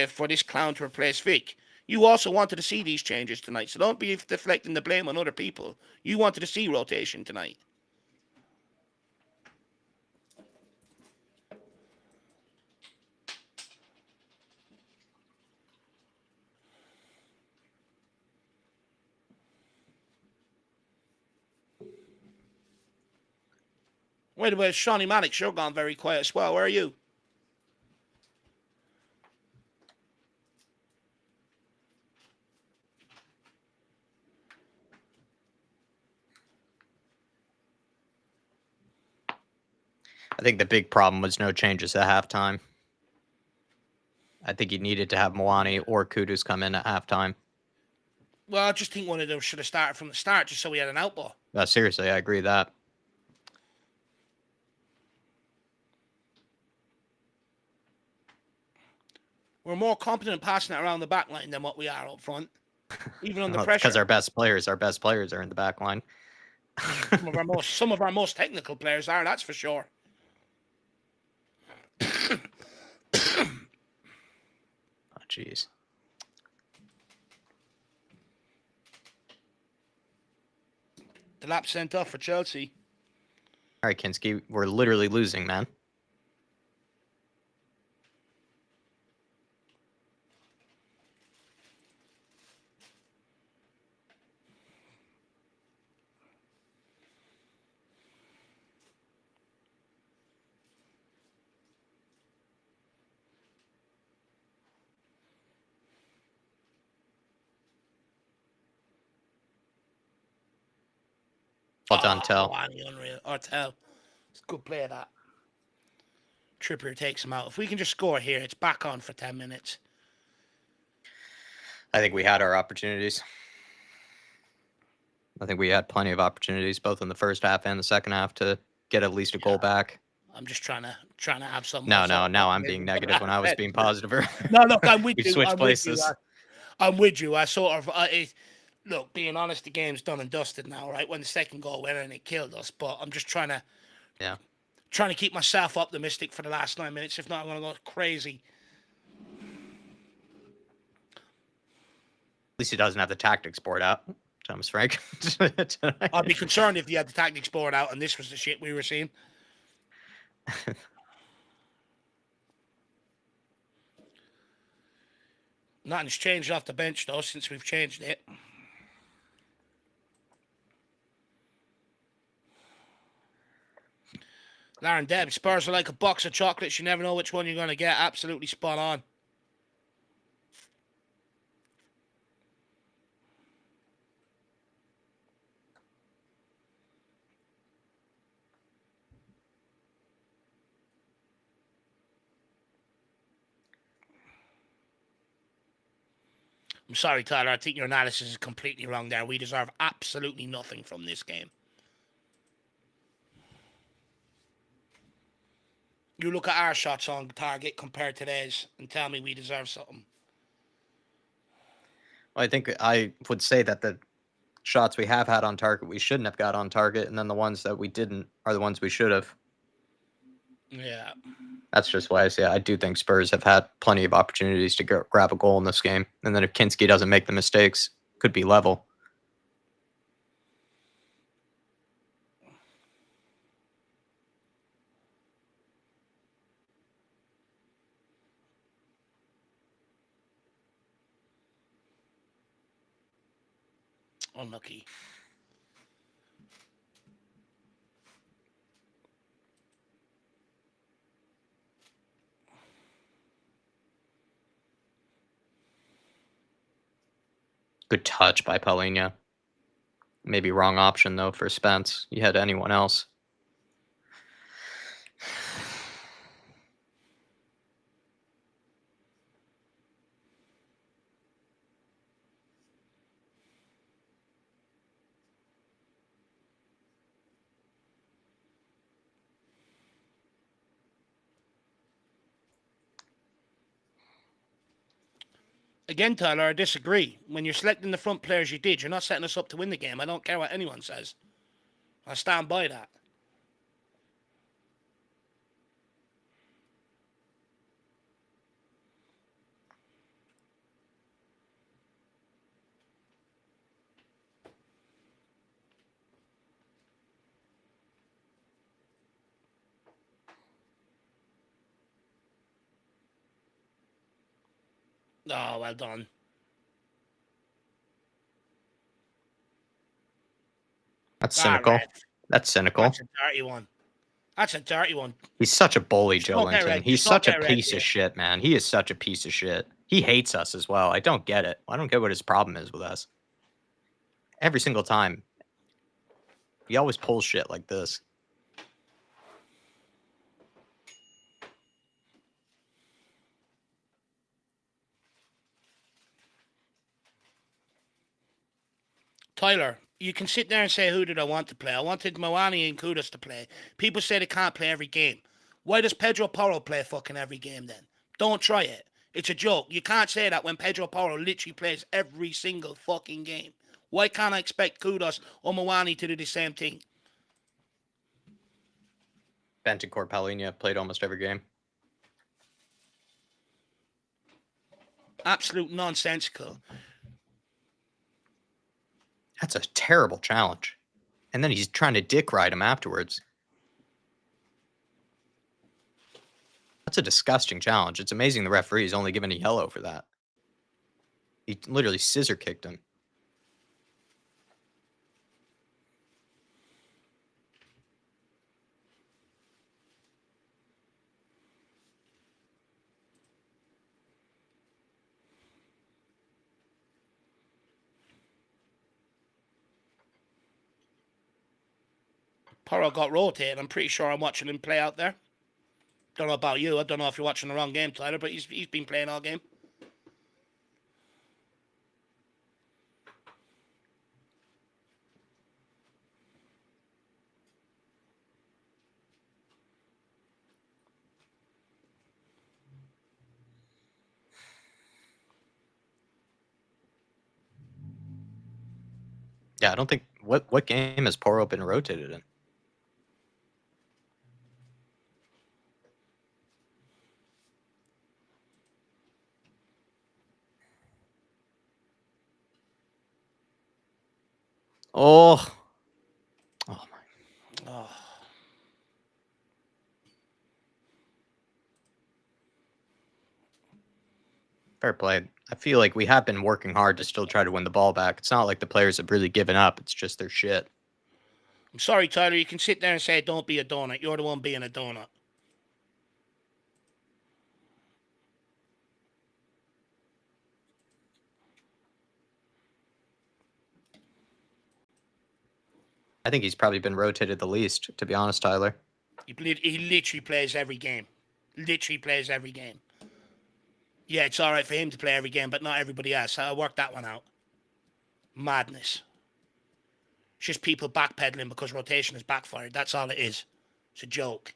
for this clown to replace Vic. You also wanted to see these changes tonight, so don't be deflecting the blame on other people. You wanted to see rotation tonight. Wait a minute, Shawnee Mannix, you're gone very quiet as well. Where are you? I think the big problem was no changes at halftime. I think you needed to have Moani or Kudus come in at halftime. Well, I just think one of them should have started from the start just so we had an outball. Seriously, I agree with that. We're more competent passing it around the back line than what we are up front, even under pressure. Because our best players are in the back line. some of our most technical players are, that's for sure. Oh, jeez. The lap sent off for Chelsea. All right, Kinski, we're literally losing, man. Well done, Tell. Unreal. Tell. It's a good play, that. Trippier takes him out. If we can just score here, it's back on for 10 minutes. I think we had our opportunities. I think we had plenty of opportunities, both in the first half and the second half, to get at least a goal back. I'm just trying to have some. No. Now I'm being negative when I was being positive. No, look, I'm with you. Switched places. I'm with you. I sort of. Look, being honest, the game's done and dusted now, right? When the second goal went in, it killed us. But I'm just trying to keep myself optimistic for the last 9 minutes. If not, I'm going to go crazy. At least he doesn't have the tactics board out. Thomas Frank. I'd be concerned if you had the tactics board out and this was the shit we were seeing. Nothing's changed off the bench, though, since we've changed it. Lauren Deb, Spurs are like a box of chocolates. You never know which one you're going to get. Absolutely spot on. I'm sorry, Tyler. I think your analysis is completely wrong there. We deserve absolutely nothing from this game. You look at our shots on target compared to theirs and tell me we deserve something. Well, I think I would say that the shots we have had on target we shouldn't have got on target, and then the ones that we didn't are the ones we should have. Yeah. That's just why I say I do think Spurs have had plenty of opportunities to grab a goal in this game. And then if Kinski doesn't make the mistakes, could be level. Unlucky. Good touch by Paulinho. Maybe wrong option, though, for Spence. You had anyone else. Again, Tyler, I disagree. When you're selecting the front players you did, you're not setting us up to win the game. I don't care what anyone says. I stand by that. Oh, well done. That's cynical. That's cynical. That's a dirty one. That's a dirty one. He's such a bully, Just don't get Joelinton. red. He's Just don't such a get red, piece yeah. of shit, man. He is such a piece of shit. He hates us as well. I don't get it. I don't get what his problem is with us. Every single time. He always pulls shit like this. Tyler, you can sit there and say, who did I want to play? I wanted Moani and Kudus to play. People say they can't play every game. Why does Pedro Porro play fucking every game then? Don't try it. It's a joke. You can't say that when Pedro Porro literally plays every single fucking game. Why can't I expect Kudus or Moani to do the same thing? Bentancur Paulinho played almost every game. Absolute nonsensical. That's a terrible challenge. And then he's trying to dick ride him afterwards. That's a disgusting challenge. It's amazing the referee's only given a yellow for that. He literally scissor kicked him. Porro got rotated. I'm pretty sure I'm watching him play out there. Don't know about you. I don't know if you're watching the wrong game, Tyler, but he's been playing all game. Yeah, I don't think... What game has Porro been rotated in? Oh. Oh my. Oh. Fair play. I feel like we have been working hard to still try to win the ball back. It's not like the players have really given up. It's just their shit. I'm sorry, Tyler. You can sit there and say, don't be a donut. You're the one being a donut. I think he's probably been rotated the least, to be honest, Tyler. He literally plays every game. Literally plays every game. Yeah, it's all right for him to play every game, but not everybody else. I worked that one out. Madness. It's just people backpedaling because rotation has backfired. That's all it is. It's a joke.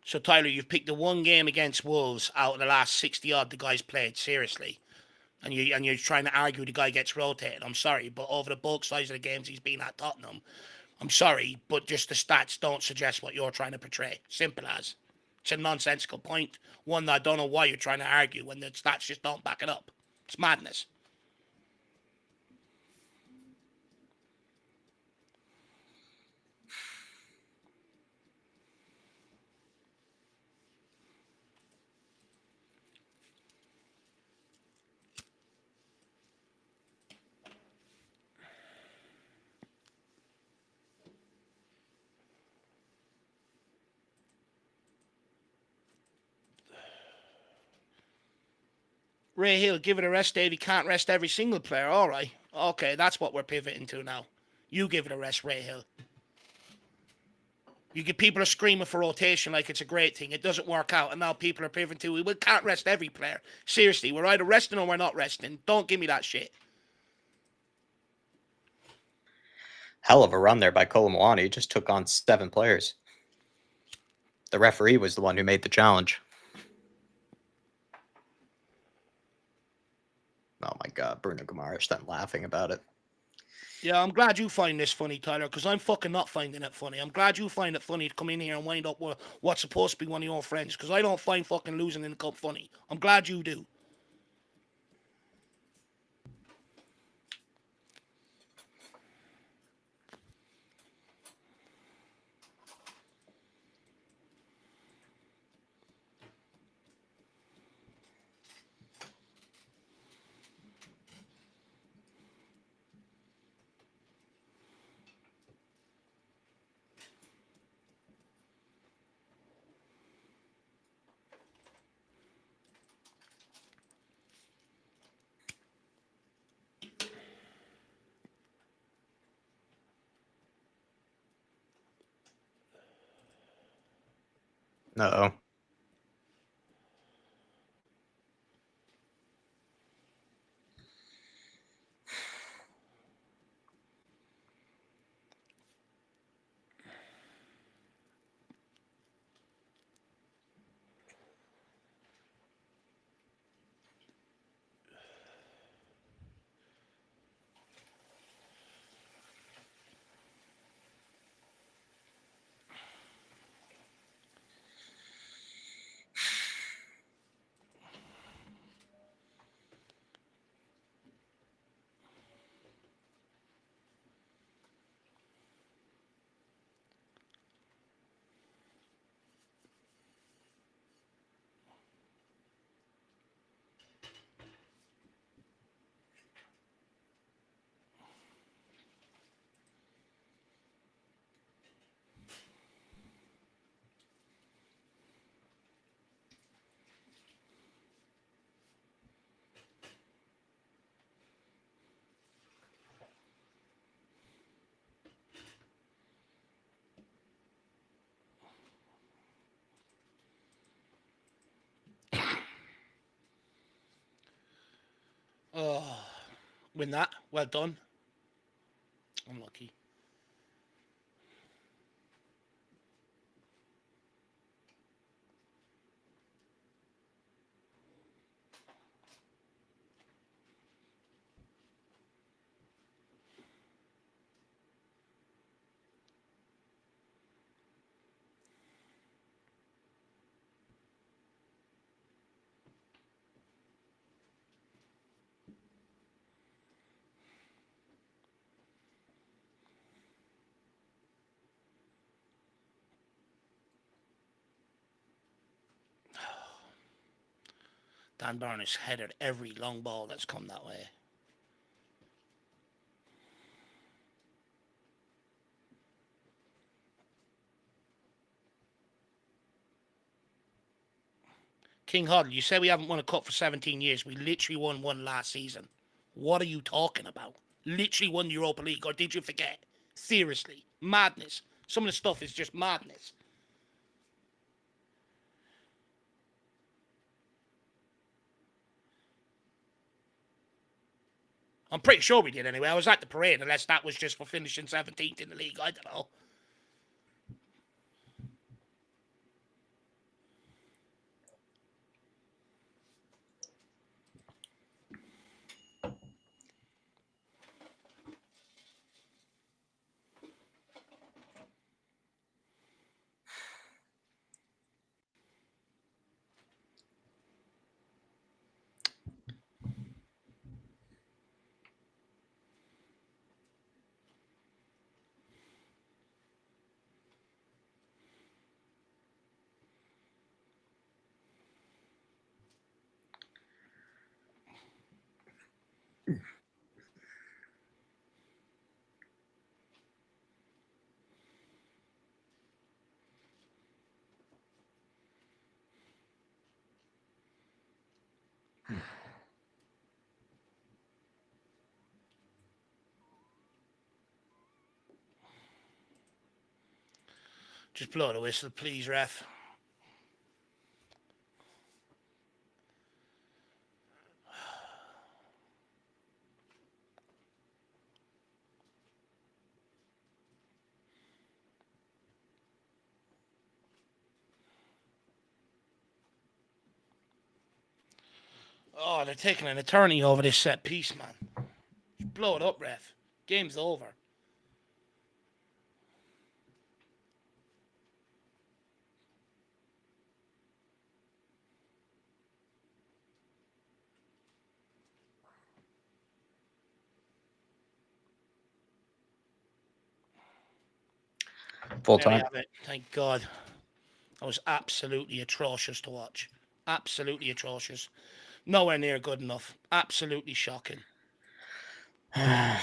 So, Tyler, you've picked the one game against Wolves out of the last 60-odd the guys played, seriously. And you're trying to argue the guy gets rotated. I'm sorry, but over the bulk size of the games he's been at Tottenham, I'm sorry, but just the stats don't suggest what you're trying to portray. Simple as. It's a nonsensical point. One that I don't know why you're trying to argue when the stats just don't back it up. It's madness. Ray Hill, give it a rest, Dave. He can't rest every single player. All right. Okay, that's what we're pivoting to now. You give it a rest, Ray Hill. You get people are screaming for rotation like it's a great thing. It doesn't work out, and now people are pivoting to we can't rest every player. Seriously, we're either resting or we're not resting. Don't give me that shit. Hell of a run there by Kolomwani. He just took on 7 players. The referee was the one who made the challenge. Oh my god, Bruno Guimaraes then laughing about it. Yeah, I'm glad you find this funny, Tyler, because I'm fucking not finding it funny. I'm glad you find it funny to come in here and wind up with what's supposed to be one of your friends, because I don't find fucking losing in the cup funny. I'm glad you do. Uh-oh. Oh, win that. Well done. Unlucky. Dan Burn has headed every long ball that's come that way. King Huddle, you say we haven't won a cup for 17 years. We literally won one last season. What are you talking about? Literally won the Europa League, or did you forget? Seriously. Madness. Some of the stuff is just madness. I'm pretty sure we did anyway. I was at the parade, unless that was just for finishing 17th in the league. I don't know. Just blow the whistle, please, ref. Oh, they're taking an eternity over this set piece, man. Just blow it up, ref. Game's over. Full There we time. have it. Thank God. That was absolutely atrocious to watch. Absolutely atrocious. Nowhere near good enough. Absolutely shocking. Oh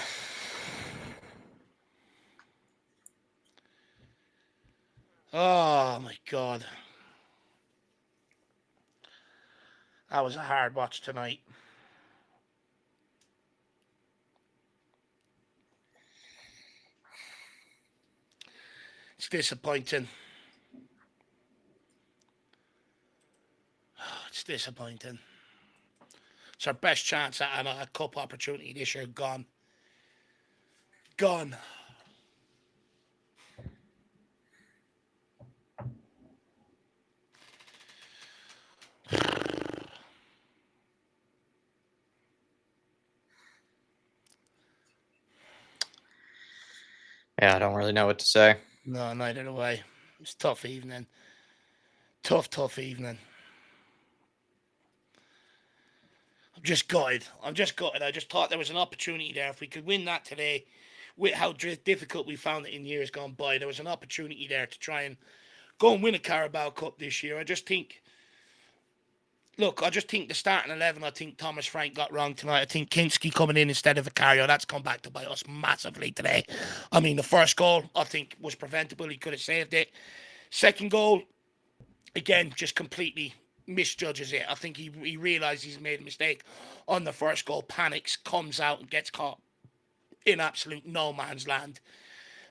my God. That was a hard watch tonight. It's disappointing. It's disappointing. It's our best chance at a cup opportunity this year. Gone. Gone. Yeah, I don't really know what to say. No, neither do I. It's a tough evening. Tough evening. I'm just gutted. I just thought there was an opportunity there. If we could win that today, with how difficult we found it in years gone by, there was an opportunity there to try and go and win a Carabao Cup this year. I just think the starting 11, I think Thomas Frank got wrong tonight. I think Kinski coming in instead of Vicario, that's come back to bite us massively today. I mean, the first goal, I think, was preventable. He could have saved it. Second goal, again, just completely misjudges it. I think he realised he's made a mistake on the first goal, panics, comes out and gets caught in absolute no man's land.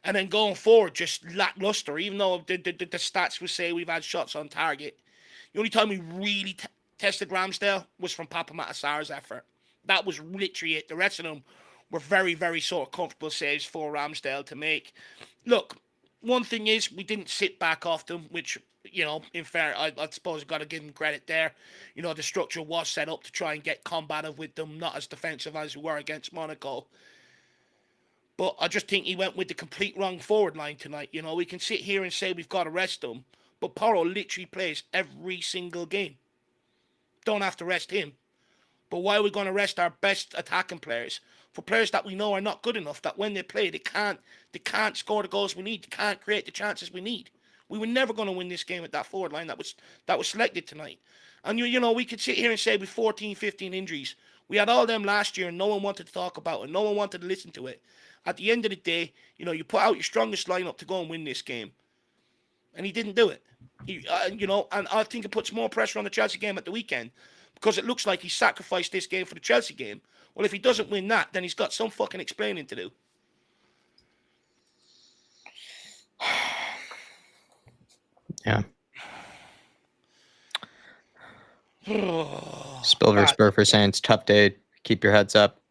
And then going forward, just lackluster, even though the stats would say we've had shots on target. The only time we really tested Ramsdale was from Papa Matasar's effort. That was literally it. The rest of them were very, very sort of comfortable saves for Ramsdale to make. Look, one thing is we didn't sit back off them, which, in fair, I suppose I've got to give them credit there. The structure was set up to try and get combative with them, not as defensive as we were against Monaco. But I just think he went with the complete wrong forward line tonight. We can sit here and say we've got to rest him, but Porro literally plays every single game. Don't have to rest him. But why are we going to rest our best attacking players for players that we know are not good enough, that when they play, they can't score the goals we need, they can't create the chances we need? We were never going to win this game at that forward line that was selected tonight. And we could sit here and say with 14, 15 injuries, we had all them last year and no one wanted to talk about it. No one wanted to listen to it. At the end of the day, you put out your strongest lineup to go and win this game. And he didn't do it. And I think it puts more pressure on the Chelsea game at the weekend because it looks like he sacrificed this game for the Chelsea game. Well, if he doesn't win that, then he's got some fucking explaining to do. Yeah. Spilver Spur for saying it's tough day. Keep your heads up.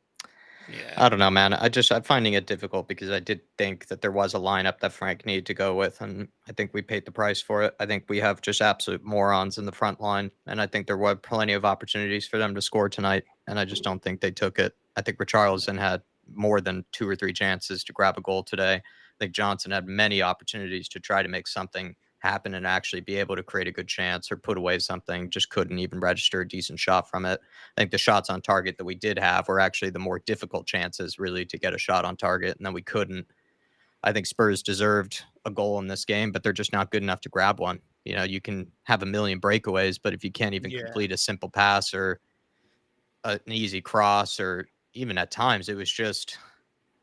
Yeah. I don't know, man. I'm finding it difficult because I did think that there was a lineup that Frank needed to go with, and I think we paid the price for it. I think we have just absolute morons in the front line, and I think there were plenty of opportunities for them to score tonight, and I just don't think they took it. I think Richarlison had more than 2 or 3 chances to grab a goal today. I think Johnson had many opportunities to try to make something happen and actually be able to create a good chance or put away something, just couldn't even register a decent shot from it. I think the shots on target that we did have were actually the more difficult chances really to get a shot on target, and then we couldn't. I think Spurs deserved a goal in this game, but they're just not good enough to grab one. You can have a million breakaways, but if you can't even complete a simple pass or an easy cross, or even at times it was just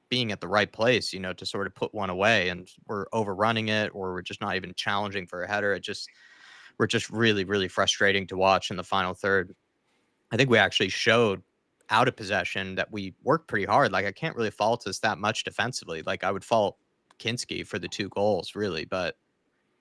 being at the right place, to sort of put one away, and we're overrunning it, or we're just not even challenging for a header. We're just really, really frustrating to watch in the final third. I think we actually showed out of possession that we worked pretty hard. Like, I can't really fault us that much defensively. Like, I would fault Kinski for the 2 goals, really, but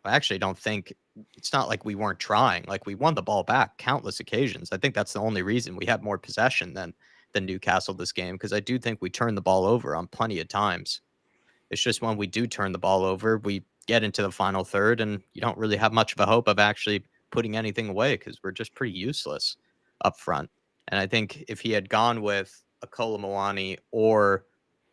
I actually don't think it's not like we weren't trying. Like, we won the ball back countless occasions. I think that's the only reason we had more possession than Newcastle this game, because I do think we turned the ball over on plenty of times. It's just when we do turn the ball over, we get into the final third and you don't really have much of a hope of actually putting anything away because we're just pretty useless up front. And I think if he had gone with a Kolomouani or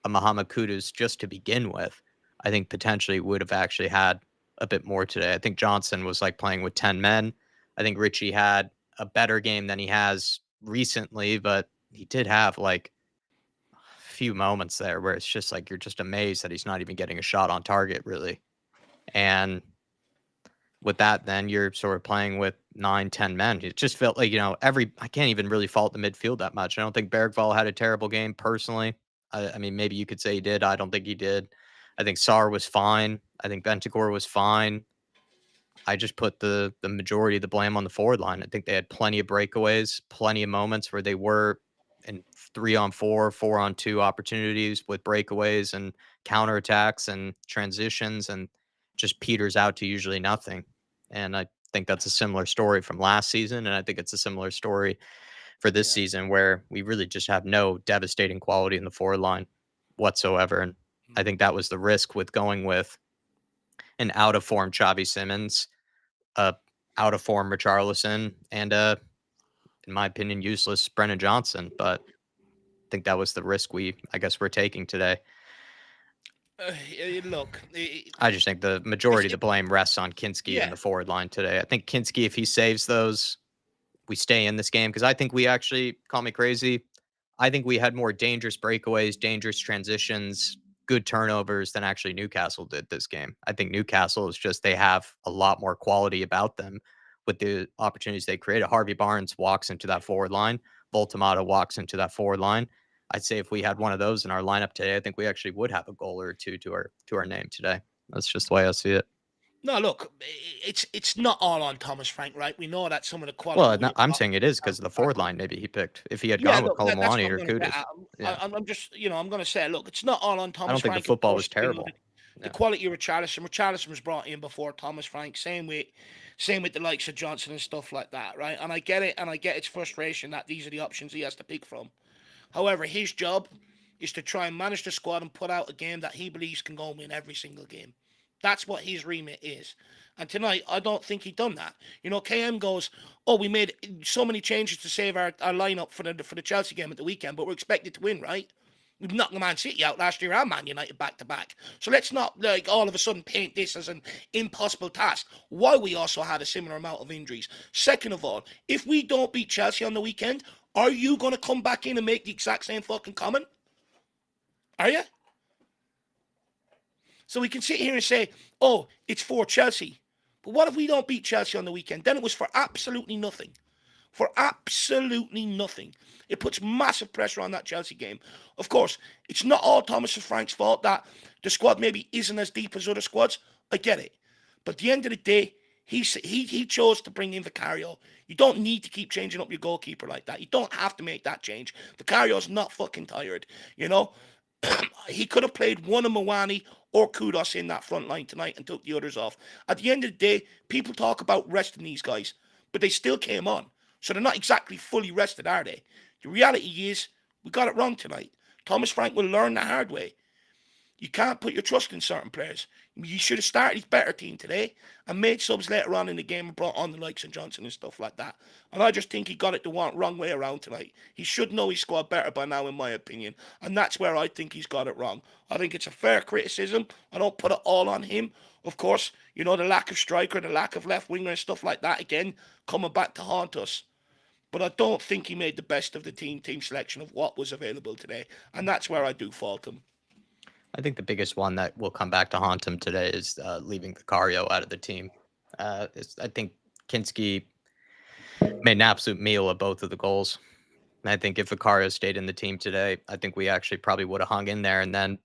a Muhammad Kudus just to begin with, I think potentially would have actually had a bit more today. I think Johnson was like playing with 10 men. I think Richie had a better game than he has recently, but he did have like a few moments there where it's just like you're just amazed that he's not even getting a shot on target, really. And with that, then you're sort of playing with 9, 10 men. It just felt like, I can't even really fault the midfield that much. I don't think Bergvall had a terrible game personally. I mean, maybe you could say he did. I don't think he did. I think Sarr was fine. I think Bentancur was fine. I just put the majority of the blame on the forward line. I think they had plenty of breakaways, plenty of moments where they were in 3-on-4, 4-on-2 opportunities with breakaways and counterattacks and transitions, and just peters out to usually nothing. And I think that's a similar story from last season, and I think it's a similar story for this season, where we really just have no devastating quality in the forward line whatsoever. And I think that was the risk with going with an out-of-form Xavi Simons, out of form Richarlison, and in my opinion, useless Brennan Johnson. But I think that was the risk we're taking today. Look, I just think the majority of the blame rests on Kinski and the forward line today. I think Kinski, if he saves those, we stay in this game, because I think we actually, call me crazy, I think we had more dangerous breakaways, dangerous transitions, good turnovers than actually Newcastle did this game. I think Newcastle is just, they have a lot more quality about them with the opportunities they created. Harvey Barnes walks into that forward line. Voltamato walks into that forward line. I'd say if we had one of those in our lineup today, I think we actually would have a goal or 2 to our name today. That's just the way I see it. No, look, it's not all on Thomas Frank, right? We know that some of the quality. Well, I'm saying it is because of the forward line. Maybe he picked, if he had gone with Kolomouani or Kudus. I'm just, I'm going to say, look, it's not all on Thomas Frank. I don't think the football was terrible. The quality of Richarlison was brought in before Thomas Frank. Same with the likes of Johnson and stuff like that, right? And I get it, and I get its frustration that these are the options he has to pick from. However, his job is to try and manage the squad and put out a game that he believes can go and win every single game. That's what his remit is. And tonight, I don't think he done that. KM goes, we made so many changes to save our lineup for the Chelsea game at the weekend, but we're expected to win, right? We've knocked the Man City out last year and Man United back-to-back. So let's not, all of a sudden paint this as an impossible task. Why we also had a similar amount of injuries. Second of all, if we don't beat Chelsea on the weekend, are you going to come back in and make the exact same fucking comment? Are you? So we can sit here and say, it's for Chelsea. But what if we don't beat Chelsea on the weekend? Then it was for absolutely nothing. For absolutely nothing. It puts massive pressure on that Chelsea game. Of course, it's not all Thomas and Frank's fault that the squad maybe isn't as deep as other squads. I get it. But at the end of the day, he chose to bring in Vicario. You don't need to keep changing up your goalkeeper like that. You don't have to make that change. Vicario's not fucking tired, you know? He could have played one of Mawani or Kudos in that front line tonight and took the others off. At the end of the day, people talk about resting these guys, but they still came on. So they're not exactly fully rested, are they? The reality is, we got it wrong tonight. Thomas Frank will learn the hard way. You can't put your trust in certain players. You should have started his better team today and made subs later on in the game and brought on the likes of Johnson and stuff like that. And I just think he got it the wrong way around tonight. He should know his squad better by now, in my opinion. And that's where I think he's got it wrong. I think it's a fair criticism. I don't put it all on him. Of course, you know, the lack of striker, the lack of left winger and stuff like that, again, coming back to haunt us. But I don't think he made the best of the team selection of what was available today. And that's where I do fault him. I think the biggest one that will come back to haunt him today is leaving Vicario out of the team. I think Kinski made an absolute meal of both of the goals. And I think if Vicario stayed in the team today, I think we actually probably would have hung in there. And then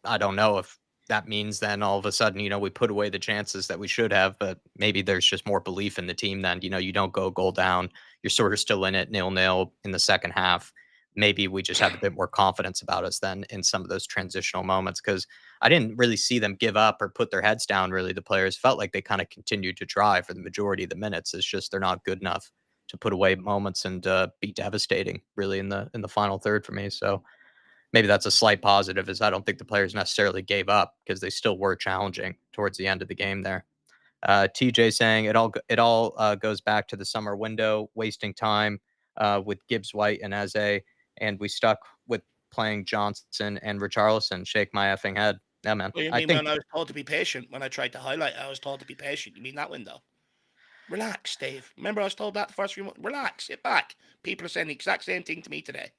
I don't know if that means then all of a sudden, you know, we put away the chances that we should have, but maybe there's just more belief in the team then. You know, you don't go goal down. You're sort of still in it 0-0 in the second half. Maybe we just have a bit more confidence about us then in some of those transitional moments, because I didn't really see them give up or put their heads down. Really, the players felt like they kind of continued to try for the majority of the minutes. It's just they're not good enough to put away moments and be devastating really in the final third for me. So maybe that's a slight positive, is I don't think the players necessarily gave up because they still were challenging towards the end of the game there. TJ saying it all goes back to the summer window, wasting time with Gibbs White and Eze, and we stuck with playing Johnson and Richarlison. Shake my effing head. Yeah, man. What do you I mean when think I was told to be patient? When I tried to highlight, I was told to be patient. You mean that window? Relax, Dave. Remember I was told that the first few months? Relax, sit back. People are saying the exact same thing to me today.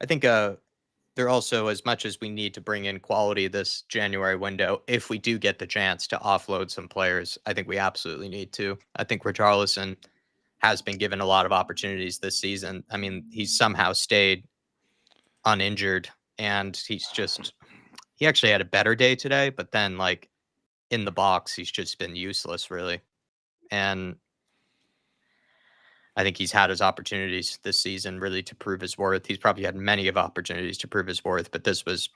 I think they're also, as much as we need to bring in quality this January window, if we do get the chance to offload some players, I think we absolutely need to. I think Richarlison has been given a lot of opportunities this season. I mean, he's somehow stayed uninjured, and he actually had a better day today, but then like in the box, he's just been useless really. And I think he's had his opportunities this season really to prove his worth. He's probably had many of opportunities to prove his worth, but this was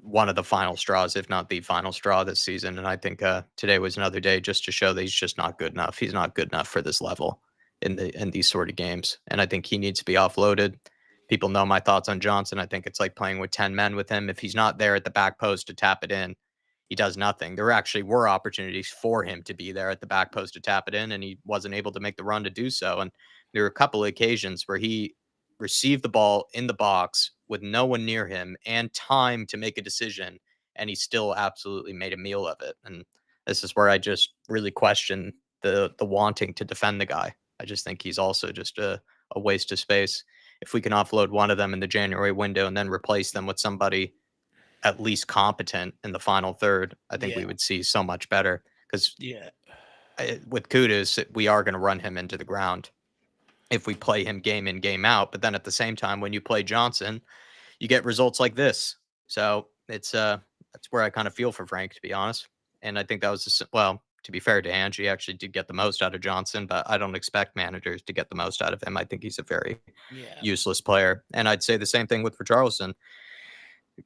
one of the final straws, if not the final straw this season. And I think today was another day just to show that he's just not good enough. He's not good enough for this level in these sort of games. And I think he needs to be offloaded. People know my thoughts on Johnson. I think it's like playing with 10 men with him. If he's not there at the back post to tap it in, he does nothing. There actually were opportunities for him to be there at the back post to tap it in, and he wasn't able to make the run to do so. And there were a couple of occasions where he received the ball in the box with no one near him and time to make a decision, and he still absolutely made a meal of it. And this is where I just really question the wanting to defend the guy. I just think he's also just a waste of space. If we can offload one of them in the January window and then replace them with somebody at least competent in the final third, I think we Yeah, would see so much better. Because yeah, with Kudus, we are going to run him into the ground if we play him game in, game out. But then at the same time, when you play Johnson, you get results like this. So it's that's where I kind of feel for Frank, to be honest. And I think that was well, to be fair to Angie, actually did get the most out of Johnson, but I don't expect managers to get the most out of him. I think he's a very yeah, useless player. And I'd say the same thing with Richarlison.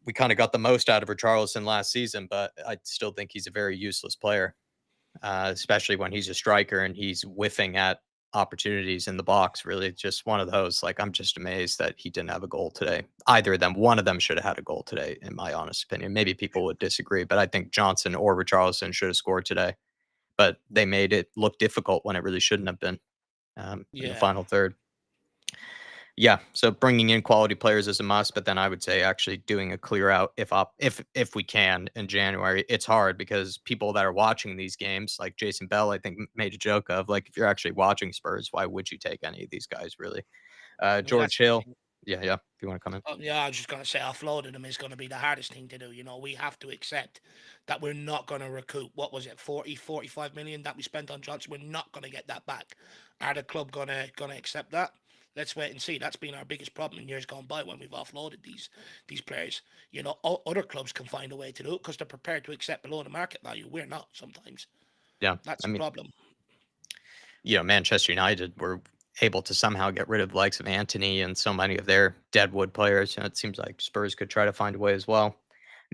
We kind of got the most out of Richarlison last season, but I still think he's a very useless player, especially when he's a striker and he's whiffing at opportunities in the box. Really, just one of those. Like, I'm just amazed that he didn't have a goal today. Either of them, one of them should have had a goal today, in my honest opinion. Maybe people would disagree, but I think Johnson or Richarlison should have scored today. But they made it look difficult when it really shouldn't have been in the yeah. final third. Yeah, so bringing in quality players is a must, but then I would say actually doing a clear out if we can in January. It's hard because people that are watching these games, like Jason Bell, I think made a joke of like, if you're actually watching Spurs, why would you take any of these guys really? Yeah, that's George the Hill, thing. Yeah. If you want to come in. Yeah, I was just going to say offloading them is going to be the hardest thing to do. We have to accept that we're not going to recoup, what was it, 45 million that we spent on Johnson. We're not going to get that back. Are the club gonna accept that? Let's wait and see. That's been our biggest problem in years gone by when we've offloaded these players. Other clubs can find a way to do it because they're prepared to accept below the market value. We're not sometimes. Yeah. That's I the mean, problem. Manchester United were able to somehow get rid of the likes of Antony and so many of their deadwood players. It seems like Spurs could try to find a way as well.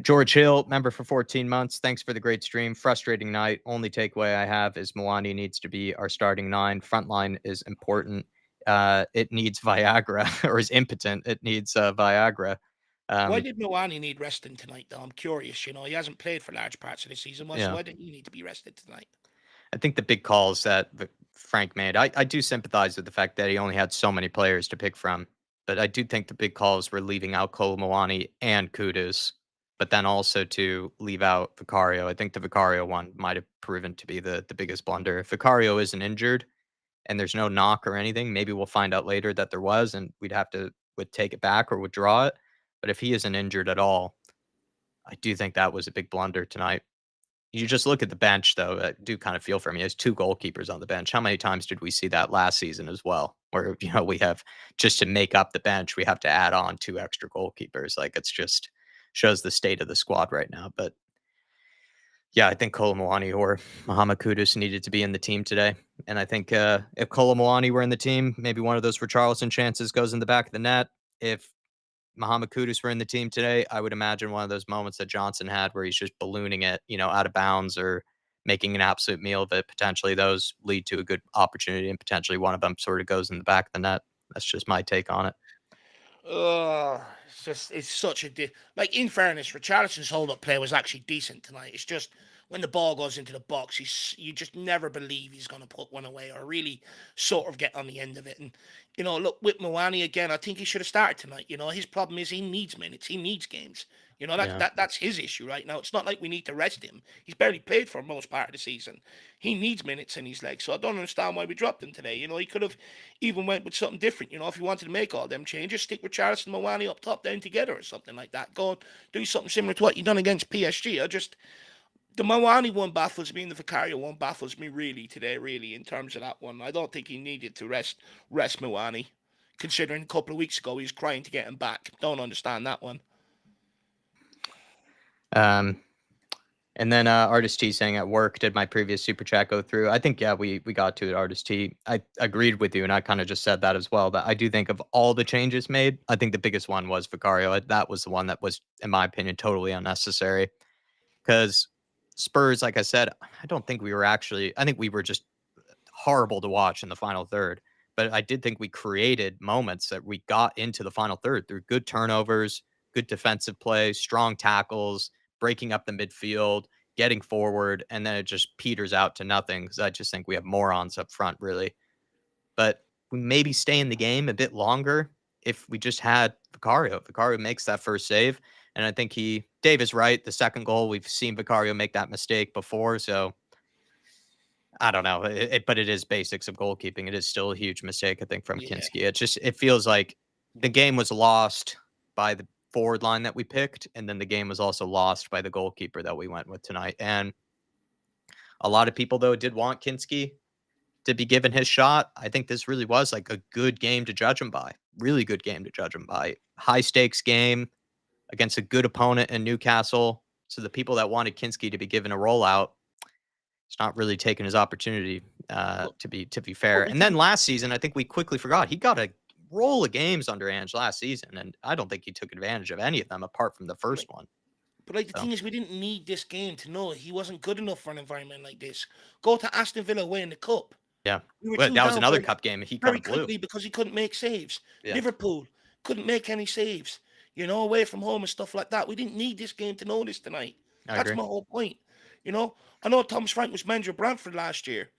George Hill, member for 14 months. Thanks for the great stream. Frustrating night. Only takeaway I have is Mwani needs to be our starting 9. Frontline is important. It needs Viagra, or is impotent. It needs Viagra. Why did Mwani need resting tonight, though? I'm curious. He hasn't played for large parts of the season. Yeah. Why did he need to be rested tonight? I think the big calls that Frank made, I do sympathize with the fact that he only had so many players to pick from. But I do think the big calls were leaving out Kolo Muani and Kudus, but then also to leave out Vicario. I think the Vicario one might have proven to be the biggest blunder. If Vicario isn't injured and there's no knock or anything, maybe we'll find out later that there was, and we'd have to would take it back or withdraw it. But if he isn't injured at all, I do think that was a big blunder tonight. You just look at the bench, though. I do kind of feel for him. He has 2 goalkeepers on the bench. How many times did we see that last season as well? Where, we have just to make up the bench, we have to add on 2 extra goalkeepers. Like, it's just shows the state of the squad right now. But yeah, I think Kolo Muani or Mohamed Kudus needed to be in the team today. And I think if Kolo Muani were in the team, maybe one of those Richarlison chances goes in the back of the net. If Mohamed Kudus were in the team today, I would imagine one of those moments that Johnson had where he's just ballooning it, out of bounds or making an absolute meal of it. Potentially those lead to a good opportunity and potentially one of them sort of goes in the back of the net. That's just my take on it. It's such a like. In fairness, Richarlison's hold-up play was actually decent tonight. It's just when the ball goes into the box, you just never believe he's going to put one away or really sort of get on the end of it. And look with Mwani again, I think he should have started tonight. His problem is he needs minutes, he needs games. Yeah. That's his issue right now. It's not like we need to rest him. He's barely played for most part of the season. He needs minutes in his legs. So I don't understand why we dropped him today. He could have even went with something different. If you wanted to make all them changes, stick with Charles and Mwani up top down together or something like that. Go and do something similar to what you've done against PSG. The Mwani one baffles me and the Vicario one baffles me really today, really, in terms of that one. I don't think he needed to rest Mwani, considering a couple of weeks ago he was crying to get him back. Don't understand that one. And then Artist T saying at work, did my previous super chat go through? I think, yeah, we got to it, Artist T. I agreed with you, and I kind of just said that as well. But I do think of all the changes made, I think the biggest one was Vicario. That was the one that was, in my opinion, totally unnecessary. Because Spurs, like I said, I think we were just horrible to watch in the final third. But I did think we created moments that we got into the final third through good turnovers, good defensive play, strong tackles, breaking up the midfield, getting forward, and then it just peters out to nothing because I just think we have morons up front, really. But we maybe stay in the game a bit longer if we just had Vicario. Vicario makes that first save, and I think Dave is right. The second goal, we've seen Vicario make that mistake before, so I don't know. But it is basics of goalkeeping. It is still a huge mistake, I think, from Yeah. Kinski. It feels like the game was lost by the forward line that we picked, and then the game was also lost by the goalkeeper that we went with tonight. And a lot of people, though, did want Kinski to be given his shot. I think this really was like a good game to judge him by. Really good game to judge him by. High stakes game against a good opponent in Newcastle. So the people that wanted Kinski to be given a rollout, it's not really taking his opportunity. To be fair. And then last season, I think we quickly forgot he got a roll of games under Ange last season, and I don't think he took advantage of any of them apart from the first one. But the thing is, we didn't need this game to know he wasn't good enough for an environment like this. Go to Aston Villa away in the cup. Yeah, We were that was another cup game. He kind very of blew quickly because he couldn't make saves. Yeah. Liverpool couldn't make any saves. Away from home and stuff like that. We didn't need this game to know this tonight. That's my whole point. I know Thomas Frank was manager of Brentford last year.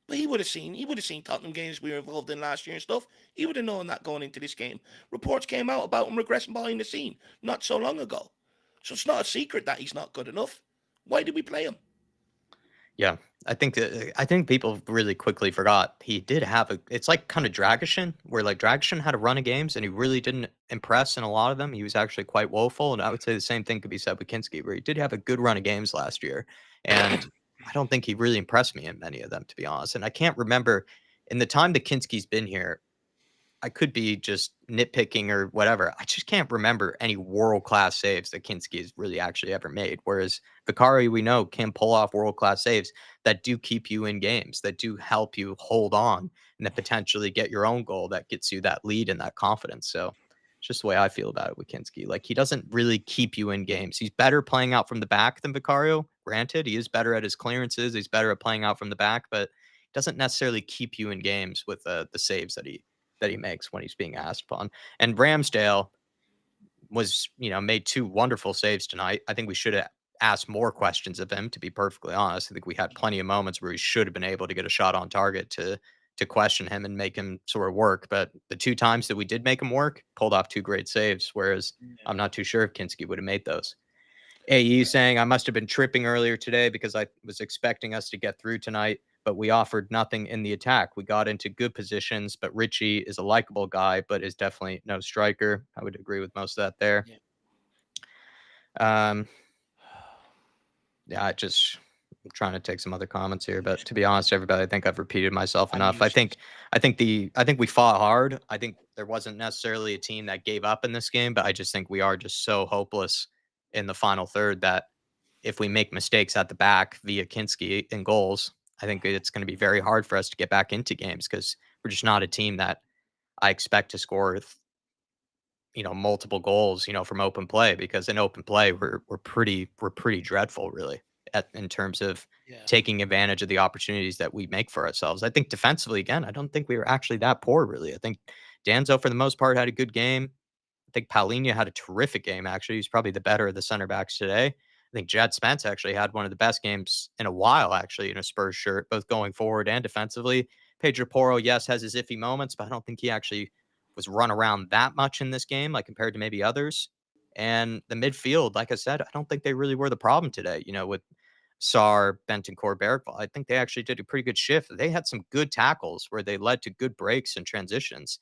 But he would have seen Tottenham games we were involved in last year and stuff. He would have known that going into this game. Reports came out about him regressing behind the scene not so long ago. So it's not a secret that he's not good enough. Why did we play him? Yeah, I think people really quickly forgot he did have a. It's like kind of Dragishin, where like Dragishin had a run of games and he really didn't impress in a lot of them. He was actually quite woeful, and I would say the same thing could be said with Kinski, where he did have a good run of games last year, and I don't think he really impressed me in many of them, to be honest. And I can't remember in the time that Kinski's been here. I could be just nitpicking or whatever. I just can't remember any world class saves that Kinski has really actually ever made. Whereas Vicari, we know, can pull off world class saves that do keep you in games, that do help you hold on, and that potentially get your own goal that gets you that lead and that confidence. So it's just the way I feel about it with Kinski. Like he doesn't really keep you in games. He's better playing out from the back than Vicario. Granted, he is better at his clearances. He's better at playing out from the back, but doesn't necessarily keep you in games with the saves that he makes when he's being asked upon. And Ramsdale was, made two wonderful saves tonight. I think we should have asked more questions of him, to be perfectly honest. I think we had plenty of moments where he should have been able to get a shot on target to question him and make him sort of work. But the two times that we did make him work, pulled off two great saves. Whereas Yeah. I'm not too sure if Kinski would have made those. AE saying I must have been tripping earlier today because I was expecting us to get through tonight, but we offered nothing in the attack. We got into good positions, but Richie is a likable guy, but is definitely no striker. I would agree with most of that there. Yeah. Um, yeah, I'm trying to take some other comments here, but to be honest, everybody, I think I've repeated myself I'm enough. useless. I think we fought hard. I think there wasn't necessarily a team that gave up in this game, but I just think we are just so hopeless in the final third that if we make mistakes at the back via Kinski in goals, I think it's going to be very hard for us to get back into games because we're just not a team that I expect to score, multiple goals, from open play. Because in open play, we're pretty dreadful, really, in terms of Yeah. taking advantage of the opportunities that we make for ourselves. I think defensively, again, I don't think we were actually that poor, really. I think Danzo, for the most part, had a good game. I think Paulinho had a terrific game, actually. He's probably the better of the center backs today. I think Jed Spence actually had one of the best games in a while, actually, in a Spurs shirt, both going forward and defensively. Pedro Porro, yes, has his iffy moments, but I don't think he actually was run around that much in this game, like compared to maybe others. And the midfield, like I said, I don't think they really were the problem today, with Sar, Bentancur, Bergvall. I think they actually did a pretty good shift. They had some good tackles where they led to good breaks and transitions.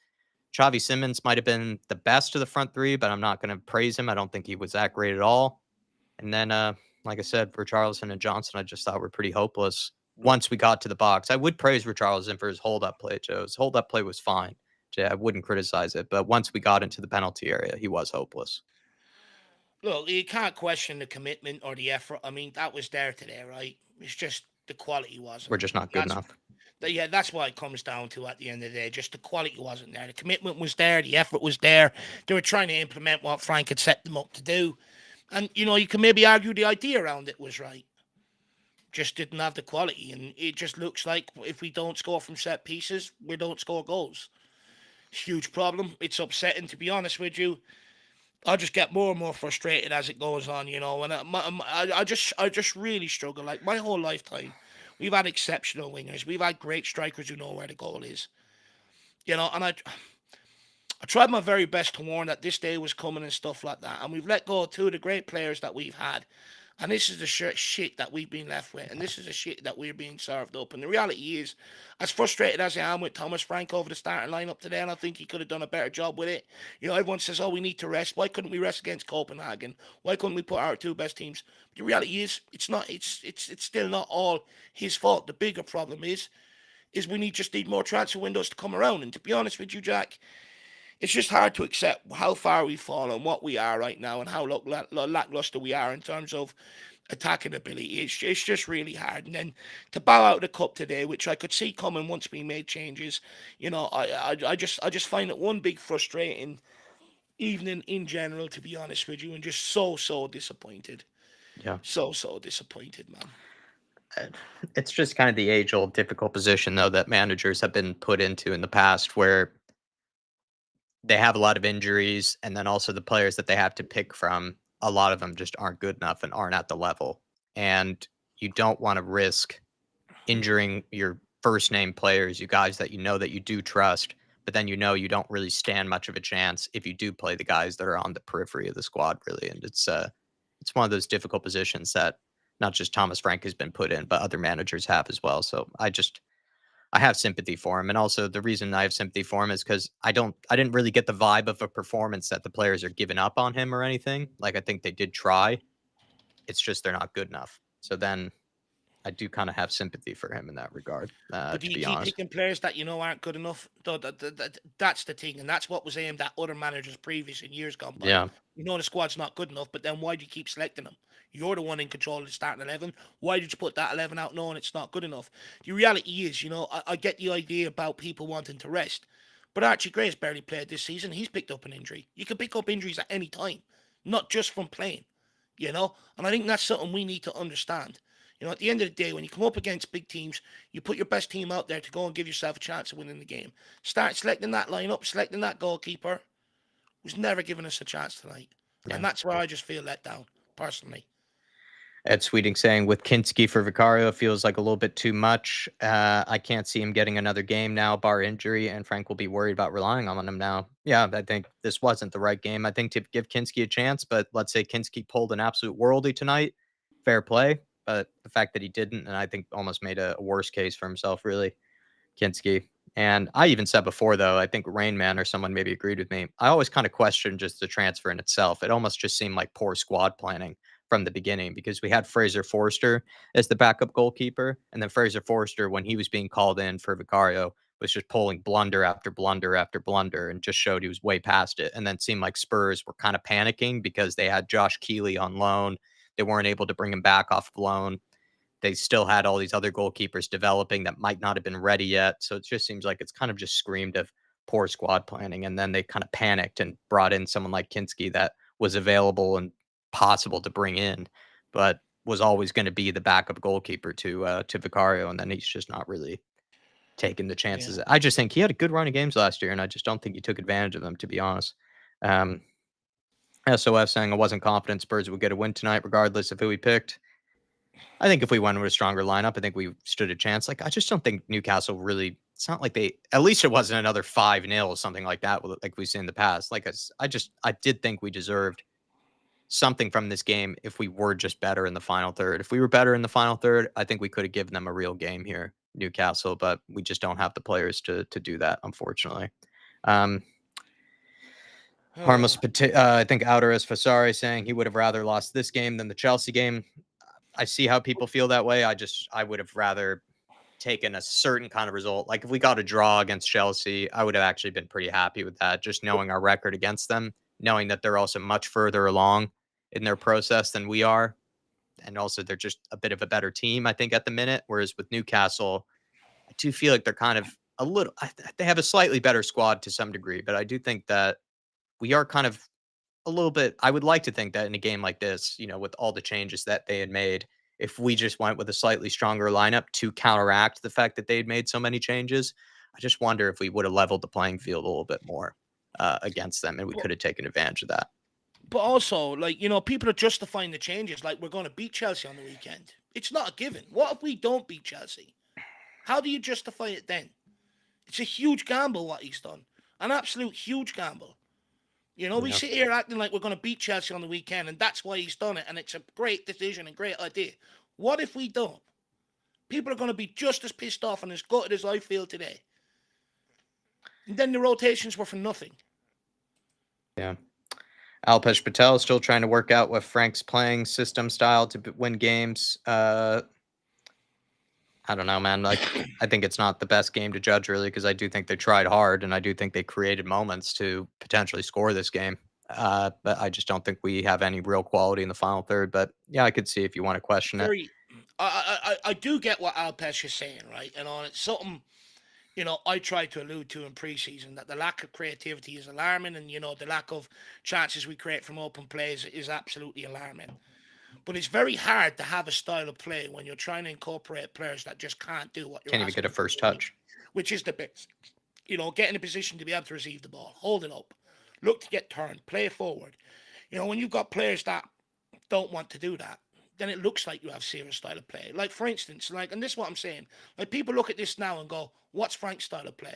Xavi Simmons might have been the best of the front three, but I'm not going to praise him. I don't think he was that great at all. And then, like I said, for Richarlison and Johnson, I just thought were pretty hopeless once we got to the box. I would praise Richarlison for his hold-up play, Joe. His hold-up play was fine. I wouldn't criticize it. But once we got into the penalty area, he was hopeless. Look, you can't question the commitment or the effort. I mean, that was there today, right? It's just the quality wasn't. We're just not good That's enough. yeah, that's what it comes down to at the end of the day. Just the quality wasn't there. The commitment was there. The effort was there. They were trying to implement what Frank had set them up to do. And, you can maybe argue the idea around it was right. Just didn't have the quality. And it just looks like if we don't score from set pieces, we don't score goals. It's a huge problem. It's upsetting, to be honest with you. I just get more and more frustrated as it goes on, and I just really struggle. Like my whole lifetime, we've had exceptional wingers, we've had great strikers who know where the goal is, and I tried my very best to warn that this day was coming and stuff like that, and we've let go of two of the great players that we've had, and this is the shit that we've been left with, and this is the shit that we're being served up. And the reality is, as frustrated as I am with Thomas Frank over the starting lineup today, and I think he could have done a better job with it. Everyone says, "Oh, we need to rest." Why couldn't we rest against Copenhagen? Why couldn't we put our two best teams? But the reality is, it's not. It's still not all his fault. The bigger problem is we just need more transfer windows to come around. And to be honest with you, Jack, it's just hard to accept how far we've fallen, what we are right now, and how lackluster we are in terms of attacking ability. It's just really hard. And then to bow out of the cup today, which I could see coming once we made changes, I just find it one big frustrating evening in general, to be honest with you, and just so disappointed. Yeah. So disappointed, man. It's just kind of the age-old difficult position, though, that managers have been put into in the past where they have a lot of injuries, and then also the players that they have to pick from, a lot of them just aren't good enough and aren't at the level. And you don't want to risk injuring your first name players, you guys that that you do trust, but then you don't really stand much of a chance if you do play the guys that are on the periphery of the squad, really. And it's one of those difficult positions that not just Thomas Frank has been put in, but other managers have as well. So I have sympathy for him. And also the reason I have sympathy for him is because I didn't really get the vibe of a performance that the players are giving up on him or anything. Like I think they did try. It's just they're not good enough. So then I do kind of have sympathy for him in that regard, But do to you be keep honest. picking players that you know aren't good enough? That's the thing, and that's what was aimed at other managers previous in years gone by. Yeah. You know the squad's not good enough, but then why do you keep selecting them? You're the one in control of the starting 11. Why did you put that 11 out knowing it's not good enough? The reality is, I get the idea about people wanting to rest, but Archie Gray's barely played this season. He's picked up an injury. You can pick up injuries at any time, not just from playing, And I think that's something we need to understand. At the end of the day, when you come up against big teams, you put your best team out there to go and give yourself a chance of winning the game. Start selecting that lineup, selecting that goalkeeper, who's never given us a chance tonight. Yeah. And that's where I just feel let down, personally. Ed Sweeting saying with Kinski for Vicario feels like a little bit too much. I can't see him getting another game now, bar injury, and Frank will be worried about relying on him now. Yeah, I think this wasn't the right game. I think to give Kinski a chance, but let's say Kinski pulled an absolute worldie tonight, fair play. But the fact that he didn't, and I think almost made a worse case for himself, really. Kinski. And I even said before, though, I think Rain Man or someone maybe agreed with me. I always kind of questioned just the transfer in itself. It almost just seemed like poor squad planning from the beginning because we had Fraser Forster as the backup goalkeeper. And then Fraser Forster, when he was being called in for Vicario, was just pulling blunder after blunder after blunder and just showed he was way past it. And then seemed like Spurs were kind of panicking because they had Josh Keeley on loan. They weren't able to bring him back off of loan. They still had all these other goalkeepers developing that might not have been ready yet. So it just seems like it's kind of just screamed of poor squad planning. And then they kind of panicked and brought in someone like Kinski that was available and possible to bring in, but was always going to be the backup goalkeeper to Vicario. And then he's just not really taking the Yeah. chances. I just think he had a good run of games last year, and I just don't think he took advantage of them, to be honest. Um, SOF saying I wasn't confident Spurs would get a win tonight, regardless of who he picked. I think if we went with a stronger lineup, I think we stood a chance. Like, I just don't think Newcastle really. It's not like at least it wasn't another 5-0 something like that, like we've seen in the past. Like, I did think we deserved something from this game if we were just better in the final third. If we were better in the final third, I think we could have given them a real game here, Newcastle, but we just don't have the players to do that, unfortunately. Harmless, I think Outer is Fasari saying he would have rather lost this game than the Chelsea game. I see how people feel that way. I would have rather taken a certain kind of result. Like if we got a draw against Chelsea, I would have actually been pretty happy with that. Just knowing our record against them, knowing that they're also much further along in their process than we are. And also they're just a bit of a better team, I think, at the minute. Whereas with Newcastle, I do feel like they're kind of they have a slightly better squad to some degree, but I do think that we are kind of a little bit. I would like to think that in a game like this, with all the changes that they had made, if we just went with a slightly stronger lineup to counteract the fact that they'd made so many changes, I just wonder if we would have leveled the playing field a little bit more against them, and we But, could have taken advantage of that. but also, people are justifying the changes like we're going to beat Chelsea on the weekend. It's not a given. What if we don't beat Chelsea? How do you justify it then? It's a huge gamble what he's done. An absolute huge gamble. We Yeah. sit here acting like we're going to beat Chelsea on the weekend, and that's why he's done it, and it's a great decision and great idea. What if we don't? People are going to be just as pissed off and as gutted as I feel today. And then the rotations were for nothing. Yeah. Alpesh Patel still trying to work out what Frank's playing system style to win games. I don't know, man. Like, I think it's not the best game to judge, really, because I do think they tried hard, and I do think they created moments to potentially score this game. But I just don't think we have any real quality in the final third. But yeah, I could see if you want to question it. Very, I do get what Alpesh is saying, right? And on it's something, I tried to allude to in preseason that the lack of creativity is alarming, and the lack of chances we create from open plays is absolutely alarming. But it's very hard to have a style of play when you're trying to incorporate players that just can't do what you're Can't even get asking a them to first do, touch. which is the best. Get in a position to be able to receive the ball, hold it up, look to get turned, play forward. When you've got players that don't want to do that, then it looks like you have serious style of play. Like, for instance, and this is what I'm saying, like, people look at this now and go, what's Frank's style of play?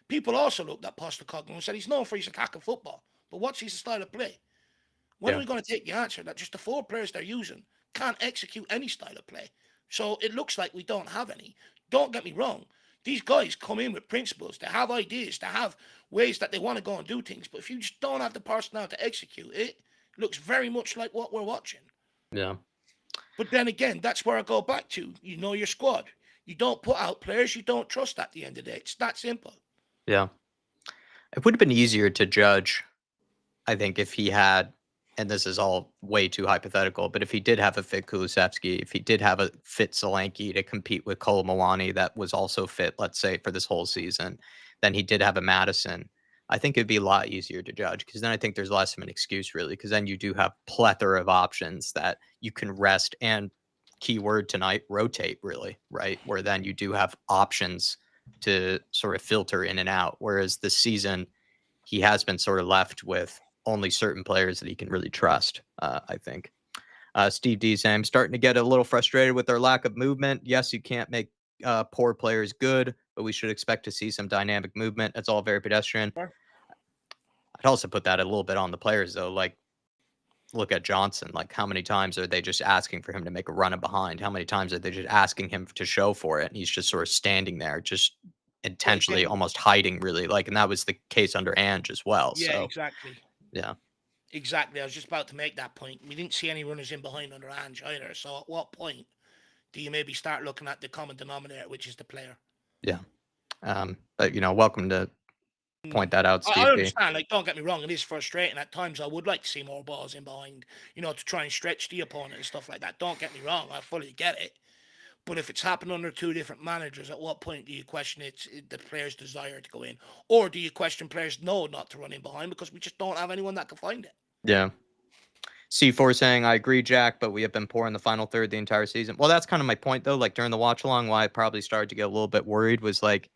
People also looked at Postecoglou and said he's known for his attacking football, but what's his style of play? When are Yeah. we going to take the answer that just the four players they're using can't execute any style of play. So it looks like we don't have any. Don't get me wrong. These guys come in with principles. They have ideas. They have ways that they want to go and do things. But if you just don't have the personnel to execute it, it looks very much like what we're watching. Yeah. But then again, that's where I go back to. You know your squad. You don't put out players you don't trust at the end of the day. It's that simple. Yeah. It would have been easier to judge, I think, if he had, and this is all way too hypothetical, but if he did have a fit Kulusevski, if he did have a fit Solanke to compete with Kolo Muani that was also fit, let's say, for this whole season, then he did have a Madison, I think it'd be a lot easier to judge because then I think there's less of an excuse, really, because then you do have plethora of options that you can rest and, keyword tonight, rotate, really, right? Where then you do have options to sort of filter in and out. Whereas this season, he has been sort of left with only certain players that he can really trust, I think. Steve D saying, I'm starting to get a little frustrated with their lack of movement. Yes, you can't make poor players good, but we should expect to see some dynamic movement. It's all very pedestrian. Sure. I'd also put that a little bit on the players, though. Like, look at Johnson. Like, how many times are they just asking for him to make a run in behind? How many times are they just asking him to show for it? And he's just sort of standing there, just intentionally almost hiding, really. Like, and that was the case under Ange as well. Yeah, So, exactly. yeah. Exactly. I was just about to make that point. We didn't see any runners in behind under Ange either. So at what point do you maybe start looking at the common denominator, which is the player? Yeah. But, welcome to point that out, I Steve B. understand. Like, don't get me wrong. It is frustrating at times. I would like to see more balls in behind, to try and stretch the opponent and stuff like that. Don't get me wrong. I fully get it. But if it's happened under two different managers, at what point do you question the player's desire to go in? Or do you question players know not to run in behind because we just don't have anyone that can find it? Yeah. C4 saying, I agree, Jack, but we have been poor in the final third the entire season. Well, that's kind of my point, though. Like, during the watch along, why I probably started to get a little bit worried was like,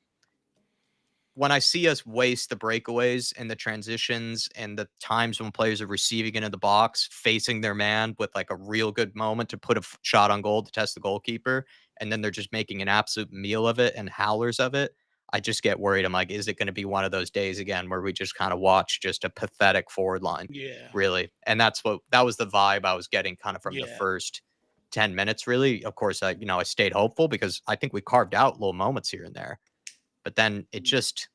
when I see us waste the breakaways and the transitions and the times when players are receiving into the box, facing their man with like a real good moment to put a shot on goal to test the goalkeeper, and then they're just making an absolute meal of it and howlers of it, I just get worried. I'm like, is it going to be one of those days again where we just kind of watch just a pathetic forward line? Yeah. Really. And that was the vibe I was getting kind of from the Yeah. first 10 minutes, really. Of course, I stayed hopeful because I think we carved out little moments here and there. But then it just,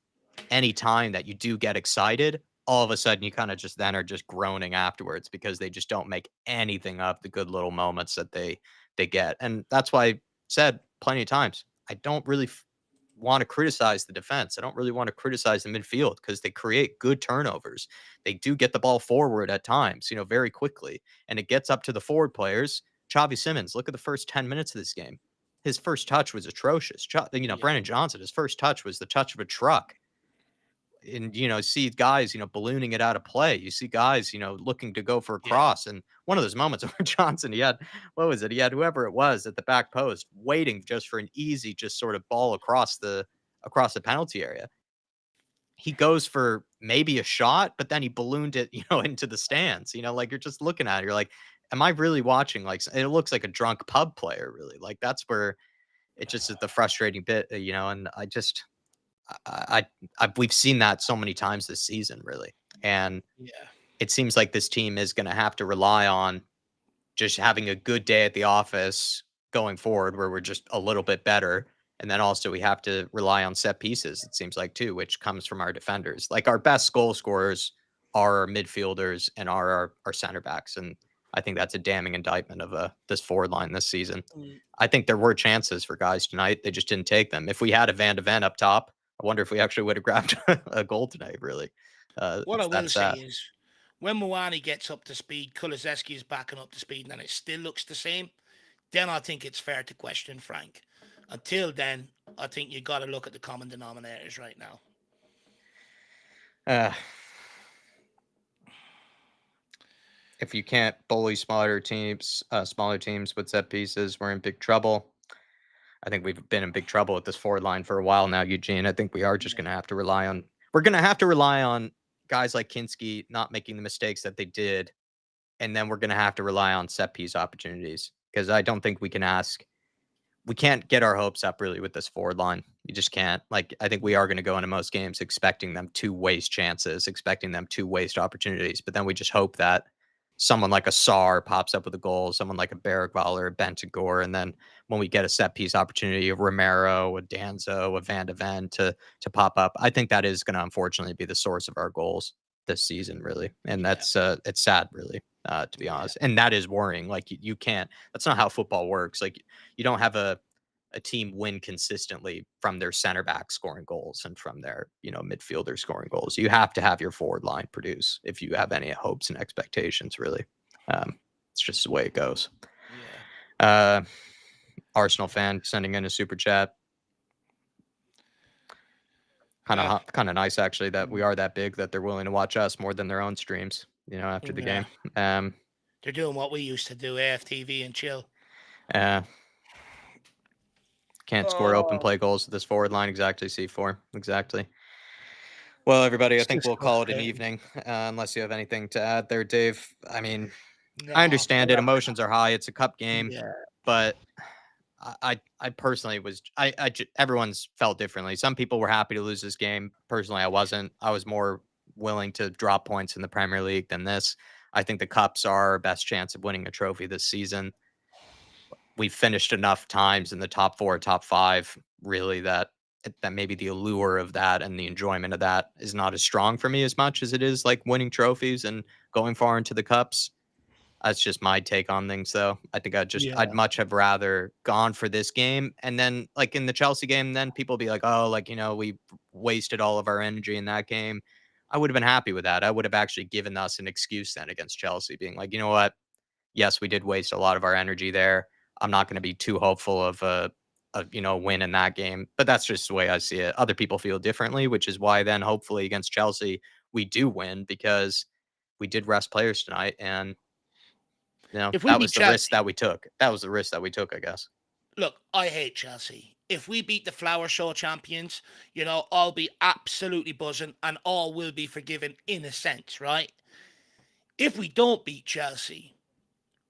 any time that you do get excited, all of a sudden you kind of just then are just groaning afterwards because they just don't make anything of the good little moments that they get. And that's why I said plenty of times, I don't really want to criticize the defense. I don't really want to criticize the midfield because they create good turnovers. They do get the ball forward at times, very quickly. And it gets up to the forward players. Xavi Simons, look at the first 10 minutes of this game. His first touch was atrocious. Yeah. Brennan Johnson, his first touch was the touch of a truck. And, see guys, ballooning it out of play. You see guys, looking to go for a cross. And one of those moments where Johnson, he had, what was it? He had whoever it was at the back post waiting just for an easy, just sort of ball across the penalty area. He goes for maybe a shot, but then he ballooned it, into the stands. Like, you're just looking at it. You're like, am I really watching? Like, it looks like a drunk pub player, really. Like, that's where it just is the frustrating bit, and I just, we've seen that so many times this season, really. And it seems like this team is going to have to rely on just having a good day at the office going forward where we're just a little bit better. And then also we have to rely on set pieces, it seems like, too, which comes from our defenders. Like, our best goal scorers are our midfielders and are our center backs. And I think that's a damning indictment of this forward line this season. I think there were chances for guys tonight. They just didn't take them. If we had a Van de Ven up top, I wonder if we actually would have grabbed a goal tonight, really. What I will say is, when Muani gets up to speed, Kulusevski is backing up to speed, and it still looks the same, then I think it's fair to question Frank. Until then, I think you got to look at the common denominators right now. If you can't bully smaller teams with set pieces, we're in big trouble. I think we've been in big trouble with this forward line for a while now, Eugene. I think we are just going to have to rely on guys like Kinski not making the mistakes that they did. And then we're going to have to rely on set piece opportunities because I don't think we can't get our hopes up really with this forward line. You just can't. Like, I think we are going to go into most games expecting them to waste chances, expecting them to waste opportunities. But then we just hope that someone like a Sarr pops up with a goal, someone like a Bergvall or a Bentancur, and then when we get a set piece opportunity, a Romero, a Danzo, a Van de Ven to pop up, I think that is going to unfortunately be the source of our goals this season, really, and Yeah, that's it's sad, really, to be yeah, honest, and that is worrying. Like you can't. That's not how football works. Like you don't have a team win consistently from their center back scoring goals and from their, midfielder scoring goals. You have to have your forward line produce if you have any hopes and expectations, really. It's just the way it goes. yeah. Uh, Arsenal fan sending in a super chat. Kind of nice, actually, that we are that big that they're willing to watch us more than their own streams, after the Yeah. game. Um, They're doing what we used to do, AFTV and chill. uh, can't score open Oh, play goals with this forward line. Exactly, C4. Exactly. Well, everybody, I it's think just we'll call it an frustrating. evening, unless you have anything to add there, Dave. I mean, I No, understand it. Emotions are high. It's a cup game, yeah, but I personally was everyone's felt differently. Some people were happy to lose this game. Personally, I wasn't. I was more willing to drop points in the Premier League than this. I think the cups are our best chance of winning a trophy this season. We've finished enough times in the top 4, top 5, really, that maybe the allure of that and the enjoyment of that is not as strong for me as much as it is like winning trophies and going far into the cups. That's just my take on things, though. I think I'd yeah. much have rather gone for this game, and then, like, in the Chelsea game, then people be like, "Oh, like, we wasted all of our energy in that game." I would have been happy with that. I would have actually given us an excuse then against Chelsea, being like, "You know what? Yes, we did waste a lot of our energy there. I'm not gonna be too hopeful of a win in that game." But that's just the way I see it. Other people feel differently, which is why then hopefully against Chelsea, we do win because we did rest players tonight, and If we that beat was the risk Chelsea, that we took. That was the risk that we took, I guess. look, I hate Chelsea. If we beat the Flower Show champions, I'll be absolutely buzzing and all will be forgiven in a sense, right? If we don't beat Chelsea,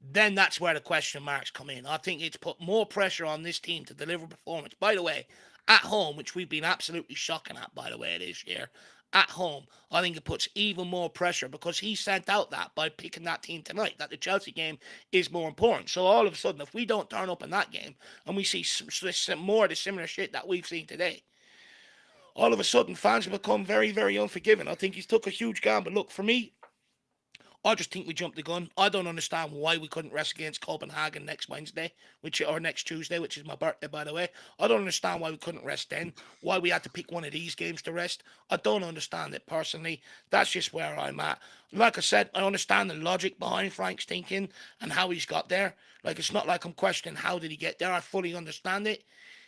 then that's where the question marks come in. I think it's put more pressure on this team to deliver performance. By the way, at home, which we've been absolutely shocking at, by the way, this year, at home, I think it puts even more pressure because he sent out that by picking that team tonight, that the Chelsea game is more important. So all of a sudden, if we don't turn up in that game and we see some more of the similar shit that we've seen today, all of a sudden fans become very, very unforgiving. I think he's took a huge gamble. Look, for me, I just think we jumped the gun. I don't understand why we couldn't rest against Copenhagen next Wednesday, or next Tuesday, which is my birthday, by the way. I don't understand why we couldn't rest then. Why we had to pick one of these games to rest. I don't understand it personally. That's just where I'm at. Like I said, I understand the logic behind Frank's thinking and how he's got there. Like, it's not like I'm questioning how did he get there. I fully understand it.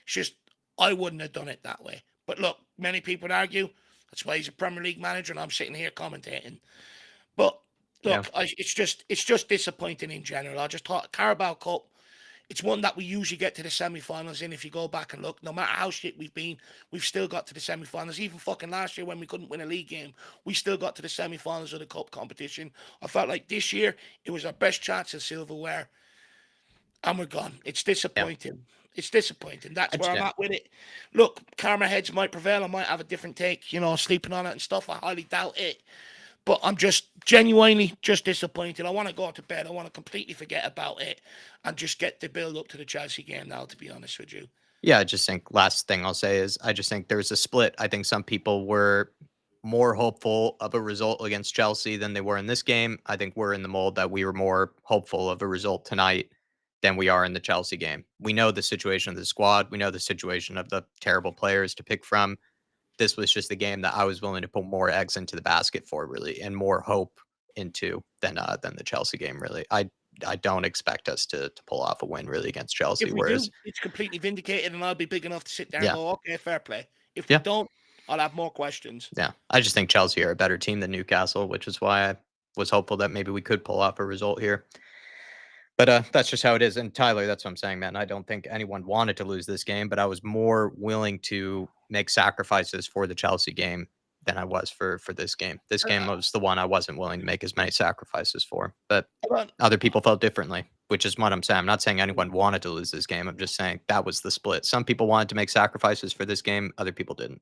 It's just I wouldn't have done it that way. But look, many people would argue that's why he's a Premier League manager, and I'm sitting here commentating. But Yeah. look, it's just disappointing in general. I just thought Carabao Cup. It's one that we usually get to the semi-finals in. If you go back and look, no matter how shit we've been, we've still got to the semi-finals. Even fucking last year when we couldn't win a league game, we still got to the semi-finals of the cup competition. I felt like this year it was our best chance of silverware, and we're gone. It's Yeah. disappointing. It's disappointing. That's where I'm Yeah. at with it. Look, karma heads might prevail. I might have a different take, sleeping on it and stuff. I highly doubt it. But I'm just genuinely just disappointed. I want to go to bed. I want to completely forget about it and just get the build up to the Chelsea game now, to be honest with you. Yeah, I just think last thing I'll say is I just think there's a split. I think some people were more hopeful of a result against Chelsea than they were in this game. I think we're in the mold that we were more hopeful of a result tonight than we are in the Chelsea game. We know the situation of the squad. We know the situation of the terrible players to pick from. This was just the game that I was willing to put more eggs into the basket for, really, and more hope into than the Chelsea game. Really, I don't expect us to pull off a win really against Chelsea. If we Whereas, do, it's completely vindicated, and I'll be big enough to sit there and yeah, go, okay, fair play. If we yeah, don't, I'll have more questions. yeah, I just think Chelsea are a better team than Newcastle, which is why I was hopeful that maybe we could pull off a result here. But that's just how it is. And Tyler, that's what I'm saying, man. I don't think anyone wanted to lose this game, but I was more willing to make sacrifices for the Chelsea game than I was for this game. This game Uh, was the one I wasn't willing to make as many sacrifices for. But but, other people felt differently, which is what I'm saying. I'm not saying anyone wanted to lose this game. I'm just saying that was the split. Some people wanted to make sacrifices for this game, other people didn't.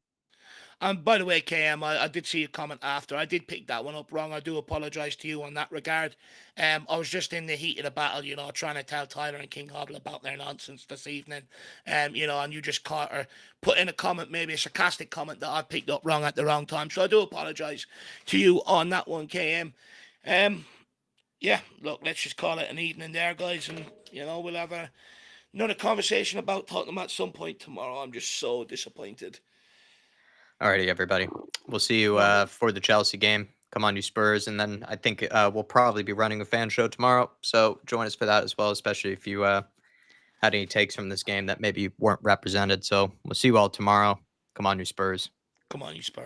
And by the way, KM, I did see your comment after. I did pick that one up wrong. I do apologise to you on that regard. I was just in the heat of the battle, trying to tell Tyler and King Hobble about their nonsense this evening. And you just caught or put in a comment, maybe a sarcastic comment that I picked up wrong at the wrong time. So I do apologise to you on that one, KM. Yeah, look, let's just call it an evening there, guys. And, we'll have another conversation about Tottenham at some point tomorrow. I'm just so disappointed. Alrighty, everybody. We'll see you for the Chelsea game. Come on, you Spurs. And then I think we'll probably be running a fan show tomorrow. So join us for that as well, especially if you had any takes from this game that maybe weren't represented. So we'll see you all tomorrow. Come on, you Spurs. Come on, you Spurs.